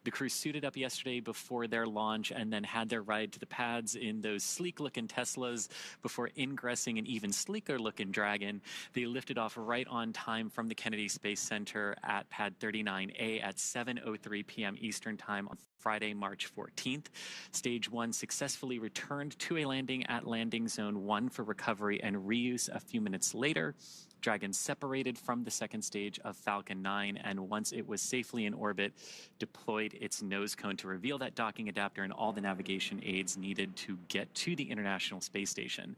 The crew suited up yesterday before their launch and then had their ride to the pads in those sleek-looking Teslas before ingressing an even sleeker-looking Dragon. They lifted off right on time from the Kennedy Space Center at Pad 39A at 7:03 p.m. Eastern Time on Friday, March 14th. Stage 1 successfully returned to a landing at Landing Zone 1 for recovery and reuse a few minutes later. Dragon separated from the second stage of Falcon 9, and once it was safely in orbit, deployed its nose cone to reveal that docking adapter and all the navigation aids needed to get to the International Space Station.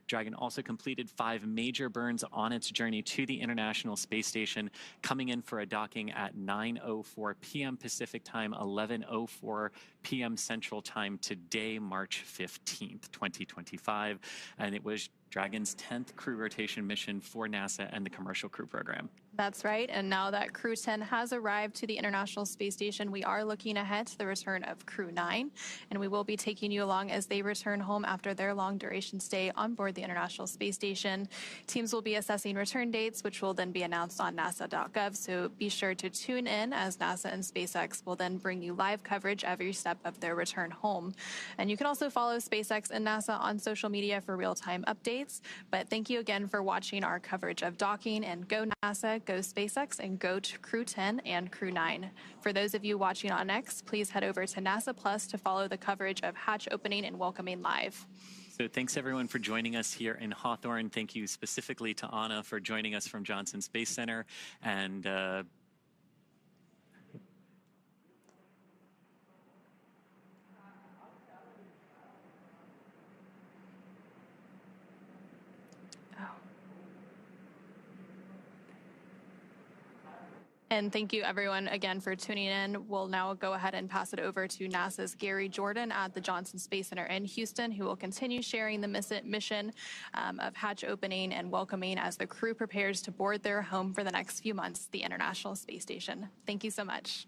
Dragon also completed 5 major burns on its journey to the International Space Station, coming in for a docking at 9:04 p.m. Pacific Time, 11:04 p.m. Central Time today, March 15th, 2025. And it was Dragon's 10th crew rotation mission for NASA and the Commercial Crew Program. That's right. And now that Crew-10 has arrived to the International Space Station, we are looking ahead to the return of Crew-9. And we will be taking you along as they return home after their long duration stay on board the International Space Station. Teams will be assessing return dates, which will then be announced on nasa.gov. So be sure to tune in as NASA and SpaceX will then bring you live coverage every step step of their return home. And you can also follow SpaceX and NASA on social media for real-time updates. But thank you again for watching our coverage of docking, and go NASA, go SpaceX, and go to Crew-10 and Crew-9. For those of you watching on X, please head over to NASA Plus to follow the coverage of hatch opening and welcoming live. So thanks everyone for joining us here in Hawthorne. Thank you specifically to Anna for joining us from Johnson Space Center. And And thank you everyone again for tuning in. We'll now go ahead and pass it over to NASA's Gary Jordan at the Johnson Space Center in Houston, who will continue sharing the mission of hatch opening and welcoming as the crew prepares to board their home for the next few months, the International Space Station. Thank you so much.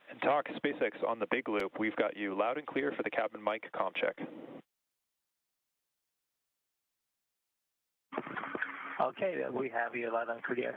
And talk SpaceX on the big loop. We've got you loud and clear for the cabin mic comm check. Okay, we have you loud and clear.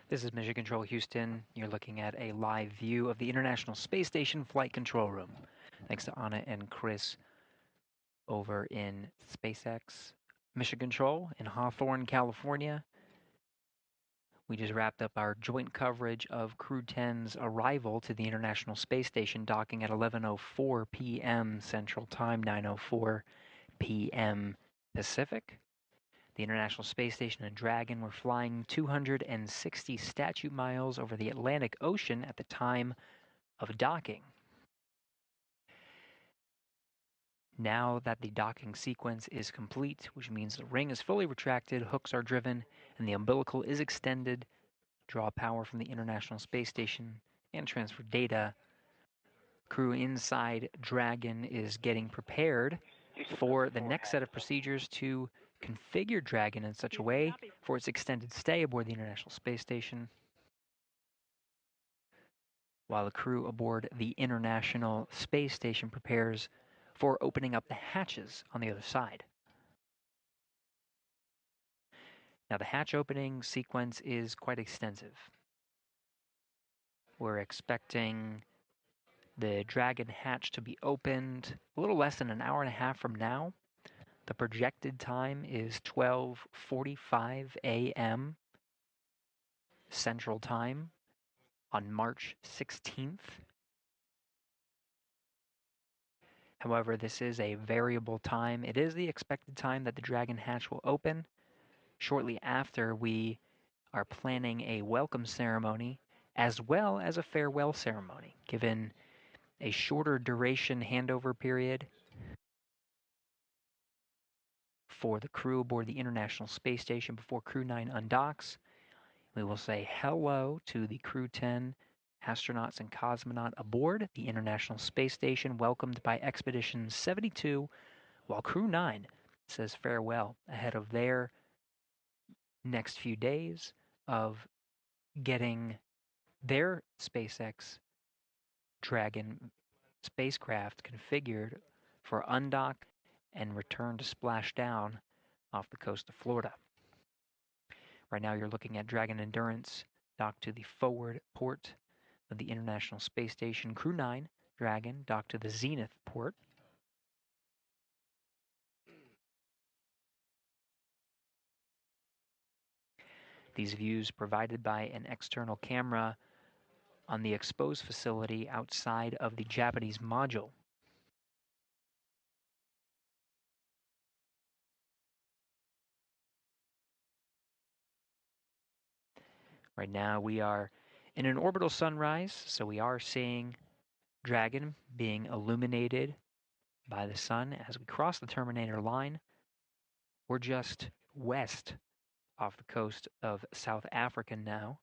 This is Mission Control Houston. You're looking at a live view of the International Space Station Flight Control Room. Thanks to Anna and Chris over in SpaceX Mission Control in Hawthorne, California. We just wrapped up our joint coverage of Crew-10's arrival to the International Space Station, docking at 11:04 p.m. Central Time, 9:04 p.m. Pacific. The International Space Station and Dragon were flying 260 statute miles over the Atlantic Ocean at the time of docking. Now that the docking sequence is complete, which means the ring is fully retracted, hooks are driven, and the umbilical is extended, draw power from the International Space Station, and transfer data, crew inside Dragon is getting prepared for the next set of procedures to configure Dragon in such a way for its extended stay aboard the International Space Station, while the crew aboard the International Space Station prepares for opening up the hatches on the other side. Now, the hatch opening sequence is quite extensive. We're expecting the Dragon hatch to be opened a little less than an hour and a half from now. The projected time is 12:45 a.m. Central Time on March 16th. However, this is a variable time. It is the expected time that the Dragon hatch will open. Shortly after, we are planning a welcome ceremony as well as a farewell ceremony, given a shorter duration handover period for the crew aboard the International Space Station before Crew-9 undocks. We will say hello to the Crew-10 astronauts and cosmonaut aboard the International Space Station, welcomed by Expedition 72, while Crew-9 says farewell ahead of their next few days of getting their SpaceX Dragon spacecraft configured for undock and return to splashdown off the coast of Florida. Right now you're looking at Dragon Endurance docked to the forward port of the International Space Station. Crew-9 Dragon docked to the zenith port. These views provided by an external camera on the exposed facility outside of the Japanese module. Right now we are in an orbital sunrise, so we are seeing Dragon being illuminated by the sun as we cross the terminator line. We're just west off the coast of South Africa now,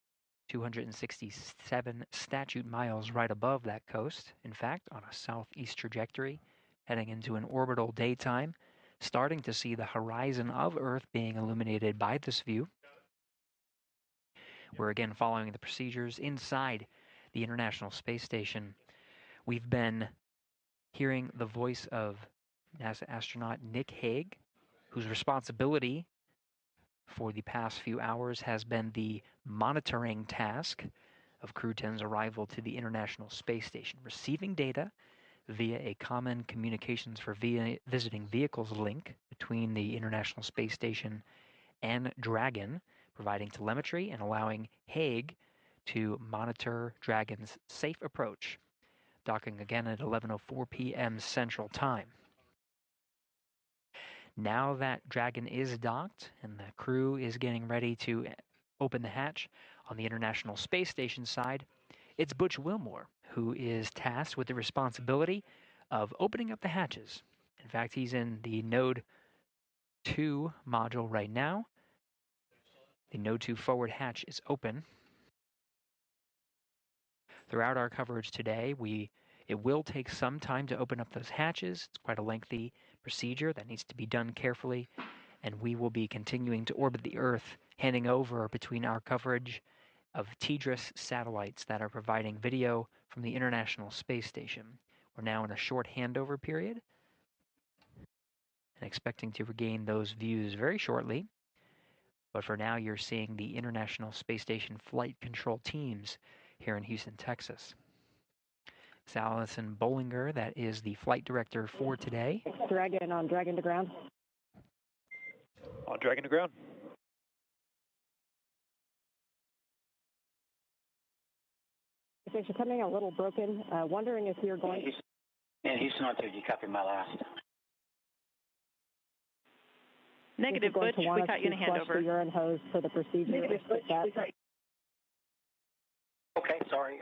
267 statute miles right above that coast, in fact, on a southeast trajectory, heading into an orbital daytime, starting to see the horizon of Earth being illuminated by this view. We're again following the procedures inside the International Space Station. We've been hearing the voice of NASA astronaut Nick Hague, whose responsibility for the past few hours has been the monitoring task of Crew-10's arrival to the International Space Station, receiving data via a common communications for visiting vehicles link between the International Space Station and Dragon, providing telemetry and allowing Hague to monitor Dragon's safe approach, docking again at 11:04 p.m. Central Time. Now that Dragon is docked and the crew is getting ready to open the hatch on the International Space Station side, it's Butch Wilmore who is tasked with the responsibility of opening up the hatches. In fact, he's in the Node 2 module right now. The Node 2 forward hatch is open. Throughout our coverage today, it will take some time to open up those hatches. It's quite a lengthy procedure that needs to be done carefully, and we will be continuing to orbit the Earth, handing over between our coverage of TDRS satellites that are providing video from the International Space Station. We're now in a short handover period and expecting to regain those views very shortly. But for now, you're seeing the International Space Station flight control teams here in Houston, Texas. It's Allison Bollinger, that is the flight director for today. Dragon on Dragon to ground. On Dragon to ground. Station coming a little broken. Wondering if you're going. And Houston on 2, you copy my last. Negative, Butch. We got you in a handover. The urine hose for the procedure. Okay, sorry.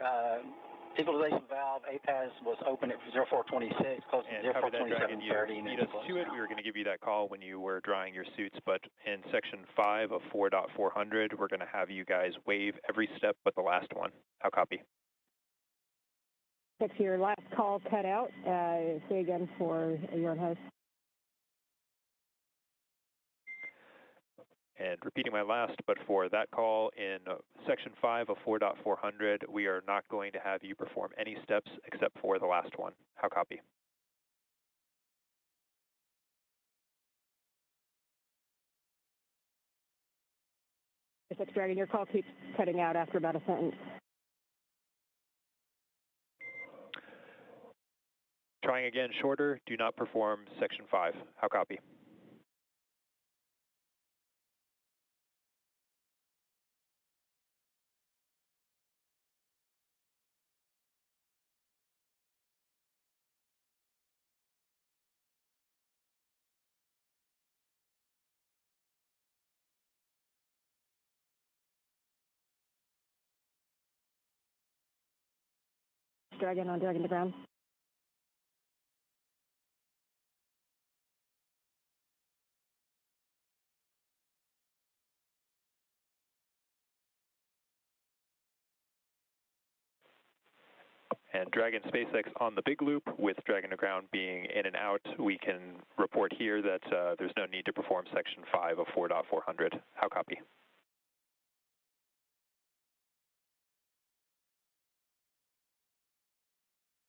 Equalization valve, APAS was open at 0426, close to 042730. You beat us to it. We were going to give you that call when you were drying your suits, but in section 5 of 4.400, we're going to have you guys waive every step but the last one. How copy? If your last call cut out, say again for urine hose. And repeating my last, but for that call in section 5 of 4.400, we are not going to have you perform any steps except for the last one. How copy? SpaceX Dragon, your call keeps cutting out after about a sentence. Trying again shorter, do not perform section 5. How copy? Dragon on Dragon to ground. And Dragon SpaceX on the big loop, with Dragon to ground being in and out, we can report here that there's no need to perform section 5 of 4.400. How copy?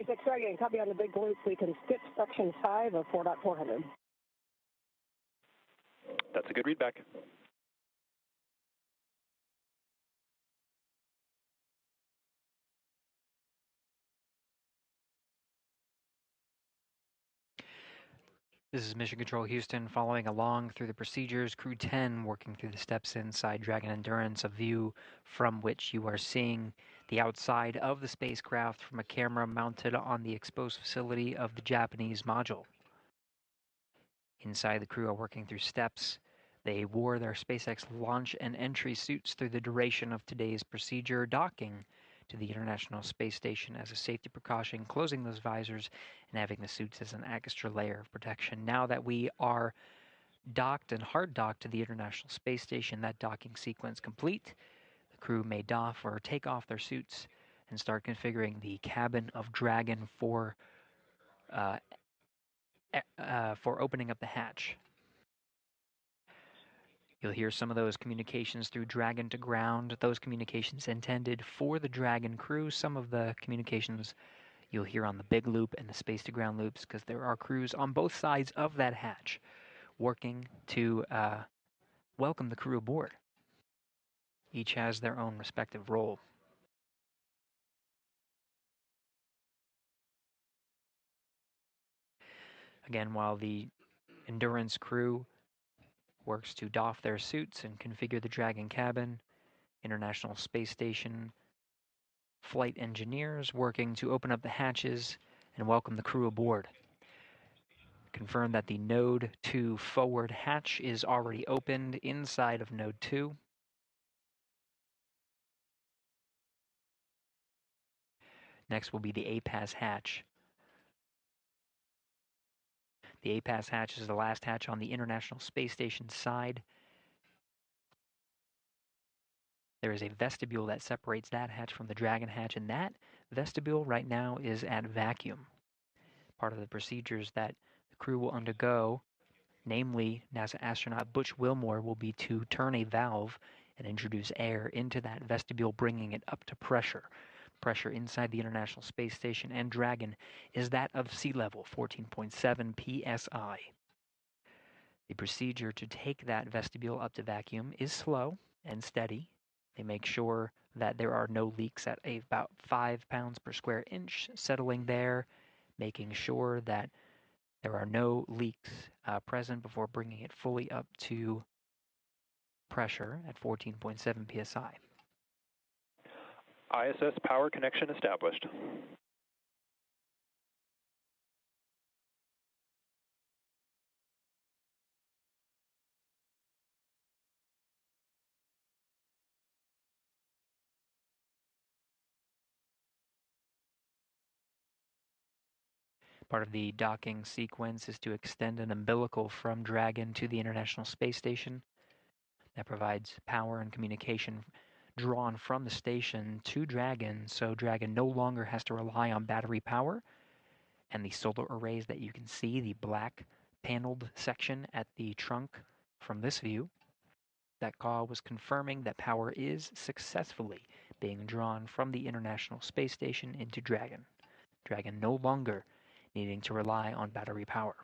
SpaceX Dragon, copy on the big loop. We can skip section 5 of 4.400. That's a good readback. This is Mission Control Houston following along through the procedures. Crew-10 working through the steps inside Dragon Endurance, a view from which you are seeing the outside of the spacecraft from a camera mounted on the exposed facility of the Japanese module. Inside, the crew are working through steps They wore their SpaceX launch and entry suits through the duration of today's procedure, docking to the International Space Station as a safety precaution, closing those visors and having the suits as an extra layer of protection. Now that we are docked and hard docked to the International Space Station, that docking sequence complete, the crew may doff or take off their suits and start configuring the cabin of Dragon for opening up the hatch. You'll hear some of those communications through Dragon to ground, those communications intended for the Dragon crew. Some of the communications you'll hear on the big loop and the space to ground loops, because there are crews on both sides of that hatch working to welcome the crew aboard. Each has their own respective role. Again, while the Endurance crew works to doff their suits and configure the Dragon cabin, International Space Station flight engineers working to open up the hatches and welcome the crew aboard. Confirm that the Node 2 forward hatch is already opened inside of Node 2. Next will be the APAS hatch. The APAS hatch is the last hatch on the International Space Station side. There is a vestibule that separates that hatch from the Dragon hatch, and that vestibule right now is at vacuum. Part of the procedures that the crew will undergo, namely NASA astronaut Butch Wilmore, will be to turn a valve and introduce air into that vestibule, bringing it up to pressure. Pressure inside the International Space Station and Dragon is that of sea level, 14.7 psi. The procedure to take that vestibule up to vacuum is slow and steady. They make sure that there are no leaks at about 5 pounds per square inch, settling there, making sure that there are no leaks present before bringing it fully up to pressure at 14.7 psi. ISS power connection established. Part of the docking sequence is to extend an umbilical from Dragon to the International Space Station. That provides power and communication drawn from the station to Dragon, so Dragon no longer has to rely on battery power. And the solar arrays that you can see, the black paneled section at the trunk from this view, that call was confirming that power is successfully being drawn from the International Space Station into Dragon. Dragon no longer needing to rely on battery power.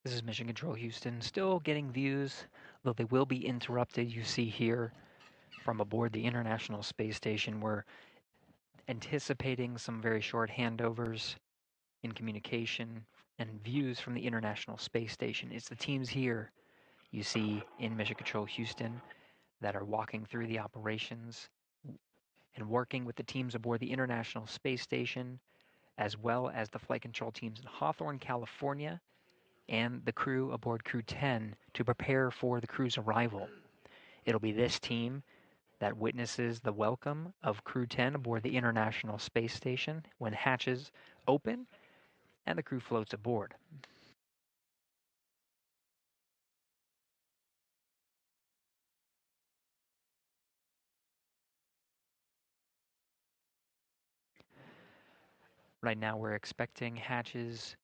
This is Mission Control Houston, still getting views, though they will be interrupted. You see here from aboard the International Space Station, we're anticipating some very short handovers in communication and views from the International Space Station. It's the teams here you see in Mission Control Houston that are walking through the operations and working with the teams aboard the International Space Station, as well as the flight control teams in Hawthorne, California, and the crew aboard Crew-10 to prepare for the crew's arrival. It'll be this team that witnesses the welcome of Crew-10 aboard the International Space Station when hatches open and the crew floats aboard. Right now we're expecting hatches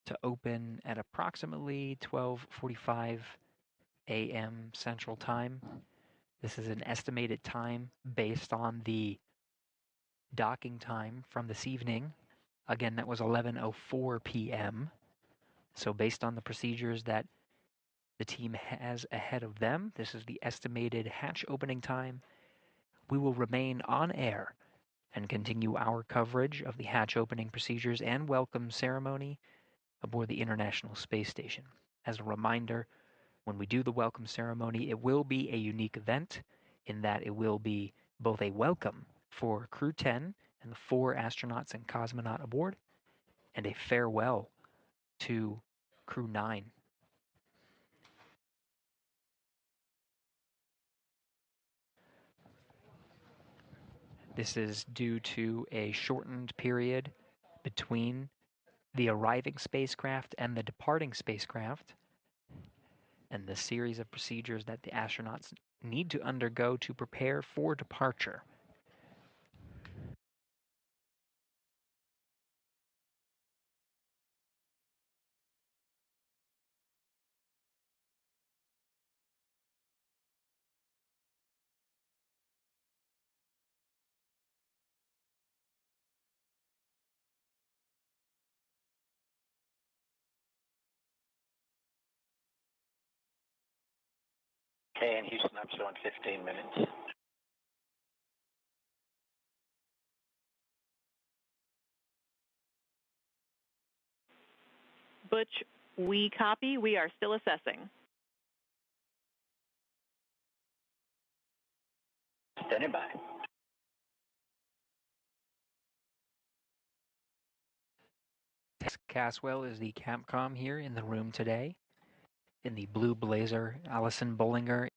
to open at approximately 12:45 a.m. Central Time. This is an estimated time based on the docking time from this evening. Again, that was 11:04 p.m. So based on the procedures that the team has ahead of them, this is the estimated hatch opening time. We will remain on air and continue our coverage of the hatch opening procedures and welcome ceremony aboard the International Space Station. As a reminder, when we do the welcome ceremony, it will be a unique event in that it will be both a welcome for Crew-10 and the 4 astronauts and cosmonaut aboard, and a farewell to Crew-9. This is due to a shortened period between the arriving spacecraft and the departing spacecraft, and the series of procedures that the astronauts need to undergo to prepare for departure. Okay, in Houston, I'm showing 15 minutes. Butch, we copy. We are still assessing. Standing by. Caswell is the Capcom here in the room today. In the blue blazer, Allison Bollinger.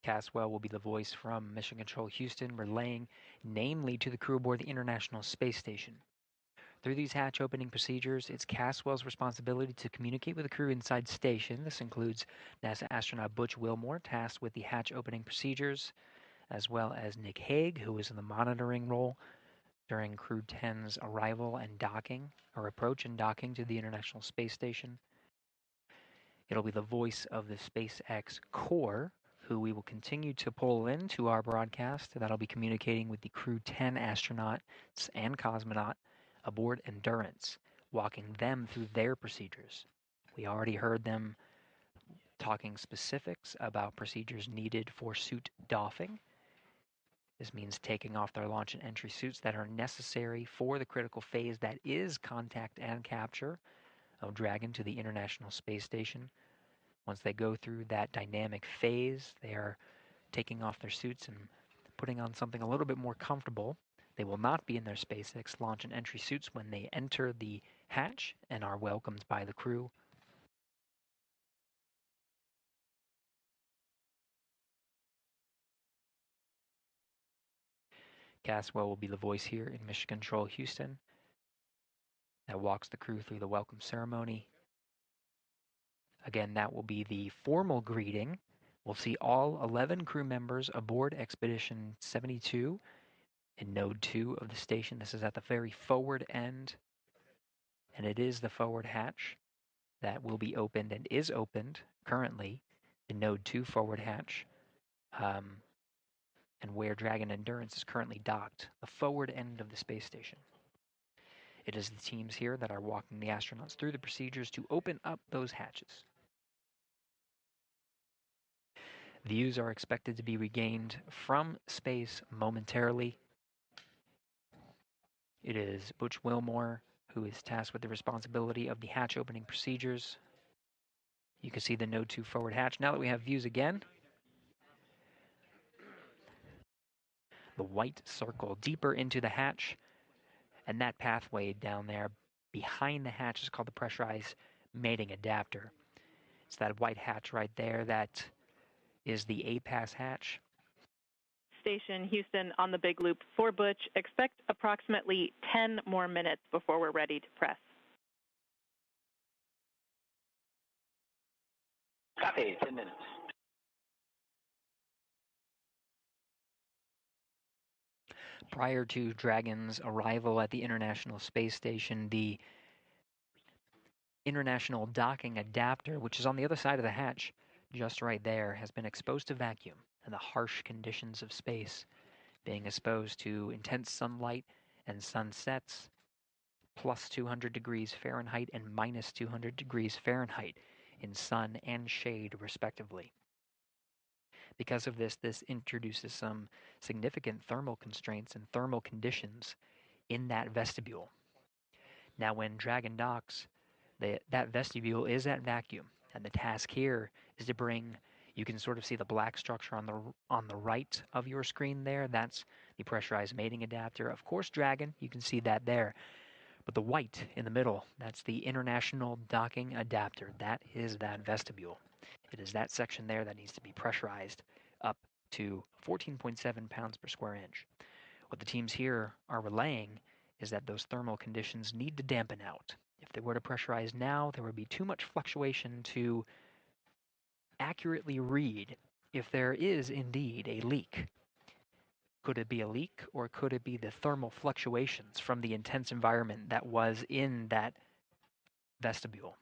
Caswell will be the voice from Mission Control Houston, relaying namely to the crew aboard the International Space Station. Through these hatch opening procedures, it's Caswell's responsibility to communicate with the crew inside station. This includes NASA astronaut Butch Wilmore, tasked with the hatch opening procedures, as well as Nick Hague, who is in the monitoring role during Crew-10's arrival and docking, or approach and docking to the International Space Station. It'll be the voice of the SpaceX core, who we will continue to pull into our broadcast. That'll be communicating with the Crew-10 astronauts and cosmonaut aboard Endurance, walking them through their procedures. We already heard them talking specifics about procedures needed for suit doffing. This means taking off their launch and entry suits that are necessary for the critical phase that is contact and capture of Dragon to the International Space Station. Once they go through that dynamic phase, they are taking off their suits and putting on something a little bit more comfortable. They will not be in their SpaceX launch and entry suits when they enter the hatch and are welcomed by the crew. Caswell will be the voice here in Mission Control Houston that walks the crew through the welcome ceremony. Again, that will be the formal greeting. We'll see all 11 crew members aboard Expedition 72 in Node 2 of the station. This is at the very forward end, and it is the forward hatch that will be opened and is opened currently, the Node 2 forward hatch. and where Dragon Endurance is currently docked, the forward end of the space station. It is the teams here that are walking the astronauts through the procedures to open up those hatches. Views are expected to be regained from space momentarily. It is Butch Wilmore who is tasked with the responsibility of the hatch opening procedures. You can see the Node 2 forward hatch. Now that we have views again, the white circle deeper into the hatch, and that pathway down there behind the hatch is called the pressurized mating adapter. It's that white hatch right there that is the A-pass hatch. Station Houston on the Big Loop for Butch. Expect approximately 10 more minutes before we're ready to press. Copy, 10 minutes. Prior to Dragon's arrival at the International Space Station, the International Docking Adapter, which is on the other side of the hatch, just right there, has been exposed to vacuum and the harsh conditions of space, being exposed to intense sunlight and sunsets, plus 200 degrees Fahrenheit and minus 200 degrees Fahrenheit in sun and shade, respectively. Because of this, this introduces some significant thermal constraints and thermal conditions in that vestibule. Now, when Dragon docks, that vestibule is at vacuum, and the task here is to bring, you can sort of see the black structure on the right of your screen there. That's the pressurized mating adapter. Of course, Dragon, you can see that there. But the white in the middle, that's the International Docking Adapter. That is that vestibule. It is that section there that needs to be pressurized up to 14.7 pounds per square inch. What the teams here are relaying is that those thermal conditions need to dampen out. If they were to pressurize now, there would be too much fluctuation to accurately read if there is indeed a leak. Could it be a leak, or could it be the thermal fluctuations from the intense environment that was in that vestibule?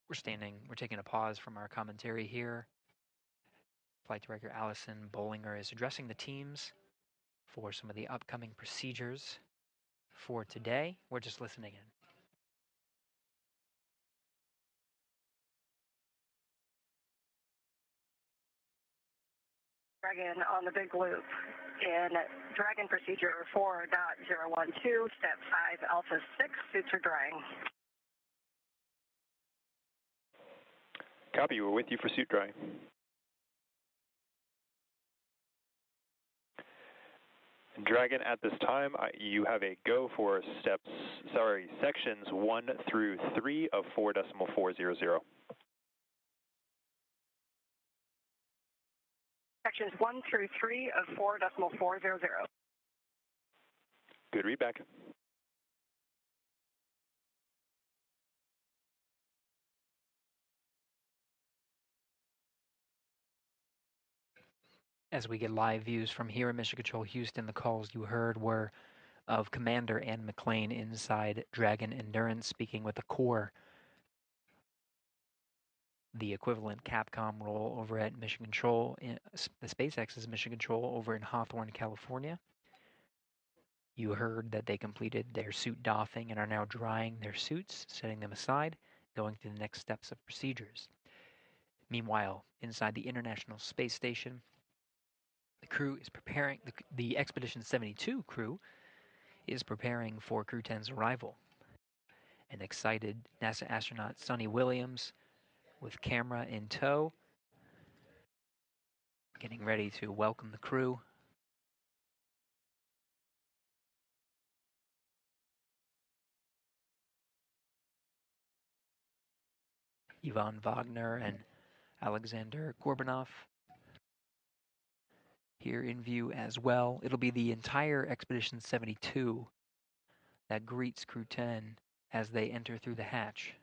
We're taking a pause from our commentary here. Flight Director Allison Bollinger is addressing the teams for some of the upcoming procedures for today. We're just listening in. Dragon on the Big Loop in Dragon Procedure 4.012, Step 5, Alpha 6, suits are drying. Copy, we're with you for suit drying. Dragon, at this time, you have a go for sections 1 through 3 of 4.400. Sections 1 through 3 of 4.400. Good readback. As we get live views from here in Mission Control Houston, the calls you heard were of Commander Ann McLean inside Dragon Endurance, speaking with the core, the equivalent Capcom role over at Mission Control, the SpaceX's Mission Control over in Hawthorne, California. You heard that they completed their suit doffing and are now drying their suits, setting them aside, going through the next steps of procedures. Meanwhile, inside the International Space Station, the crew is preparing, the Expedition 72 crew is preparing for Crew-10's arrival. An excited NASA astronaut Sonny Williams, with camera in tow, getting ready to welcome the crew. Ivan Vagner and Alexander Gorbanov here in view as well. It'll be the entire Expedition 72 that greets Crew-10 as they enter through the hatch.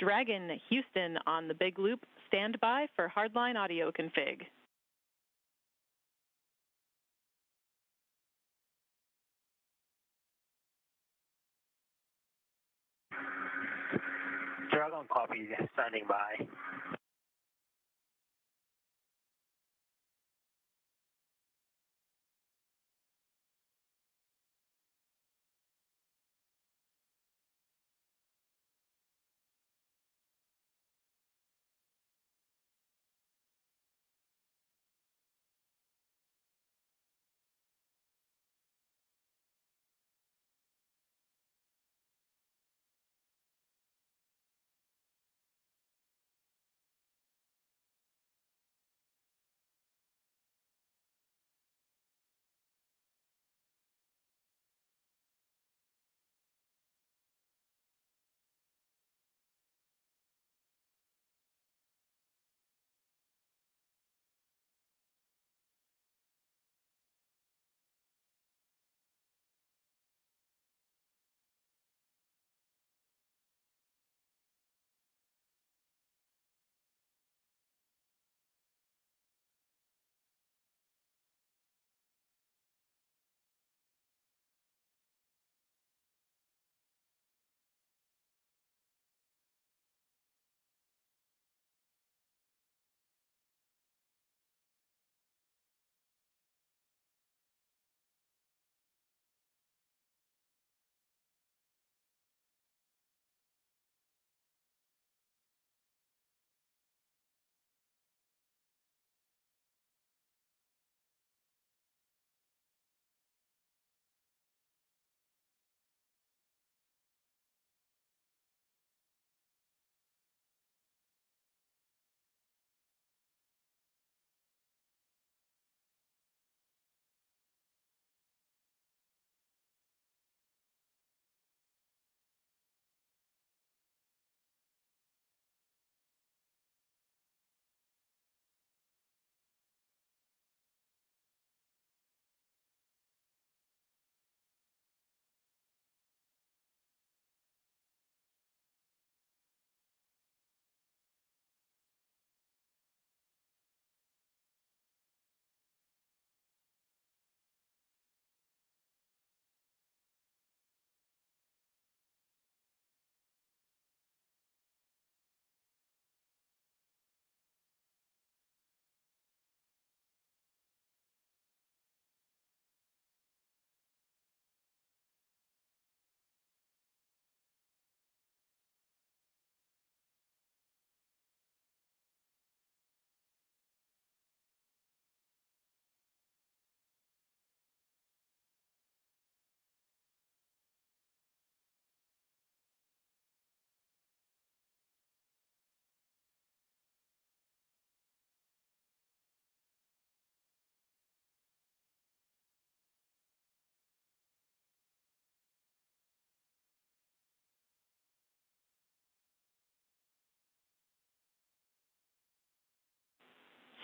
Dragon Houston on the big loop, stand by for hardline audio config. Dragon copy, standing by.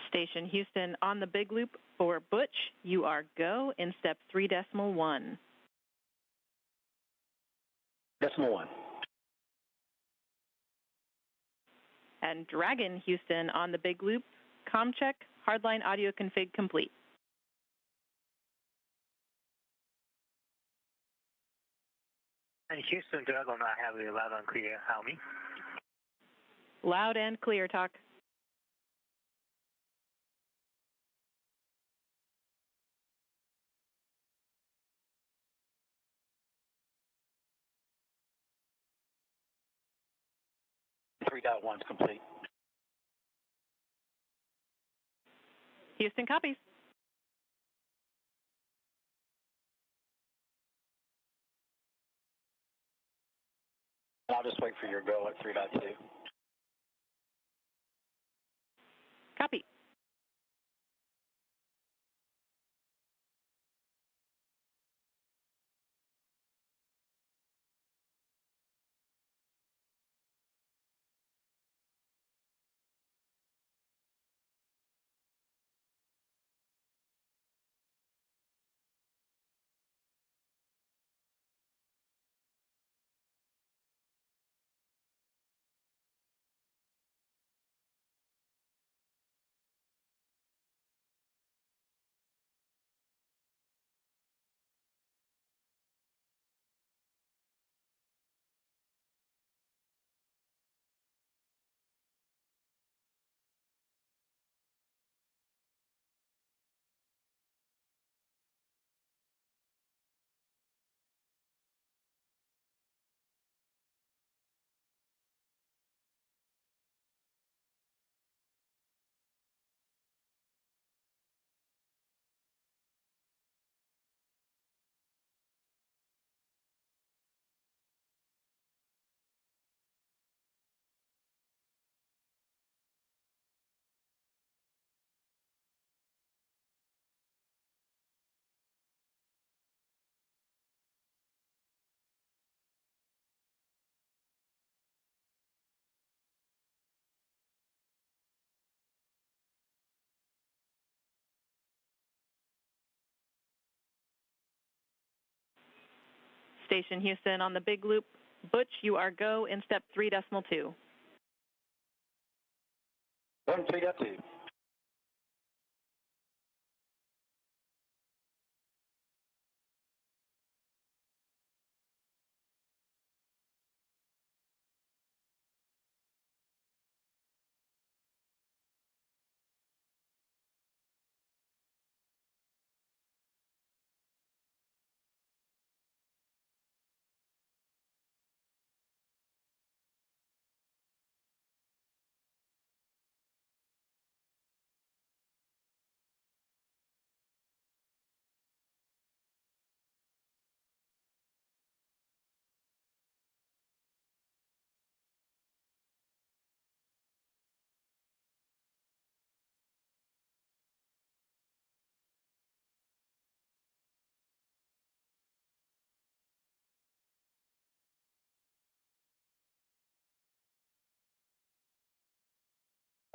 Station Houston on the big loop for Butch, you are go in step 3.1. Decimal 1. And Dragon Houston on the big loop, com check, hardline audio config complete. And Houston Dragon, I have you loud and clear. How me? Loud and clear, talk. Three dot one's complete. Houston copies. I'll just wait for your go at 3.2. Copy. Station Houston on the big loop. Butch, you are go in step 3.2. 3.2.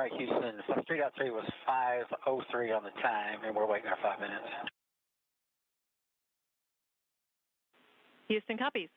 All right, Houston, 3.3 was 5:03 on the time, and we're waiting our 5 minutes. Houston copies.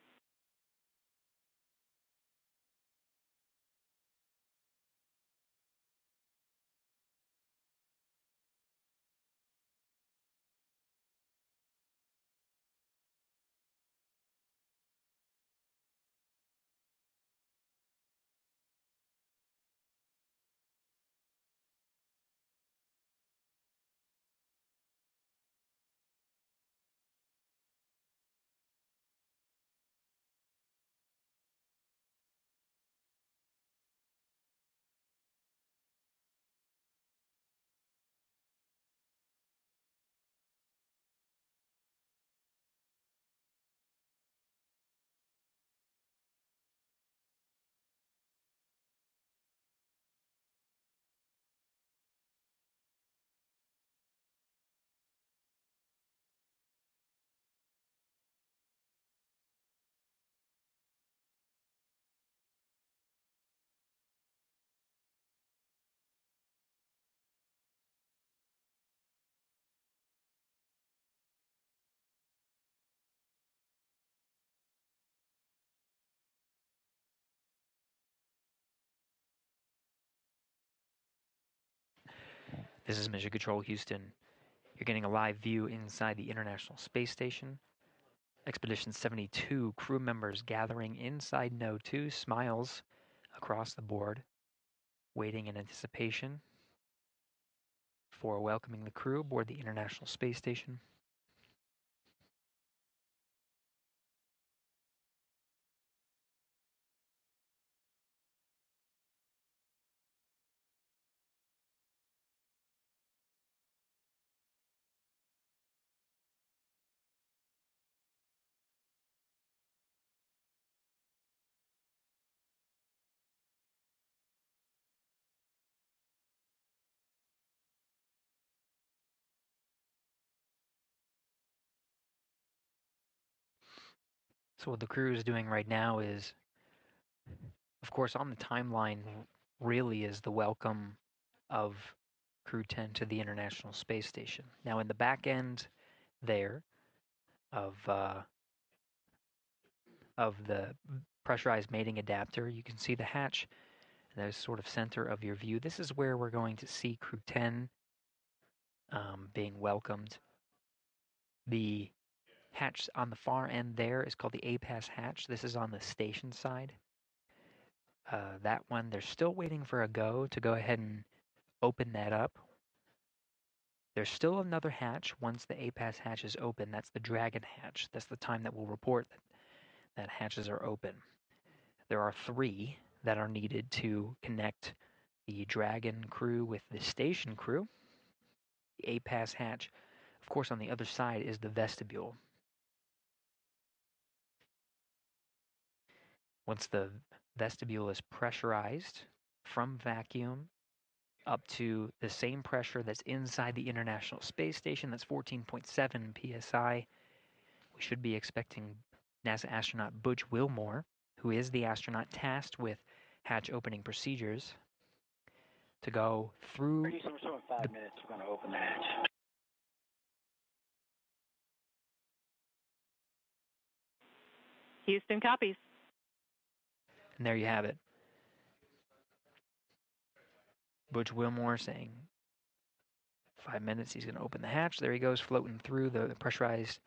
This is Mission Control Houston. You're getting a live view inside the International Space Station. Expedition 72 crew members gathering inside Node 2, smiles across the board, waiting in anticipation for welcoming the crew aboard the International Space Station. So what the crew is doing right now is, of course, on the timeline really is the welcome of Crew-10 to the International Space Station. Now in the back end there of the pressurized mating adapter, you can see the hatch. There's sort of center of your view. This is where we're going to see Crew-10 being welcomed. The hatch on the far end there is called the A-Pass hatch. This is on the station side. That one, they're still waiting for a go to go ahead and open that up. There's still another hatch once the A-Pass hatch is open. That's the Dragon hatch. That's the time that we'll report that hatches are open. There are 3 that are needed to connect the Dragon crew with the station crew. The A-Pass hatch, of course, on the other side is the vestibule. Once the vestibule is pressurized from vacuum up to the same pressure that's inside the International Space Station, that's 14.7 psi, we should be expecting NASA astronaut Butch Wilmore, who is the astronaut tasked with hatch opening procedures, to go through. We're still in 5 minutes. We're going to open the hatch. Houston copies. And there you have it. Butch Wilmore saying 5 minutes, he's going to open the hatch. There he goes, floating through the pressurized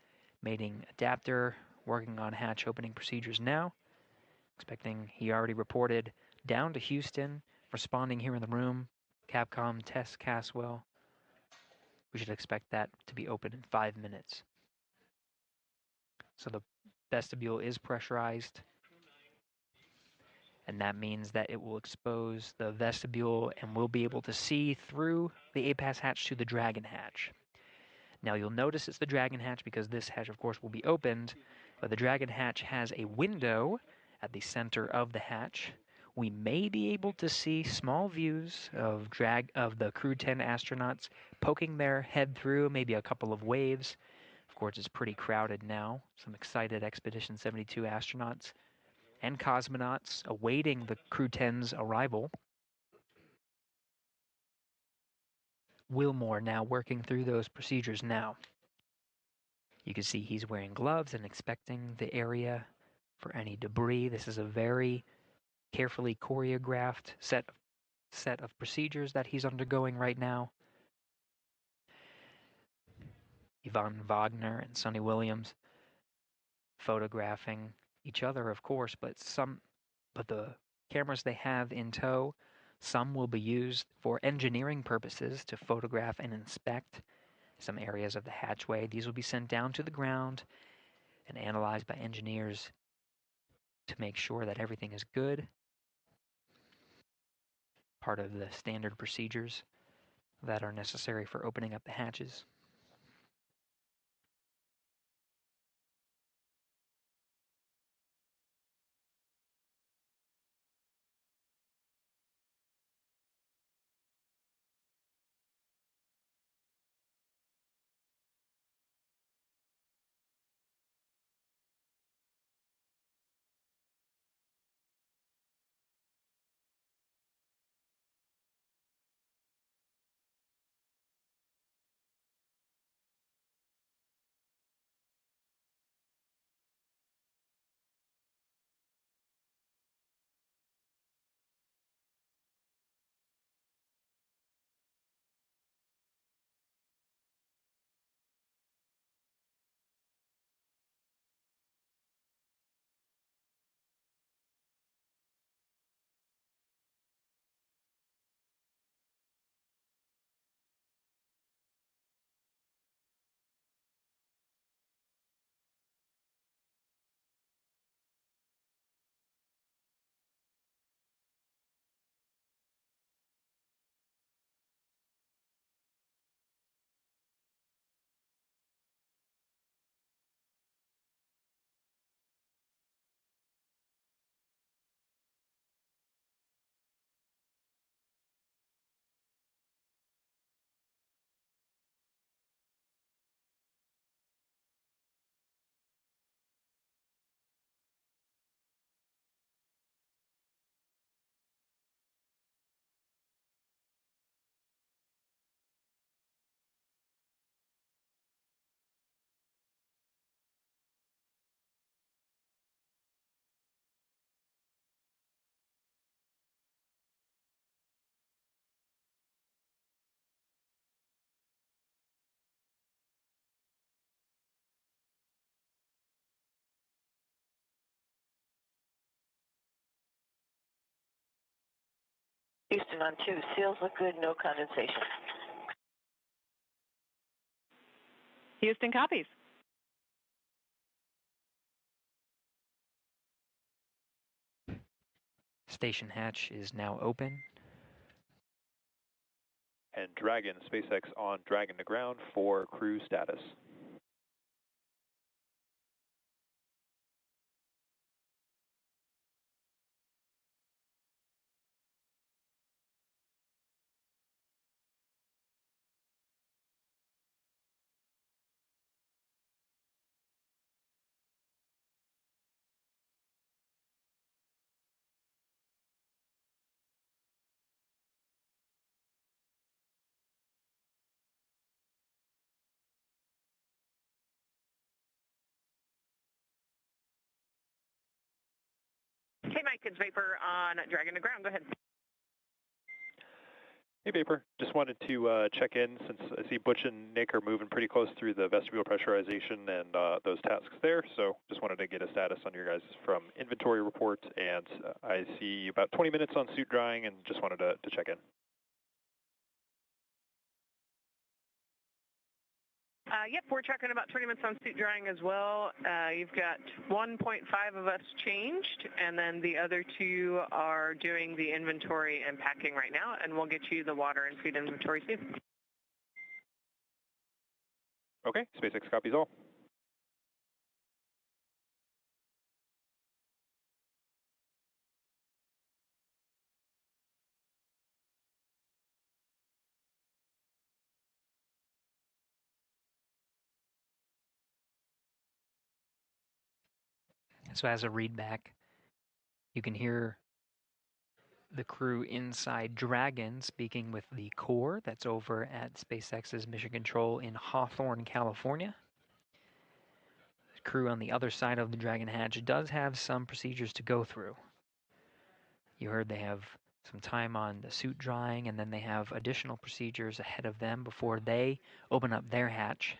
mating adapter, working on hatch opening procedures now. Expecting, he already reported down to Houston, responding here in the room. Capcom, Tess Caswell. We should expect that to be open in 5 minutes. So the vestibule is pressurized, and that means that it will expose the vestibule and we'll be able to see through the APAS hatch to the Dragon hatch. Now you'll notice it's the Dragon hatch because this hatch, of course, will be opened, but the Dragon hatch has a window at the center of the hatch. We may be able to see small views of the Crew-10 astronauts poking their head through, maybe a couple of waves. Of course, it's pretty crowded now. Some excited Expedition 72 astronauts and cosmonauts awaiting the Crew-10's arrival. Wilmore now working through those procedures now. You can see he's wearing gloves and inspecting the area for any debris. This is a very carefully choreographed set of procedures that he's undergoing right now. Ivan Vagner and Sonny Williams photographing each other, of course, but the cameras they have in tow, some will be used for engineering purposes to photograph and inspect some areas of the hatchway. These will be sent down to the ground and analyzed by engineers to make sure that everything is good. Part of the standard procedures that are necessary for opening up the hatches. Houston on 2, seals look good, no condensation. Houston copies. Station hatch is now open. And Dragon, SpaceX on Dragon to ground for crew status. Mike, it's Vapor on Dragon to ground. Go ahead. Hey, Vapor. Just wanted to check in since I see Butch and Nick are moving pretty close through the vestibule pressurization and those tasks there. So just wanted to get a status on your guys from inventory report. And I see about 20 minutes on suit drying and just wanted to check in. Yep, we're tracking about 20 minutes on suit drying as well. You've got 1.5 of us changed, and then the other 2 are doing the inventory and packing right now, and we'll get you the water and food inventory soon. Okay, SpaceX copies all. So as a readback, you can hear the crew inside Dragon speaking with the core that's over at SpaceX's Mission Control in Hawthorne, California. The crew on the other side of the Dragon hatch does have some procedures to go through. You heard they have some time on the suit drying, and then they have additional procedures ahead of them before they open up their hatch.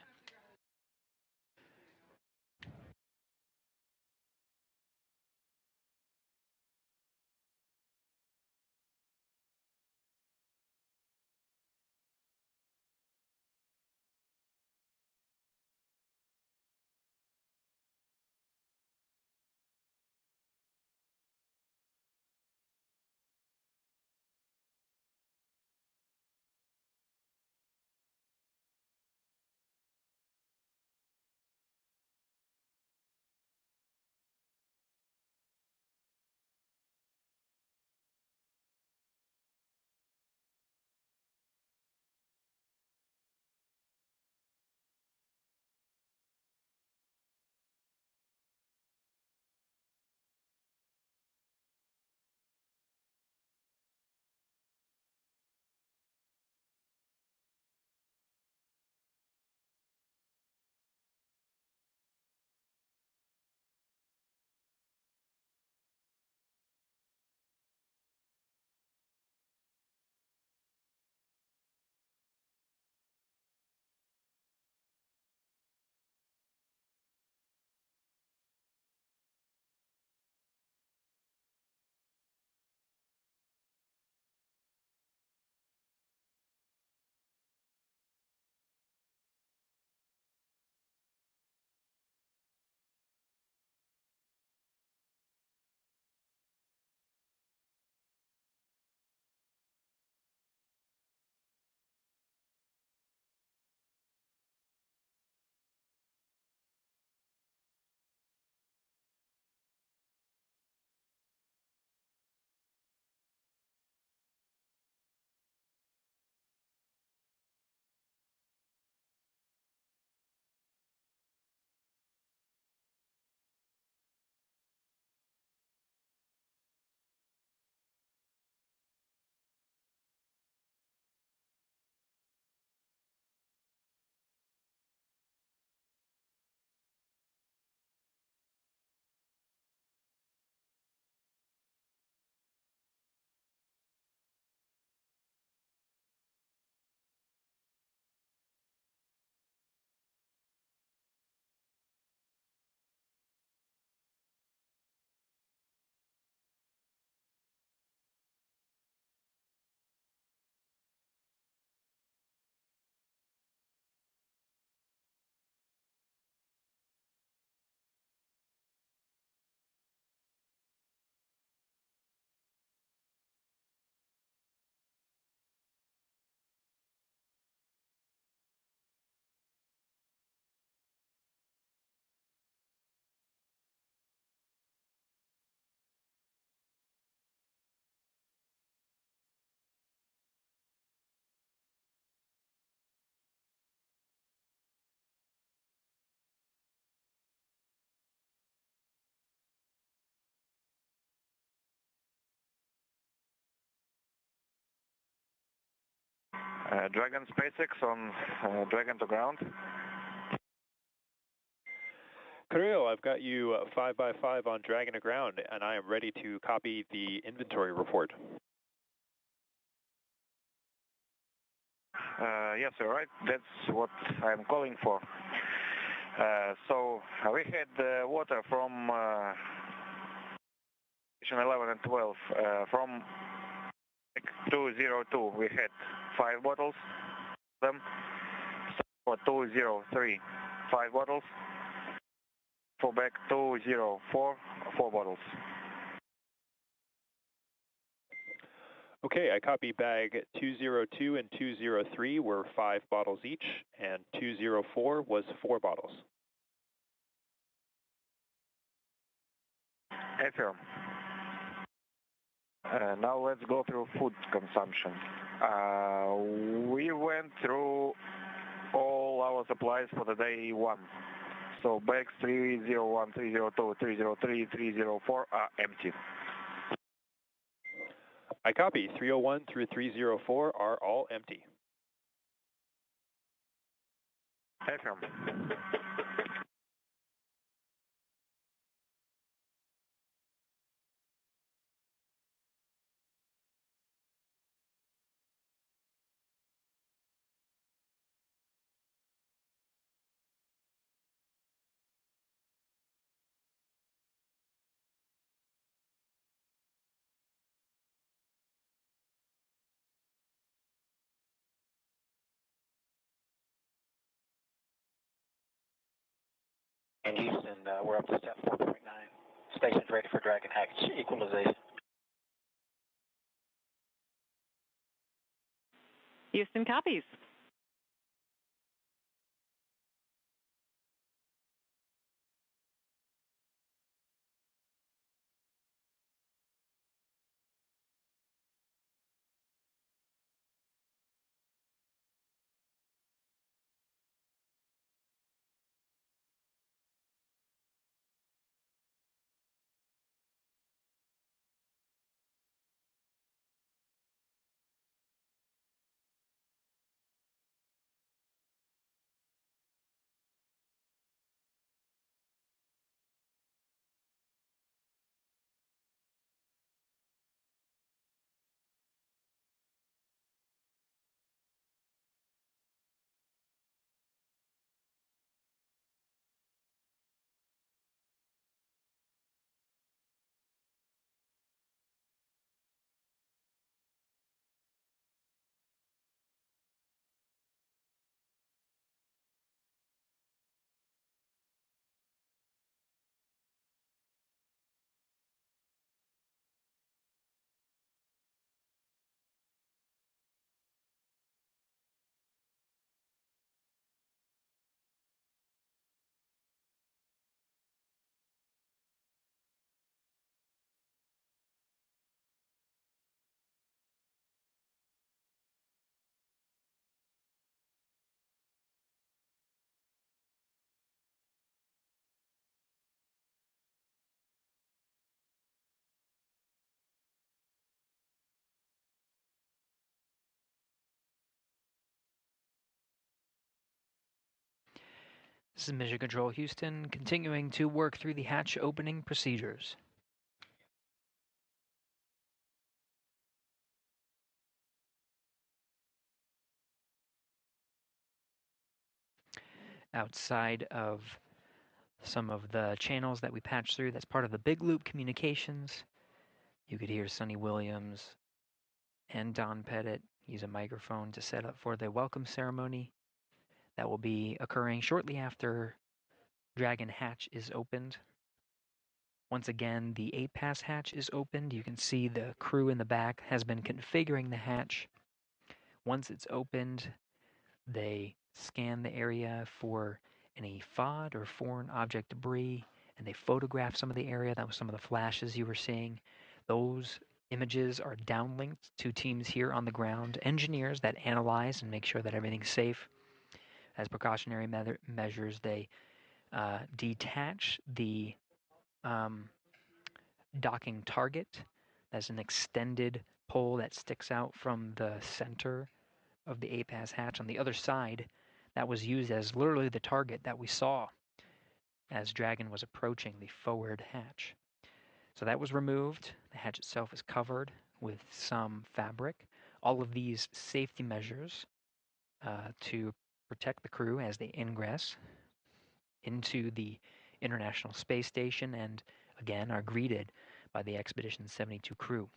Dragon SpaceX on Dragon to ground. Kirill, I've got you 5x5 on Dragon aground, and I am ready to copy the inventory report. Yes, sir, right. That's what I'm calling for. So we had water from station 11 and 12 from 202. We had 5 bottles. Them. So for 203, 5 bottles. For back 204, 4 bottles. Okay, I copy bag 202 and 203 were 5 bottles each, and 204 was 4 bottles. Affirm. Now let's go through food consumption. We went through all our supplies for the day 1. So bags 301, 302, 303, 304 are empty. I copy. 301 through 304 are all empty. Affirm. In Houston, we're up to step 4.9. Station's ready for Dragon hatch equalization. Houston copies. This is Mission Control Houston, continuing to work through the hatch opening procedures. Outside of some of the channels that we patched through, that's part of the Big Loop communications. You could hear Sonny Williams and Don Pettit use a microphone to set up for the welcome ceremony that will be occurring shortly after Dragon hatch is opened. Once again, the 8-pass hatch is opened. You can see the crew in the back has been configuring the hatch. Once it's opened, they scan the area for any FOD or foreign object debris, and they photograph some of the area. That was some of the flashes you were seeing. Those images are downlinked to teams here on the ground, engineers that analyze and make sure that everything's safe. As precautionary measures, they detach the docking target. That's an extended pole that sticks out from the center of the 8-pass hatch on the other side. That was used as literally the target that we saw as Dragon was approaching the forward hatch. So that was removed. The hatch itself is covered with some fabric. All of these safety measures to protect the crew as they ingress into the International Space Station and again are greeted by the Expedition 72 crew.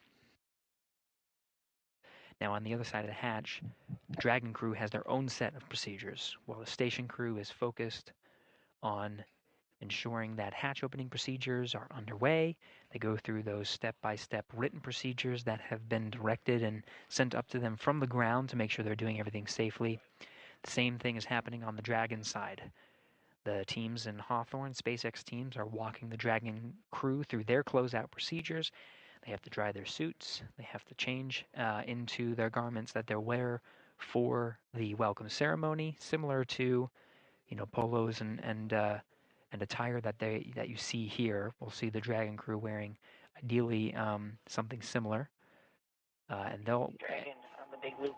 Now on the other side of the hatch, the Dragon crew has their own set of procedures, while the station crew is focused on ensuring that hatch opening procedures are underway. They go through those step-by-step written procedures that have been directed and sent up to them from the ground to make sure they're doing everything safely. The same thing is happening on the Dragon side. The teams in Hawthorne, SpaceX teams, are walking the Dragon crew through their closeout procedures. They have to dry their suits. They have to change into their garments that they'll wear for the welcome ceremony, similar to, polos and attire that you see here. We'll see the Dragon crew wearing, ideally, something similar, and they'll. Dragon on the big loop.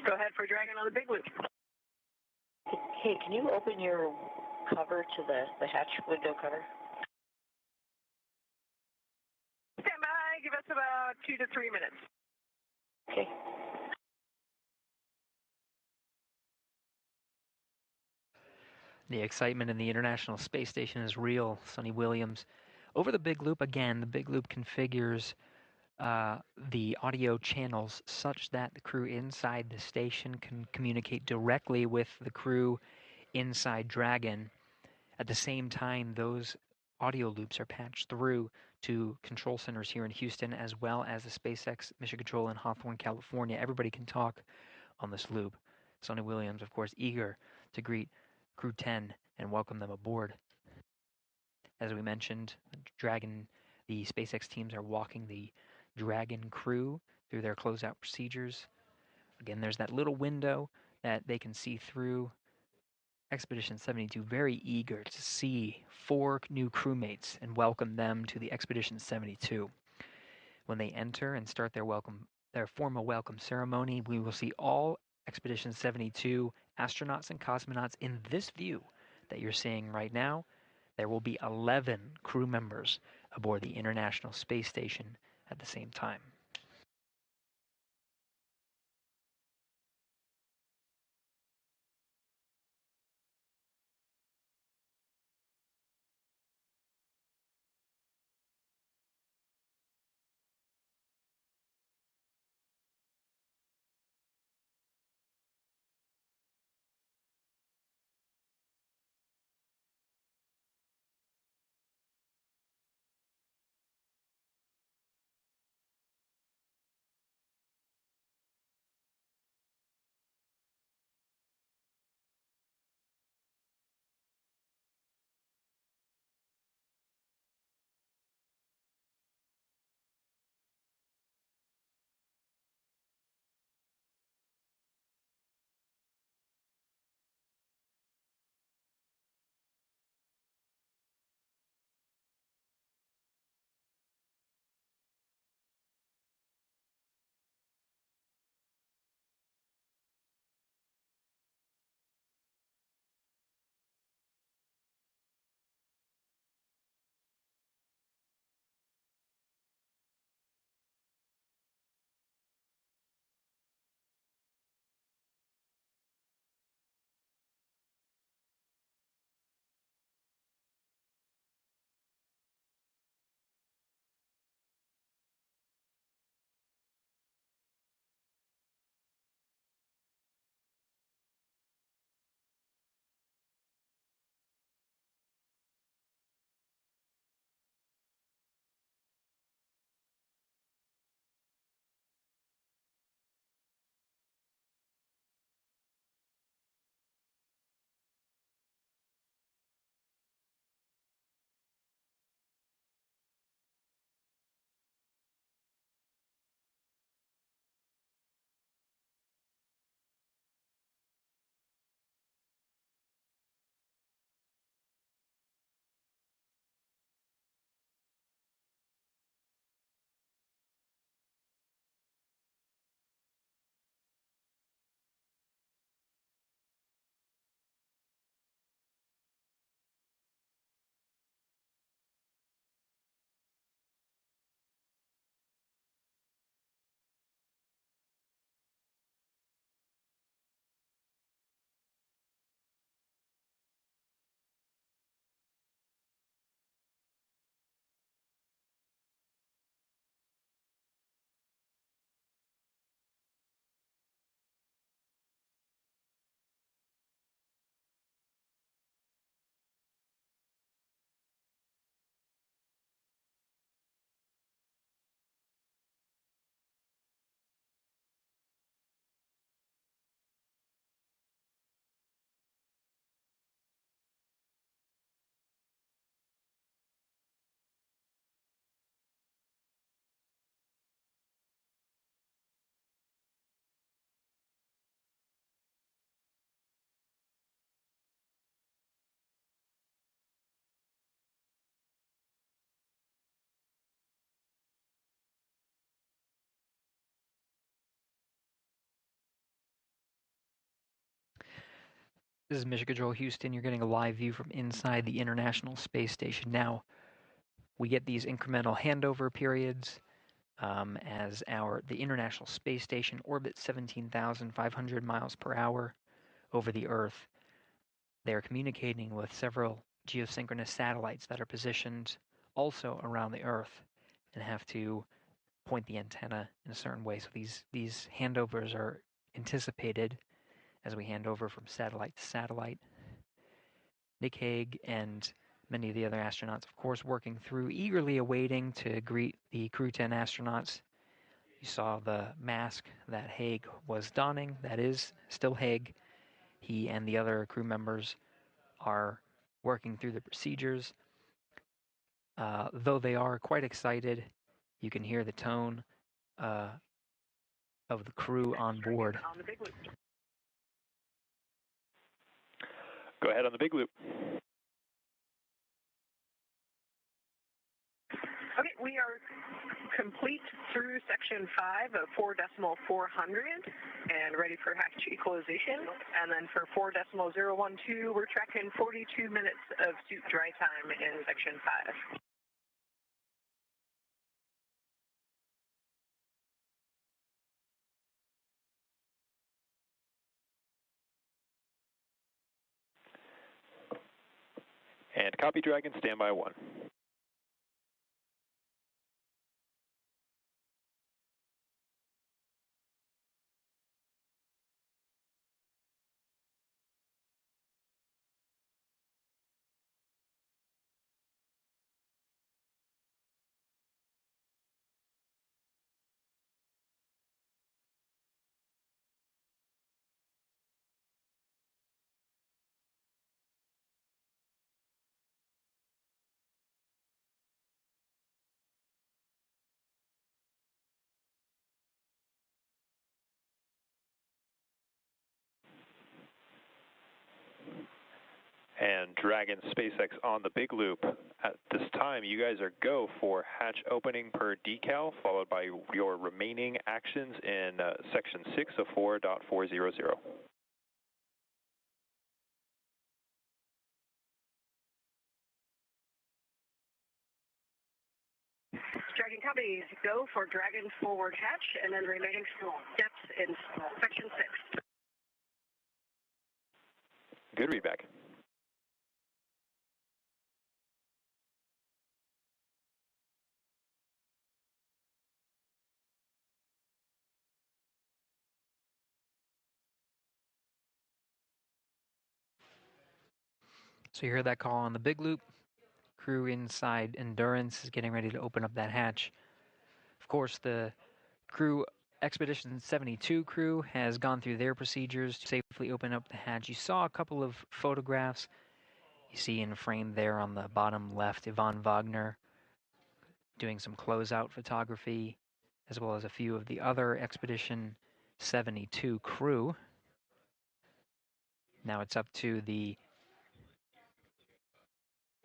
Go ahead for Dragon on the big loop. Hey, can you open your cover to the hatch window cover? Stand by. Give us about 2 to 3 minutes. Okay. The excitement in the International Space Station is real. Sonny Williams. Over the big loop, again, the big loop configures the audio channels such that the crew inside the station can communicate directly with the crew inside Dragon. At the same time, those audio loops are patched through to control centers here in Houston, as well as the SpaceX Mission Control in Hawthorne, California. Everybody can talk on this loop. Sonny Williams, of course, eager to greet Crew-10 and welcome them aboard. As we mentioned, the SpaceX teams are walking the Dragon crew through their closeout procedures. Again, there's that little window that they can see through. Expedition 72 very eager to see 4 new crewmates and welcome them to the Expedition 72. When they enter and start their formal welcome ceremony, we will see all Expedition 72 astronauts and cosmonauts in this view that you're seeing right now. There will be 11 crew members aboard the International Space Station at the same time. This is Mission Control Houston. You're getting a live view from inside the International Space Station. Now, we get these incremental handover periods as the International Space Station orbits 17,500 miles per hour over the Earth. They are communicating with several geosynchronous satellites that are positioned also around the Earth and have to point the antenna in a certain way. So these handovers are anticipated as we hand over from satellite to satellite. Nick Hague and many of the other astronauts, of course, working through, eagerly awaiting to greet the Crew-10 astronauts. You saw the mask that Hague was donning. That is still Hague. He and the other crew members are working through the procedures. Though they are quite excited, you can hear the tone of the crew on board. Go ahead on the big loop. Okay, we are complete through section 5 of 4.400 and ready for hatch equalization. And then for 4.012, we're tracking 42 minutes of suit dry time in section 5. And copy Dragon, standby 1. And Dragon SpaceX on the big loop. At this time, you guys are go for hatch opening per decal, followed by your remaining actions in section 6 of 4.400. Dragon copy, go for Dragon forward hatch and then remaining steps in section 6. Good readback. So you heard that call on the big loop. Crew inside Endurance is getting ready to open up that hatch. Of course, the crew Expedition 72 crew has gone through their procedures to safely open up the hatch. You saw a couple of photographs. You see in frame there on the bottom left, Ivan Vagner doing some closeout photography, as well as a few of the other Expedition 72 crew. Now it's up to the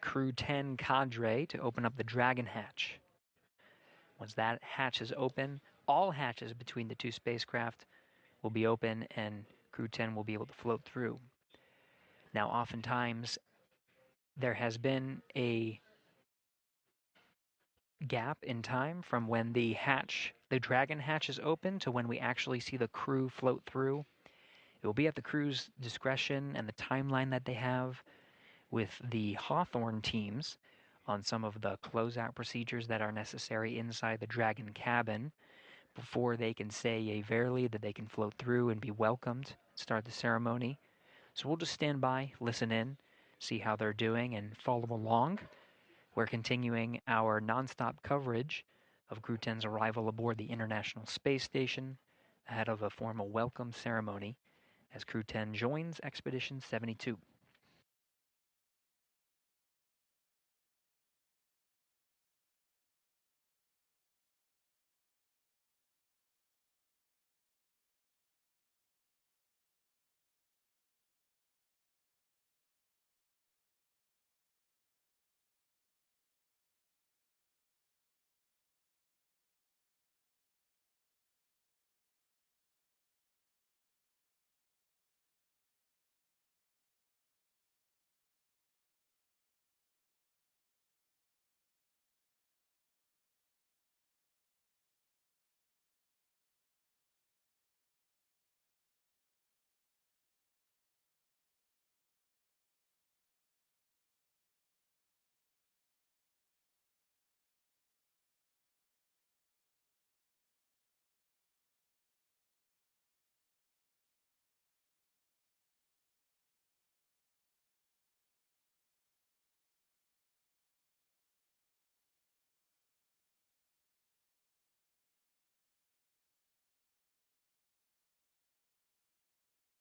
Crew-10 cadre to open up the Dragon hatch. Once that hatch is open, all hatches between the two spacecraft will be open and Crew-10 will be able to float through. Now, oftentimes, there has been a gap in time from when the Dragon hatch is open to when we actually see the crew float through. It will be at the crew's discretion and the timeline that they have with the Hawthorne teams on some of the closeout procedures that are necessary inside the Dragon cabin before they can say yea verily that they can float through and be welcomed, start the ceremony. So we'll just stand by, listen in, see how they're doing, and follow along. We're continuing our nonstop coverage of Crew-10's arrival aboard the International Space Station ahead of a formal welcome ceremony as Crew-10 joins Expedition 72.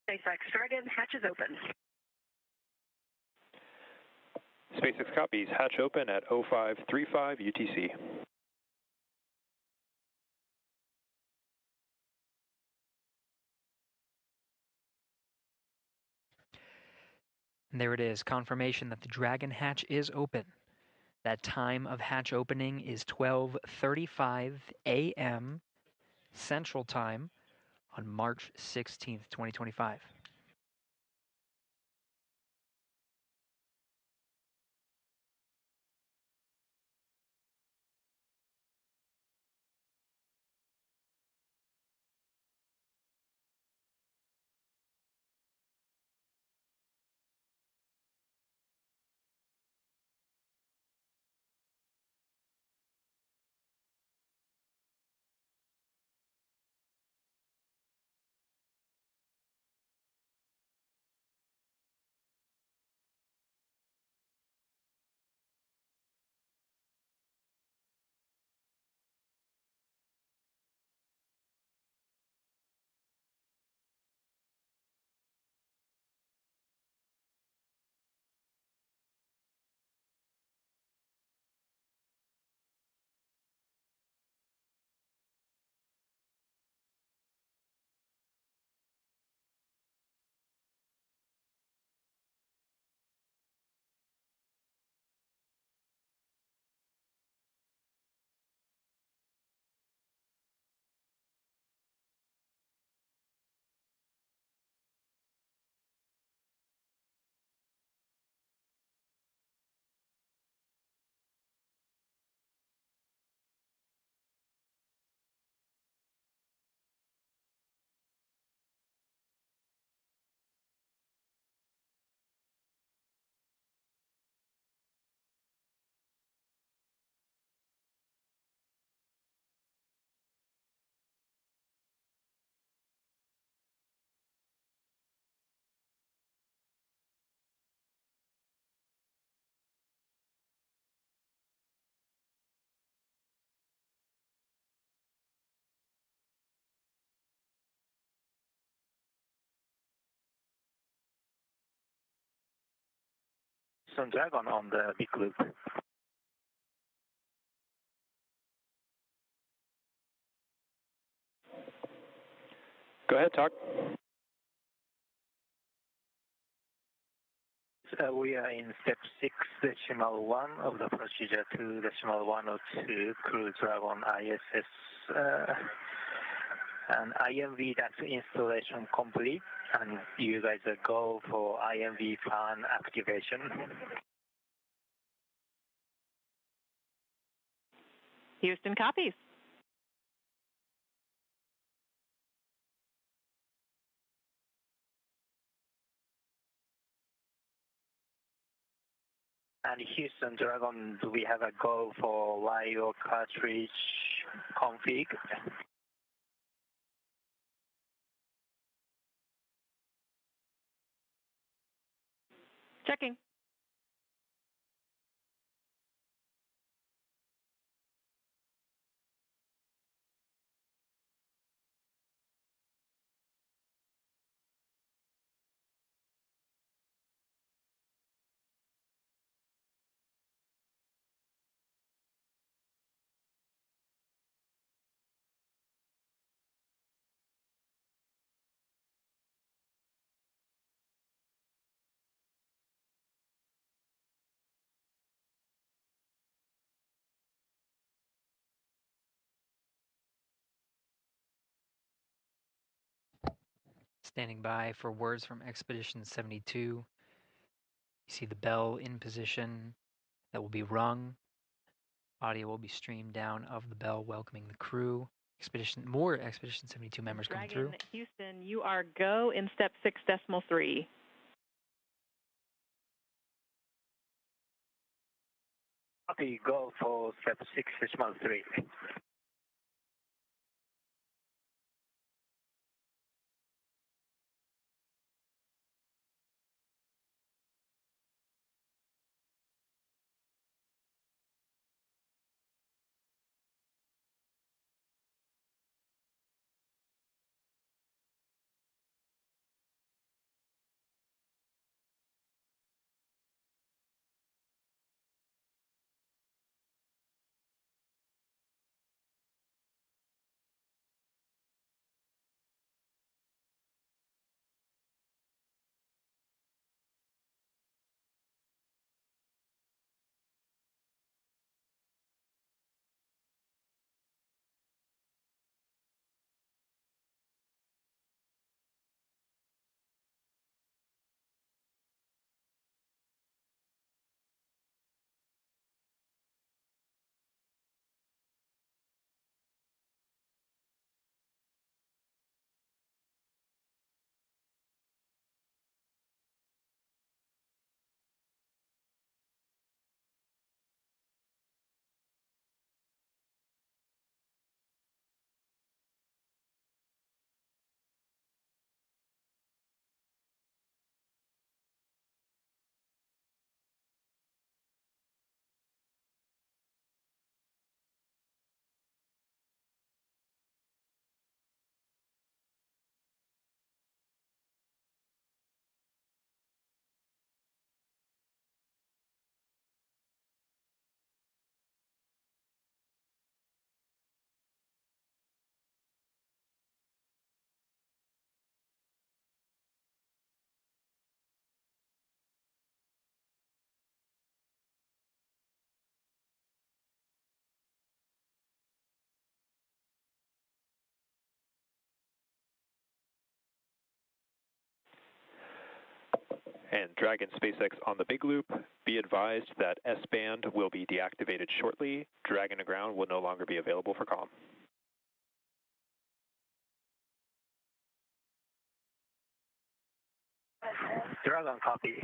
SpaceX Dragon, hatch is open. SpaceX copies, hatch open at 0535 UTC. And there it is, confirmation that the Dragon hatch is open. That time of hatch opening is 12:35 a.m. Central Time on March 16th, 2025. Some Dragon on the big loop. Go ahead, talk. We are in step 6.1 of the procedure 2.102 Crew Dragon ISS and IMV that's installation complete, and you guys go for IMV fan activation. Houston copies. And Houston Dragon, do we have a go for LiO cartridge config? Checking. Standing by for words from Expedition 72. You see the bell in position that will be rung. Audio will be streamed down of the bell welcoming the crew. More Expedition 72 members coming through. Houston, you are go in step 6.3. Copy, go for step 6.3. And Dragon SpaceX on the big loop, be advised that S-band will be deactivated shortly. Dragon to ground will no longer be available for comm. Dragon copy.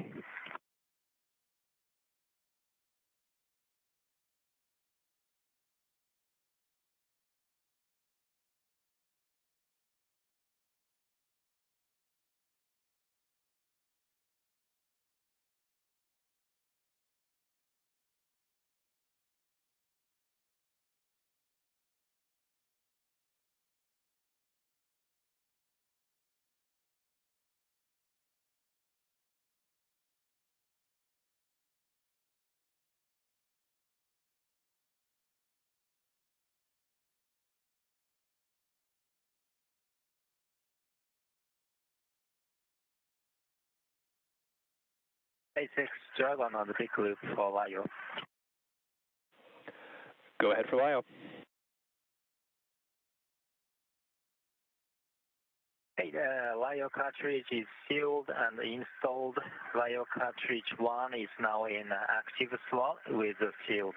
SpaceX Dragon on the big loop for LIO. Go ahead for LIO. Hey, the LIO cartridge is sealed and installed. LIO cartridge 1 is now in active slot with the sealed.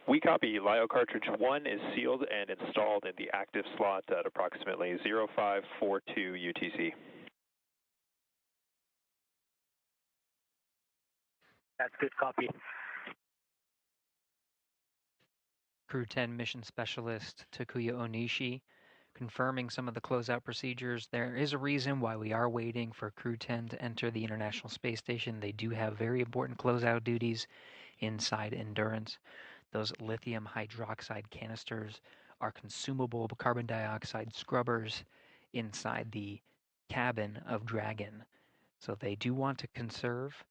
We copy. LIO cartridge 1 is sealed and installed in the active slot at approximately 0542 UTC. That's good copy. Crew-10 mission specialist Takuya Onishi confirming some of the closeout procedures. There is a reason why we are waiting for Crew-10 to enter the International Space Station. They do have very important closeout duties inside Endurance. Those lithium hydroxide canisters are consumable carbon dioxide scrubbers inside the cabin of Dragon. So they do want to conserve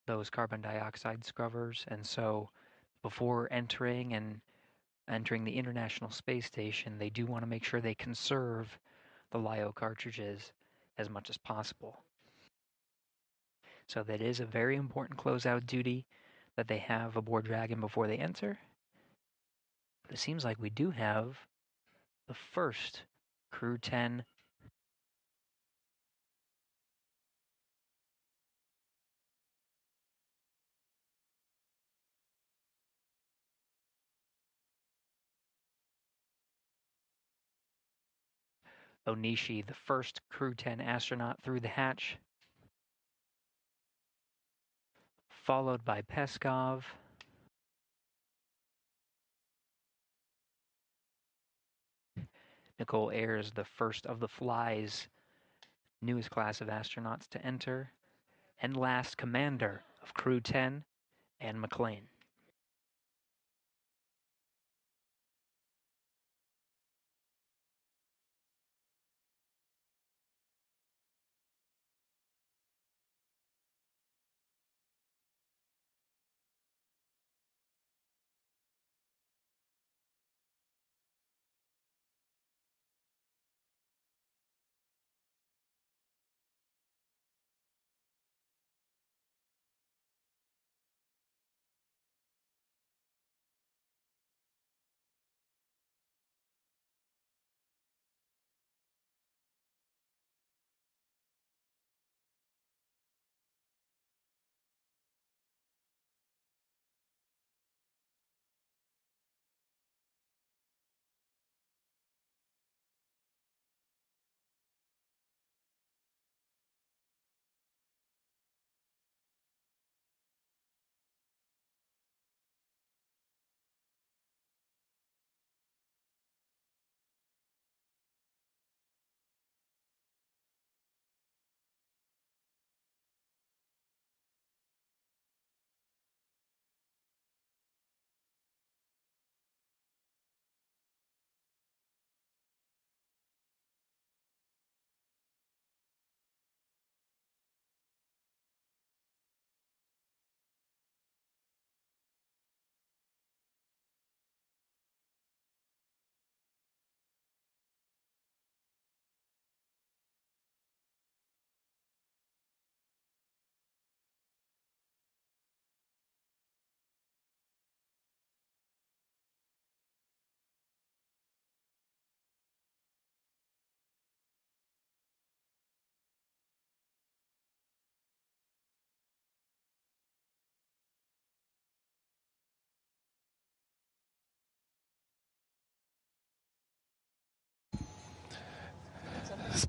those carbon dioxide scrubbers, and so before entering the International Space Station, they do want to make sure they conserve the LIO cartridges as much as possible. So that is a very important closeout duty that they have aboard Dragon before they enter. But it seems like we do have the first Crew-10 Onishi, the first Crew-10 astronaut through the hatch, followed by Peskov. Nicole Ayers, the first of the Fly's newest class of astronauts to enter, and last commander of Crew-10, Anne McLean.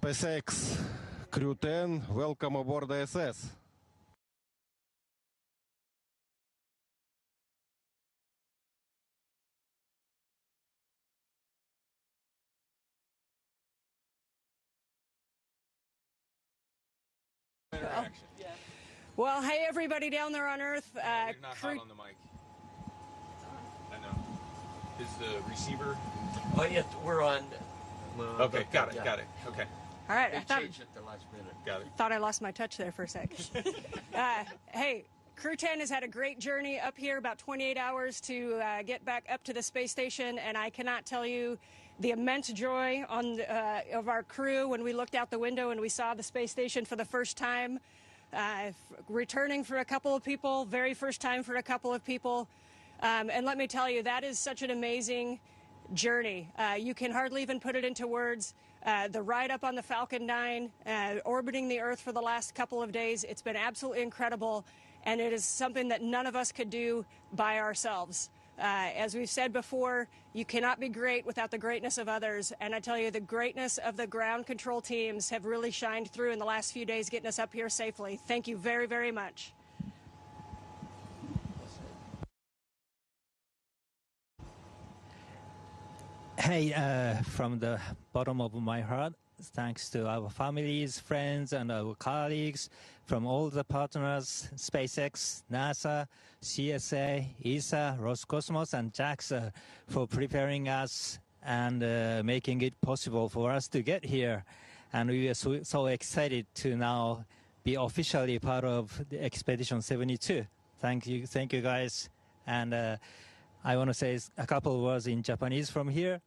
SpaceX Crew-10, welcome aboard the ISS. Well, hey, everybody down there on Earth. You're not hot on the mic. I know. Is the receiver? Oh, yeah, we're on. Okay, got it. Okay. All right, They changed at the last minute. Got it. Thought I lost my touch there for a sec. Hey, Crew-10 has had a great journey up here, about 28 hours to get back up to the space station, and I cannot tell you the immense joy of our crew when we looked out the window and we saw the space station for the first time. Returning for a couple of people, very first time for a couple of people. And let me tell you, that is such an amazing journey. You can hardly even put it into words. The ride up on the Falcon 9, orbiting the Earth for the last couple of days, it's been absolutely incredible, and it is something that none of us could do by ourselves. As we've said before, you cannot be great without the greatness of others, and I tell you, the greatness of the ground control teams have really shined through in the last few days getting us up here safely. Thank you very, very much. Hey, from the bottom of my heart, thanks to our families, friends, and our colleagues from all the partners, SpaceX, NASA, CSA, ESA, Roscosmos, and JAXA for preparing us and making it possible for us to get here. And we are so excited to now be officially part of the Expedition 72. Thank you guys. And I want to say a couple of words in Japanese from here.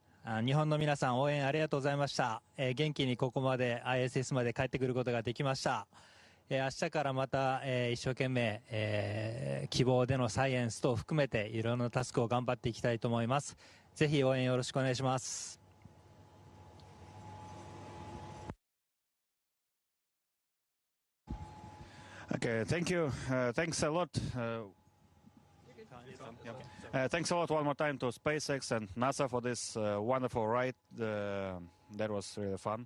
日本の皆さん応援ありがとうございました。元気にここまで ISS まで帰ってくることができました。明日からまた一生懸命希望でのサイエンス等を含めていろんなタスクを頑張っていきたいと思います。ぜひ応援よろしくお願いします。Okay, thank you. Thanks a lot. Thanks a lot one more time to SpaceX and NASA for this wonderful ride. That was really fun.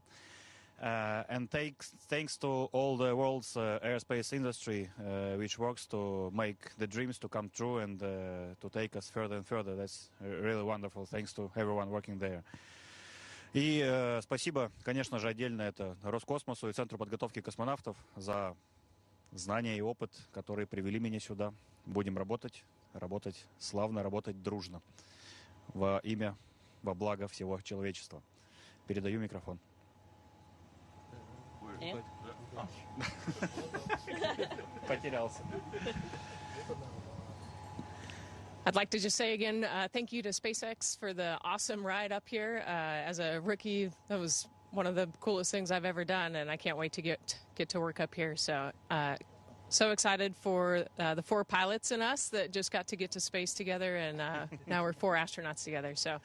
And thanks to all the world's aerospace industry, which works to make the dreams to come true and to take us further and further. That's really wonderful. Thanks to everyone working there. И спасибо, конечно же, отдельно это Роскосмосу и Центру подготовки космонавтов за знания и опыт, которые привели меня сюда. Будем работать славно, работать дружно во имя, во благо всего человечества. Передаю микрофон. Потерялся. I'd like to just say again, thank you to SpaceX for the awesome ride up here. As a rookie, that was one of the coolest things I've ever done, and I can't wait to get to work up here. So excited for the 4 pilots and us that just got to space together, and now we're 4 astronauts together. So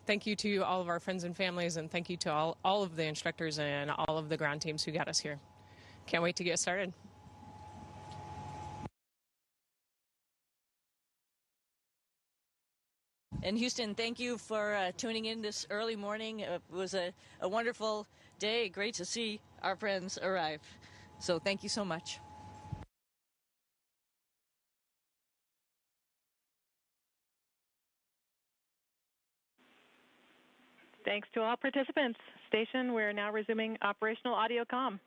thank you to all of our friends and families, and thank you to all of the instructors and all of the ground teams who got us here. Can't wait to get started. And Houston, thank you for tuning in this early morning. It was a wonderful day. Great to see our friends arrive. So thank you so much. Thanks to all participants. Station, we're now resuming operational audio comm.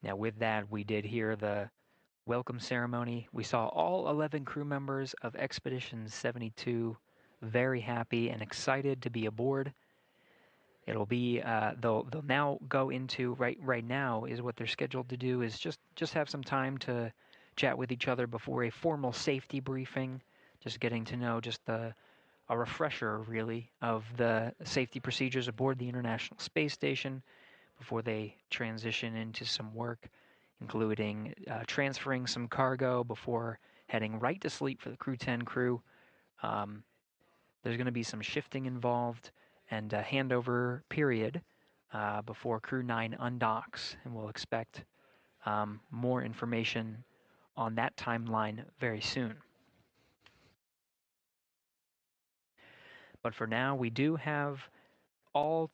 Now, with that, we did hear the welcome ceremony. We saw all 11 crew members of Expedition 72 very happy and excited to be aboard. It'll be they'll now go into right now is what they're scheduled to do is just have some time to chat with each other before a formal safety briefing, just getting to know a refresher really of the safety procedures aboard the International Space Station before they transition into some work, including transferring some cargo before heading right to sleep for the Crew-10 crew. There's going to be some shifting involved and a handover period before Crew-9 undocks, and we'll expect more information on that timeline very soon. But for now, we do have all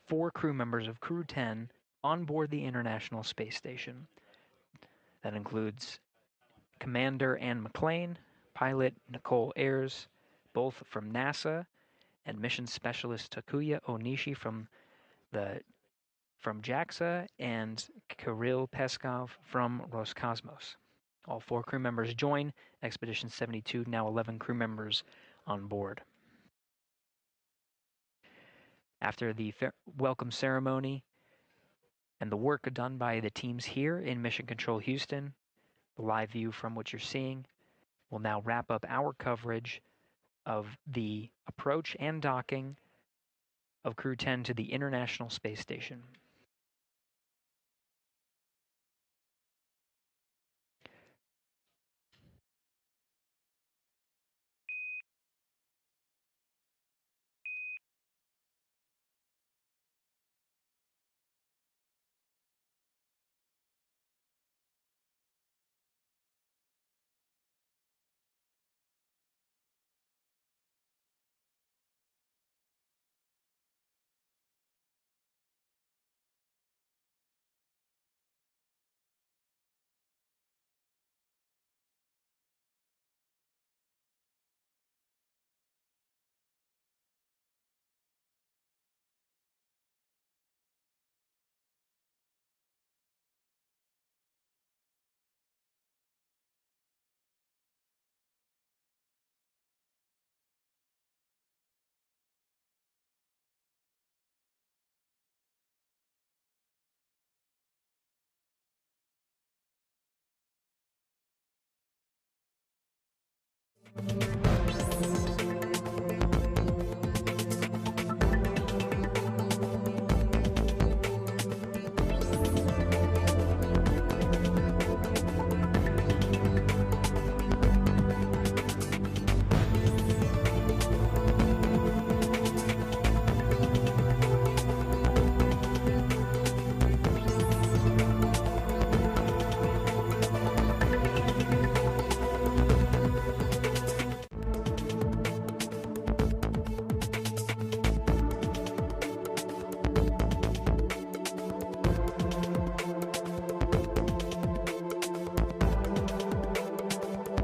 4 crew members of Crew-10 on board the International Space Station. That includes Commander Anne McClain, pilot Nicole Ayers, both from NASA, and mission specialist Takuya Onishi from JAXA, and Kirill Peskov from Roscosmos. All 4 crew members join Expedition 72, now 11 crew members on board. After the welcome ceremony and the work done by the teams here in Mission Control Houston, the live view from what you're seeing, will now wrap up our coverage of the approach and docking of Crew-10 to the International Space Station.